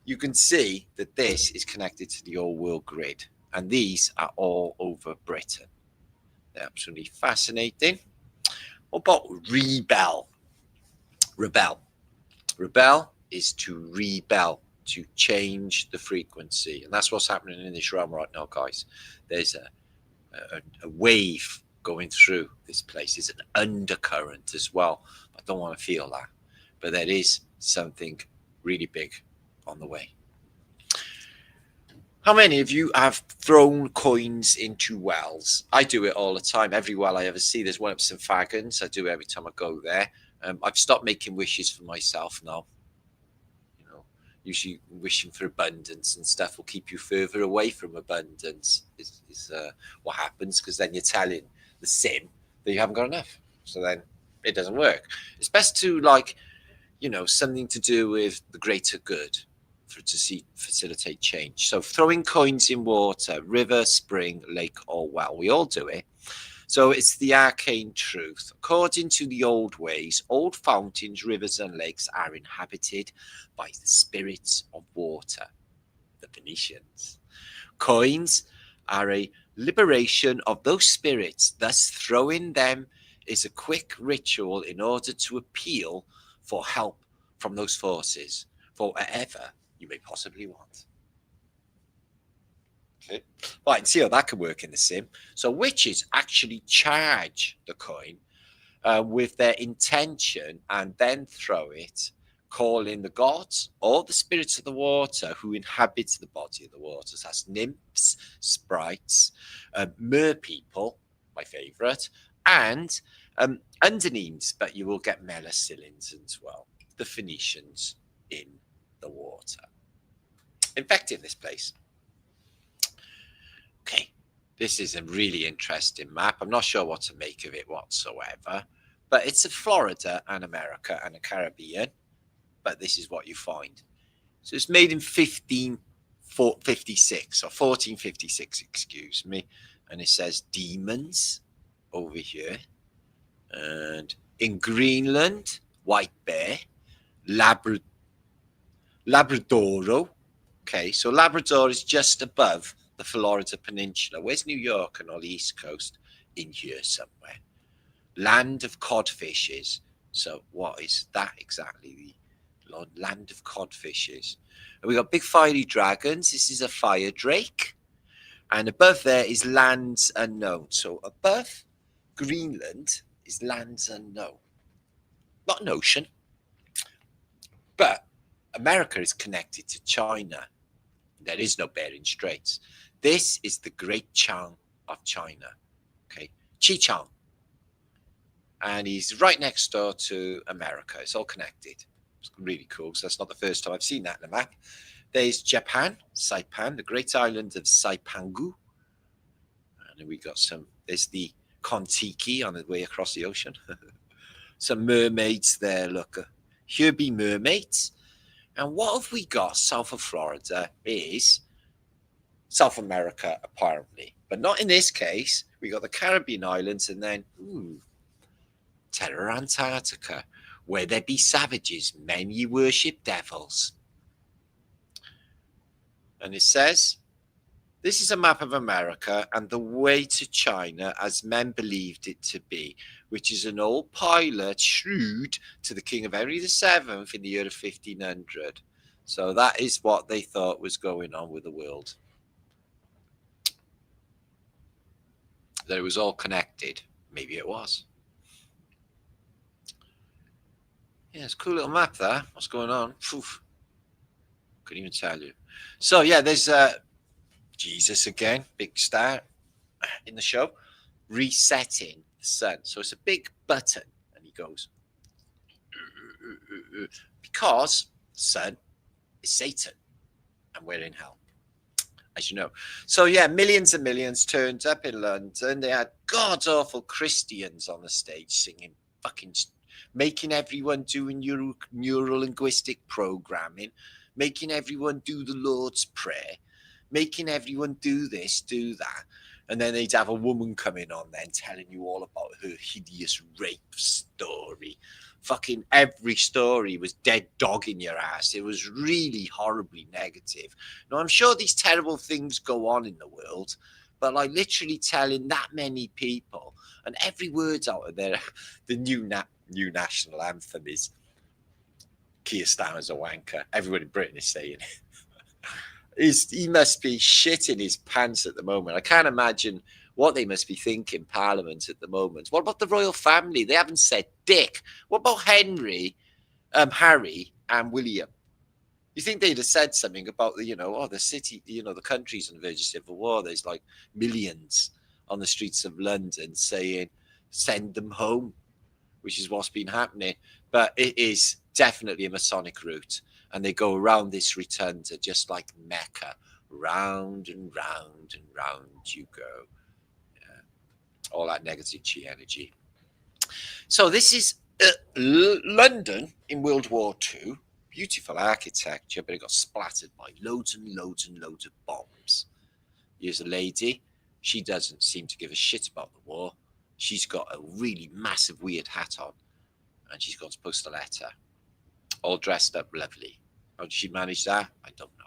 You can see that this is connected to the old world grid, and these are all over Britain. They're absolutely fascinating. What about rebel? Rebel is to rebel, to change the frequency. And that's what's happening in this realm right now, guys. There's a wave going through this place. There's an undercurrent as well. I don't want to feel that. But there is something really big on the way. How many of you have thrown coins into wells? I do it all the time. Every well I ever see, there's one up St Fagans. I do it every time I go there. I've stopped making wishes for myself now. You know, usually wishing for abundance and stuff will keep you further away from abundance. Is what happens, because then you're telling the sim that you haven't got enough. So then it doesn't work. It's best to, like, you know, something to do with the greater good facilitate change. So throwing coins in water, river, spring, lake, or well, we all do it. So it's the arcane truth. According to the old ways, old fountains, rivers, and lakes are inhabited by the spirits of water, the Phoenicians. Coins are a liberation of those spirits, thus throwing them is a quick ritual in order to appeal for help from those forces, for whatever you may possibly want. Okay. Right, and see how that can work in the sim. So witches actually charge the coin with their intention and then throw it, calling the gods or the spirits of the water who inhabit the body of the waters. That's nymphs, sprites, mer people, my favourite, and underneath, but you will get melusillins as well. The Phoenicians in the water. Infecting this place. Okay, this is a really interesting map. I'm not sure what to make of it whatsoever, but it's a Florida and America and a Caribbean, but this is what you find. So it's made in 1556 or 1456, excuse me, and it says demons over here, and in Greenland, white bear, Labradoro. Okay, so Labrador is just above the Florida Peninsula. Where's New York and all the East Coast? In here somewhere. Land of codfishes. So what is that exactly? The land of codfishes. And we got big fiery dragons. This is a fire drake. And above there is lands unknown. So above Greenland is lands unknown. Not an ocean. But America is connected to China. There is no Bering Straits. This is the Great Chang of China. Okay, Chichang. and he's right next door to America. It's all connected. It's really cool because that's not the first time I've seen that in a map. There's Japan, Saipan, the great island of Saipangu. And then we got there's the Kontiki on the way across the ocean. Some mermaids there, look. Here be mermaids. And what have we got south of Florida is South America, apparently. But not in this case. We got the Caribbean islands and then, Terror Antarctica, where there be savages, men ye worship devils. And it says, this is a map of America and the way to China as men believed it to be, which is an old pilot shrewd to the King of Henry VII in the year of 1500. So that is what they thought was going on with the world. That it was all connected. Maybe it was. Yeah, it's a cool little map there. What's going on? Poof. Couldn't even tell you. So, yeah, there's Jesus again, big star in the show, resetting the sun. So it's a big button, and he goes, because the sun is Satan, and we're in hell, as you know. So, yeah, millions and millions turned up in London. They had god-awful Christians on the stage singing fucking, making everyone do neuro-linguistic programming, making everyone do the Lord's Prayer, making everyone do this, do that. And then they'd have a woman coming on then telling you all about her hideous rape story. Fucking every story was dead dog in your ass. It was really horribly negative. Now, I'm sure these terrible things go on in the world, but like literally telling that many people, and every word out of there, the new national anthem is Keir Starmer's a wanker. Everyone in Britain is saying it. He must be shitting his pants at the moment. I can't imagine what they must be thinking Parliament at the moment. What about the royal family? They haven't said dick. What about Harry and William? You think they'd have said something about the city, the country's on the verge of civil war. There's like millions on the streets of London saying, send them home, which is what's been happening. But it is definitely a Masonic route. And they go around this rotunda just like Mecca. Round and round and round you go. Yeah. All that negative chi energy. So this is London in World War II. Beautiful architecture, but it got splattered by loads and loads and loads of bombs. Here's a lady. She doesn't seem to give a shit about the war. She's got a really massive weird hat on. And she's got to post a letter. All dressed up lovely. How did she manage that? I don't know.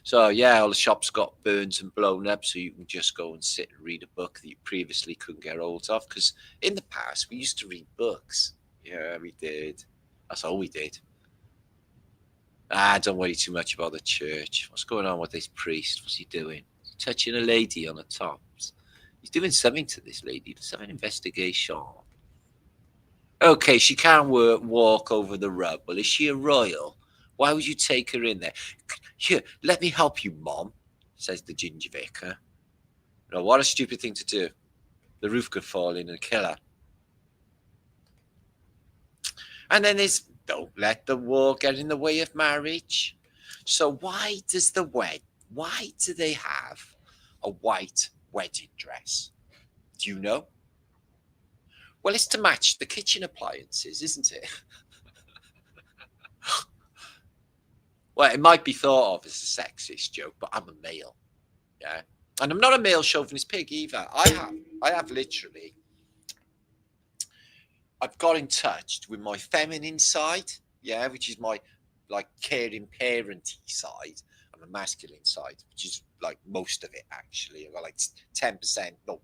So, yeah, all the shops got burned and blown up, so you can just go and sit and read a book that you previously couldn't get hold of. Because in the past, we used to read books. Yeah, we did. That's all we did. Don't worry too much about the church. What's going on with this priest? What's he doing? He's touching a lady on the tops. He's doing something to this lady. Let's have an investigation. Okay, she can't walk over the rug. Well, is she a royal? Why would you take her in there? Here, let me help you, Mom, says the ginger vicar. No, what a stupid thing to do. The roof could fall in and kill her. And then there's, don't let the war get in the way of marriage. So why do they have a white wedding dress? Do you know? Well, it's to match the kitchen appliances, isn't it? Well, it might be thought of as a sexist joke, but I'm a male. Yeah. And I'm not a male chauvinist pig either. I have literally, I've got in touch with my feminine side, yeah, which is my like caring parenty side, and my masculine side, which is like most of it actually. I've got like 10%, no,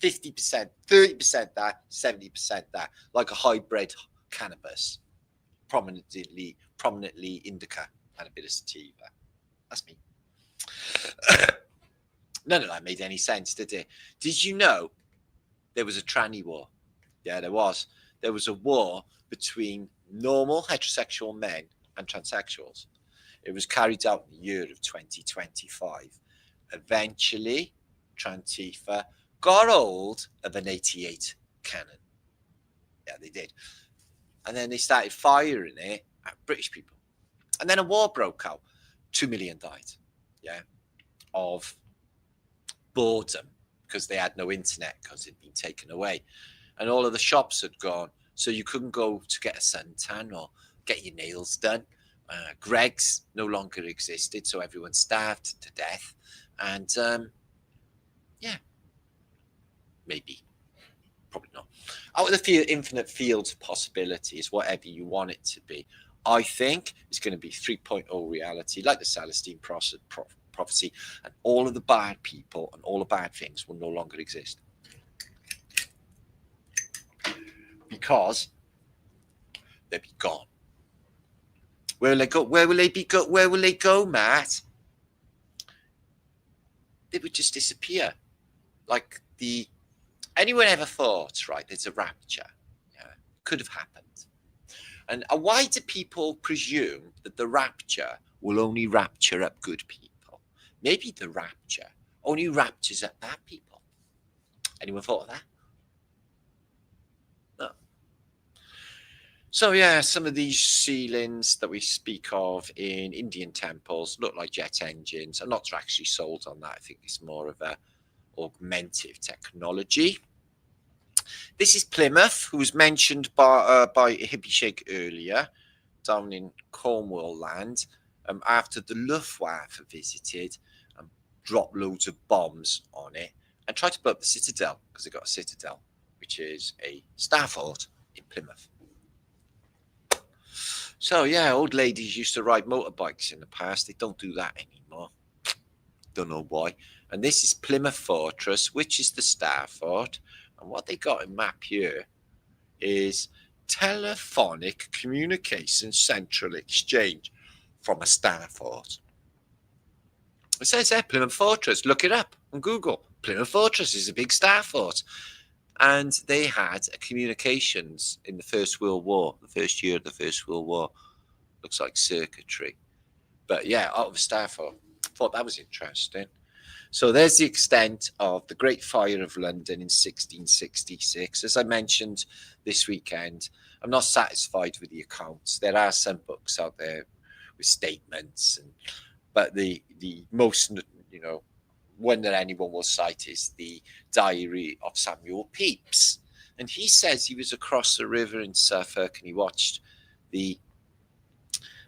50%, 30% that, 70% that, like a hybrid cannabis, prominently indica and a bit of sativa. That's me. None of that made any sense, did it? Did you know there was a tranny war? Yeah, there was. There was a war between normal heterosexual men and transsexuals. It was carried out in the year of 2025. Eventually, Trantifa got hold of an 88 cannon. Yeah, they did. And then they started firing it at British people. And then a war broke out. 2 million died, yeah, of boredom because they had no internet because it'd been taken away. And all of the shops had gone. So you couldn't go to get a suntan or get your nails done. Greggs no longer existed, so everyone starved to death. And yeah, maybe, probably not. Out of the infinite fields of possibilities, whatever you want it to be, I think it's going to be 3.0 reality, like the Celestine prophecy, and all of the bad people and all the bad things will no longer exist. Because they'll be gone. Where will they go? Where will they be go? Where will they go, Matt? They would just disappear. Like anyone ever thought, right, there's a rapture? Yeah, could have happened. And why do people presume that the rapture will only rapture up good people? Maybe the rapture only raptures up bad people. Anyone thought of that? No. So yeah, some of these ceilings that we speak of in Indian temples look like jet engines. I'm not actually sold on that. I think it's more of a augmentative technology. This is Plymouth, who was mentioned by Hippie Shake earlier, down in Cornwall land, after the Luftwaffe visited and dropped loads of bombs on it and tried to blow up the citadel, because they got a citadel, which is a star fort in Plymouth. So yeah, old ladies used to ride motorbikes in the past. They don't do that anymore. Don't know why. And this is Plymouth Fortress, which is the star fort. And what they got in map here is telephonic communication central exchange from a star fort. It says there, Plymouth Fortress. Look it up on Google. Plymouth Fortress is a big star fort. And they had a communications in the First World War, the first year of the First World War. Looks like circuitry. But yeah, out of a star fort. Thought that was interesting. So there's the extent of the Great Fire of London in 1666. As I mentioned this weekend, I'm not satisfied with the accounts. There are some books out there with statements, but the most, one that anyone will cite is the Diary of Samuel Pepys. And he says he was across the river in Suffolk and he watched the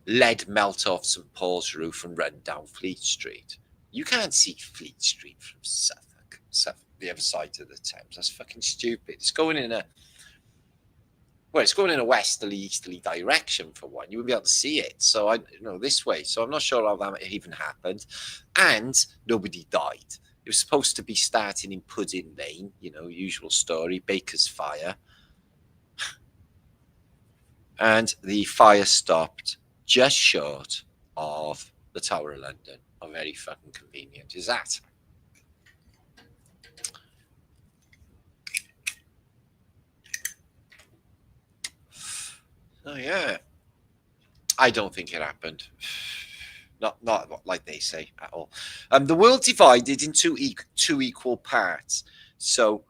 lead melt off St. Paul's roof and run down Fleet Street. You can't see Fleet Street from Suffolk, the other side of the Thames. That's fucking stupid. It's going in a westerly, easterly direction for one. You wouldn't be able to see it. So this way. So I'm not sure how that even happened. And nobody died. It was supposed to be starting in Pudding Lane, usual story, Baker's fire. And the fire stopped just short of the Tower of London. How very fucking convenient is that? Oh yeah, I don't think it happened. Not like they say at all. The world divided into two equal parts. So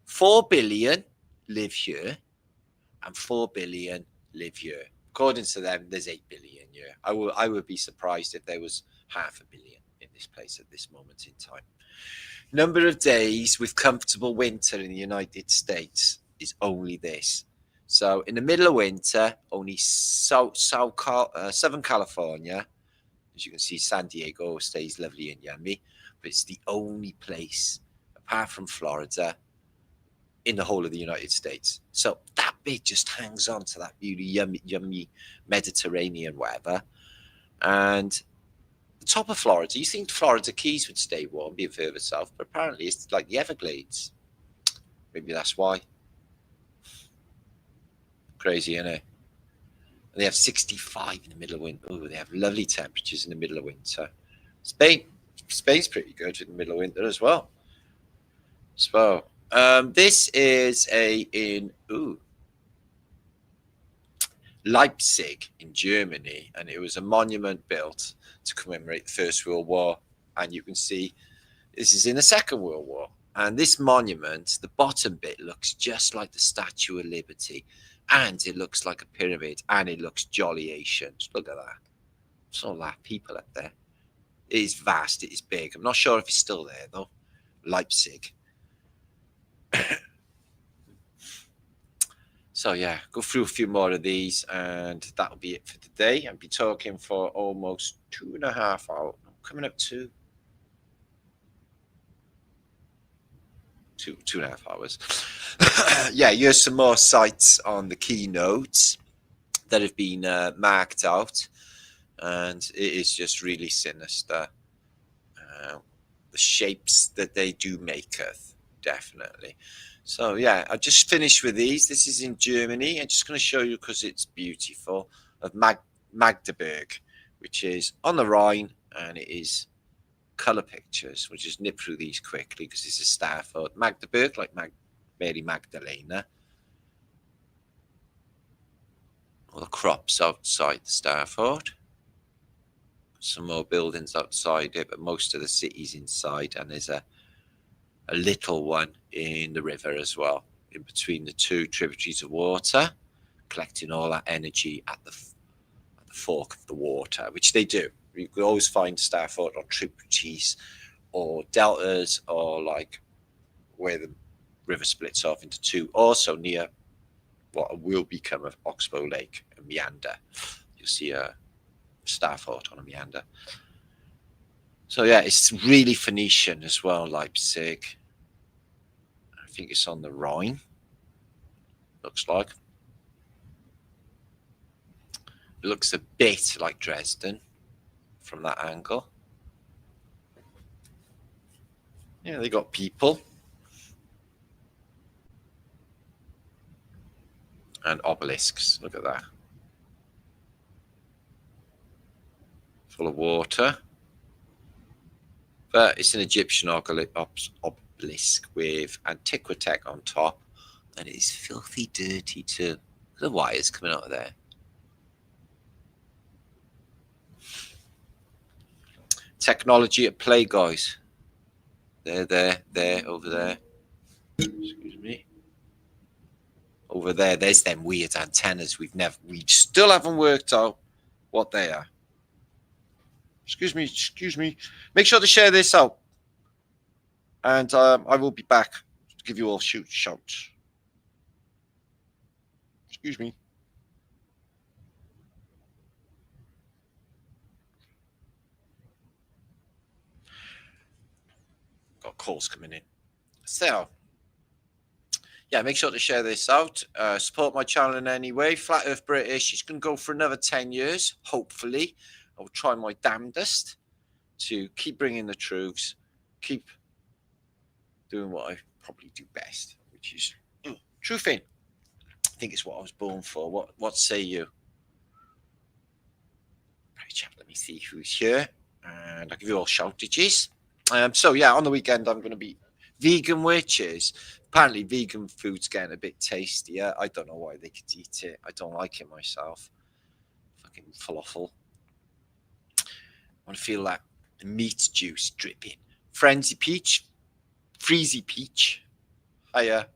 4 billion live here, and 4 billion live here. According to them, there's 8 billion here. I would be surprised if there was 500 million in this place at this moment in time. Number of days with comfortable winter in the United States is only this. So in the middle of winter, only Southern California, as you can see, San Diego stays lovely and yummy, but it's the only place, apart from Florida, in the whole of the United States. So that bit just hangs on to that really yummy Mediterranean weather. And the top of Florida, you think Florida Keys would stay warm, being further south, but apparently it's like the Everglades. Maybe that's why. Crazy, isn't it? And they have 65 in the middle of winter. Oh, they have lovely temperatures in the middle of winter. Spain's pretty good in the middle of winter as well. So this is in Leipzig in Germany, and it was a monument built to commemorate the First World War. And you can see this is in the Second World War, And this monument, the bottom bit looks just like the Statue of Liberty, and it looks like a pyramid, and it looks jolly ancient. Look at that. It's all that people up there. It is vast, it is big. I'm not sure if it's still there though. Leipzig. So yeah, go through a few more of these, and that'll be it for today. I'll be talking for almost 2.5 hours. Coming up to 2.5 hours. Yeah, here's some more sites on the keynotes that have been marked out, and it is just really sinister. The shapes that they do maketh, definitely. So yeah, I just finished with these. This is in Germany. I'm just going to show you because it's beautiful, of Magdeburg, which is on the Rhine, and it is color pictures. We'll just nip through these quickly because it's a star photo. Magdeburg, like Mary Magdalena. All the crops outside the star fort. Some more buildings outside it, but most of the city's inside, and there's a little one in the river as well, in between the two tributaries of water, collecting all that energy at the fork of the water, which they do. You can always find star fort on tributaries or deltas, or like where the river splits off into two, also near what will become of Oxbow Lake, a meander. You'll see a star fort on a meander. So yeah, it's really Phoenician as well, Leipzig. I think it's on the Rhine, looks like. It looks a bit like Dresden from that angle. Yeah, they got people. And obelisks, look at that. Full of water. But it's an Egyptian obelisk with Antiquity on top. And it is filthy dirty too. The wires coming out of there. Technology at play, guys. There, over there. Excuse me. Over there, there's them weird antennas we still haven't worked out what they are. Excuse me. Make sure to share this out. And I will be back to give you all shouts. Excuse me. Got calls coming in. So, yeah, make sure to share this out. Support my channel in any way. Flat Earth British. It's going to go for another 10 years, hopefully. I will try my damnedest to keep bringing the truths, keep doing what I probably do best, which is truthing. I think it's what I was born for. What say you? Right, chat. Let me see who's here, and I'll give you all shoutages. So yeah, on the weekend I'm going to be vegan witches. Apparently vegan food's getting a bit tastier. I don't know why they could eat it. I don't like it myself. Fucking falafel. I want to feel that meat juice dripping. Freezy Peach. Hiya.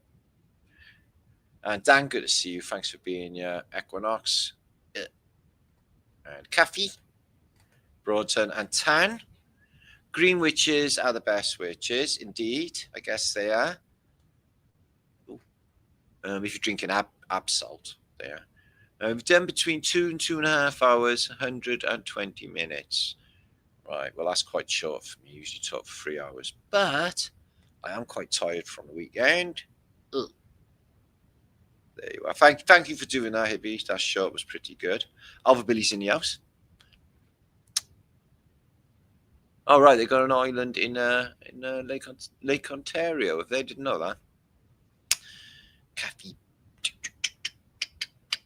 And Dan, good to see you. Thanks for being here. Equinox. And Coffee. Broadton and Tan. Green witches are the best witches, indeed. I guess they are. If you're drinking Absol, they are. We've done between 2 and 2.5 hours, 120 minutes. Right, well, that's quite short for me. I usually talk for 3 hours. But I am quite tired from the weekend. Ugh. There you are. Thank you for doing that, Hibby. That short was pretty good. Alva Billy's in the house. Oh, right, they got an island in Lake Ontario. If they didn't know that. Kathy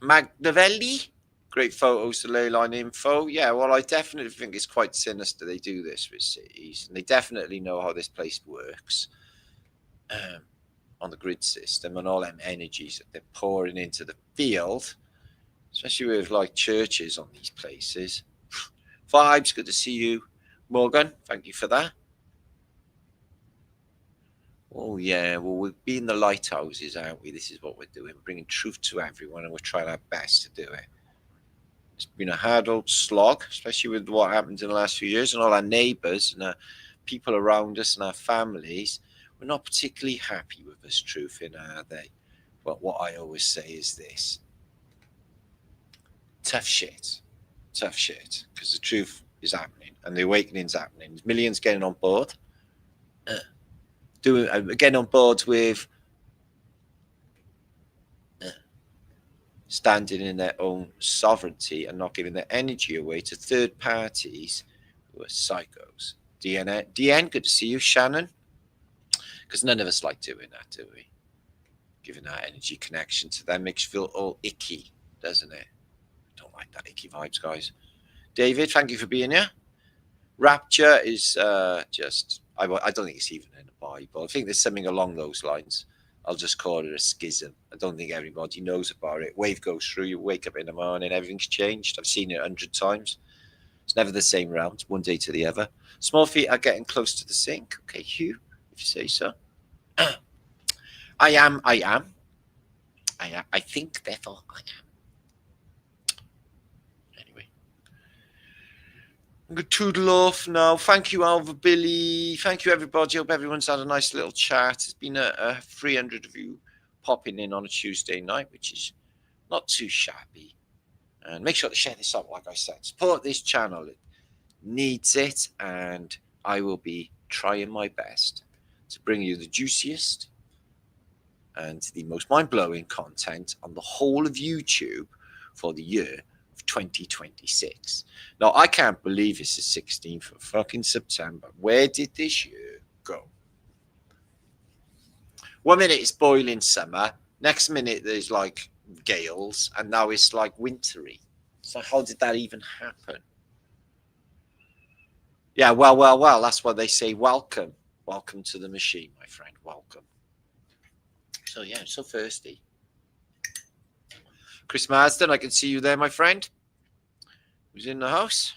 Magnavelli. Great photos to ley line info. Yeah, well, I definitely think it's quite sinister they do this with cities. And they definitely know how this place works on the grid system and all them energies that they're pouring into the field, especially with like churches on these places. Vibes, good to see you. Morgan, thank you for that. Oh, yeah. Well, we're being the lighthouses, aren't we? This is what we're doing, bringing truth to everyone, and we're trying our best to do it. It's been a hard old slog, especially with what happened in the last few years, and all our neighbours and our people around us and our families. We're not particularly happy with this truth, are they? But what I always say is this: tough shit, because the truth is happening and the awakening's happening. There's millions getting on board, getting on board with standing in their own sovereignty and not giving their energy away to third parties who are psychos. DN, good to see you. Shannon, because none of us like doing that, do we? Giving our energy connection to them makes you feel all icky, doesn't it? Don't like that icky vibes, guys. David, thank you for being here. Rapture is just, I don't think it's even in the Bible. I think there's something along those lines. I'll just call it a schism. I don't think everybody knows about it. Wave goes through, you wake up in the morning, everything's changed. I've seen it 100 times. It's never the same round, one day to the other. Small feet are getting close to the sink. Okay, Hugh, if you say so. I am. I think, therefore, I am. Anyway. I'm going to toodle off now. Thank you, Alva Billy. Thank you, everybody. Hope everyone's had a nice little chat. It's been a 300 of you popping in on a Tuesday night, which is not too shabby. And make sure to share this out, like I said. Support this channel. It needs it. And I will be trying my best to bring you the juiciest and the most mind-blowing content on the whole of YouTube for the year of 2026. Now, I can't believe it's the 16th of fucking September. Where did this year go? 1 minute it's boiling summer, next minute there's like gales, and now it's like wintry. So how did that even happen? Yeah, well, that's why they say welcome. Welcome to the machine, my friend. Welcome. So, yeah, I'm so thirsty. Chris Marsden, I can see you there, my friend. Who's in the house?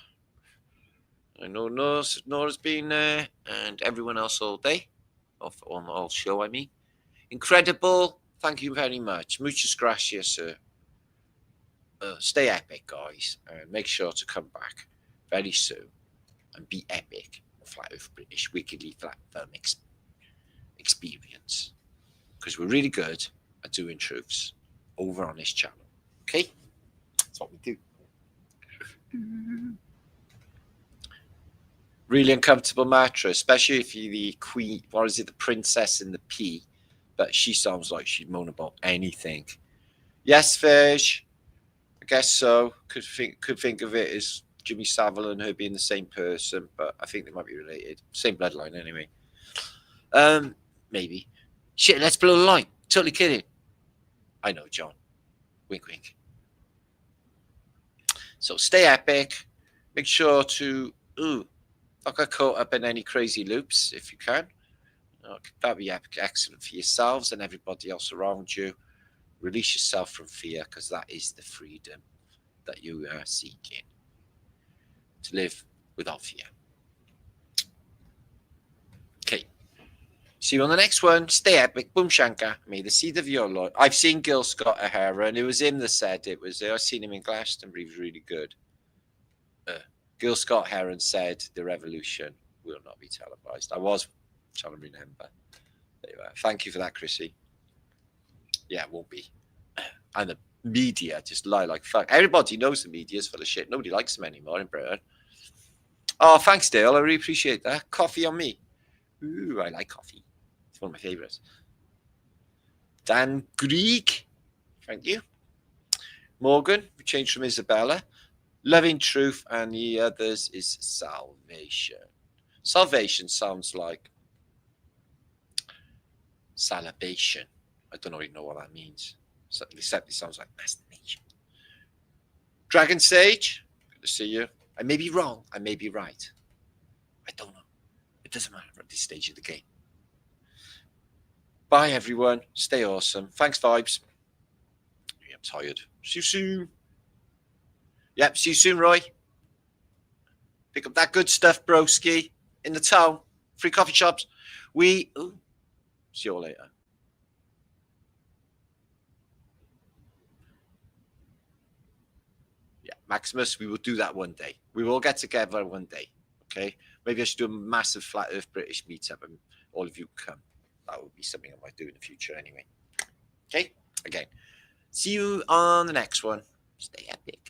I know Nora's been there, and everyone else all day. On the whole show, I mean. Incredible. Thank you very much. Muchas gracias, sir. Stay epic, guys. And make sure to come back very soon and be epic. Flat Earth British Wickedly Flat Film experience. Because we're really good at doing truths over on this channel. Okay? That's what we do. Really uncomfortable mattress, especially if you're the queen, or is it the princess in the P? But she sounds like she'd moan about anything. Yes, Fish. I guess so. Could think of it as Jimmy Savile and her being the same person, but I think they might be related. Same bloodline anyway. Maybe. Shit, let's blow the line. Totally kidding. I know, John. Wink, wink. So stay epic. Make sure to not get caught up in any crazy loops if you can. That'd be epic, excellent for yourselves and everybody else around you. Release yourself from fear, because that is the freedom that you are seeking. To live without fear. Okay. See you on the next one. Stay epic. Boom Shankar. May the seed of your Lord. I've seen Gil Scott O'Hara, and it was him that said it was there. I've seen him in Glastonbury. He was really good. Gil Scott Heron said the revolution will not be televised. I was trying to remember. There you are. Thank you for that, Chrissy. Yeah, it won't be. And the media just lie like fuck. Everybody knows the media is full of shit. Nobody likes them anymore in Britain. Oh, thanks, Dale. I really appreciate that. Coffee on me. Ooh, I like coffee. It's one of my favorites. Dan Greek. Thank you. Morgan, we changed from Isabella. Loving truth, and the others is salvation. Salvation sounds like salivation. I don't really know what that means. Except it sounds like masturbation. Dragon Sage, good to see you. I may be wrong. I may be right. I don't know. It doesn't matter at this stage of the game. Bye, everyone. Stay awesome. Thanks, Vibes. I'm tired. See you soon. Yep, see you soon, Roy. Pick up that good stuff, broski, in the town. Free coffee shops. See you later. Yeah, Maximus, we will do that one day. We will get together one day. Okay, maybe I should do a massive flat Earth British meetup, and all of you come. That would be something I might do in the future, anyway. Okay, again. See you on the next one. Stay epic.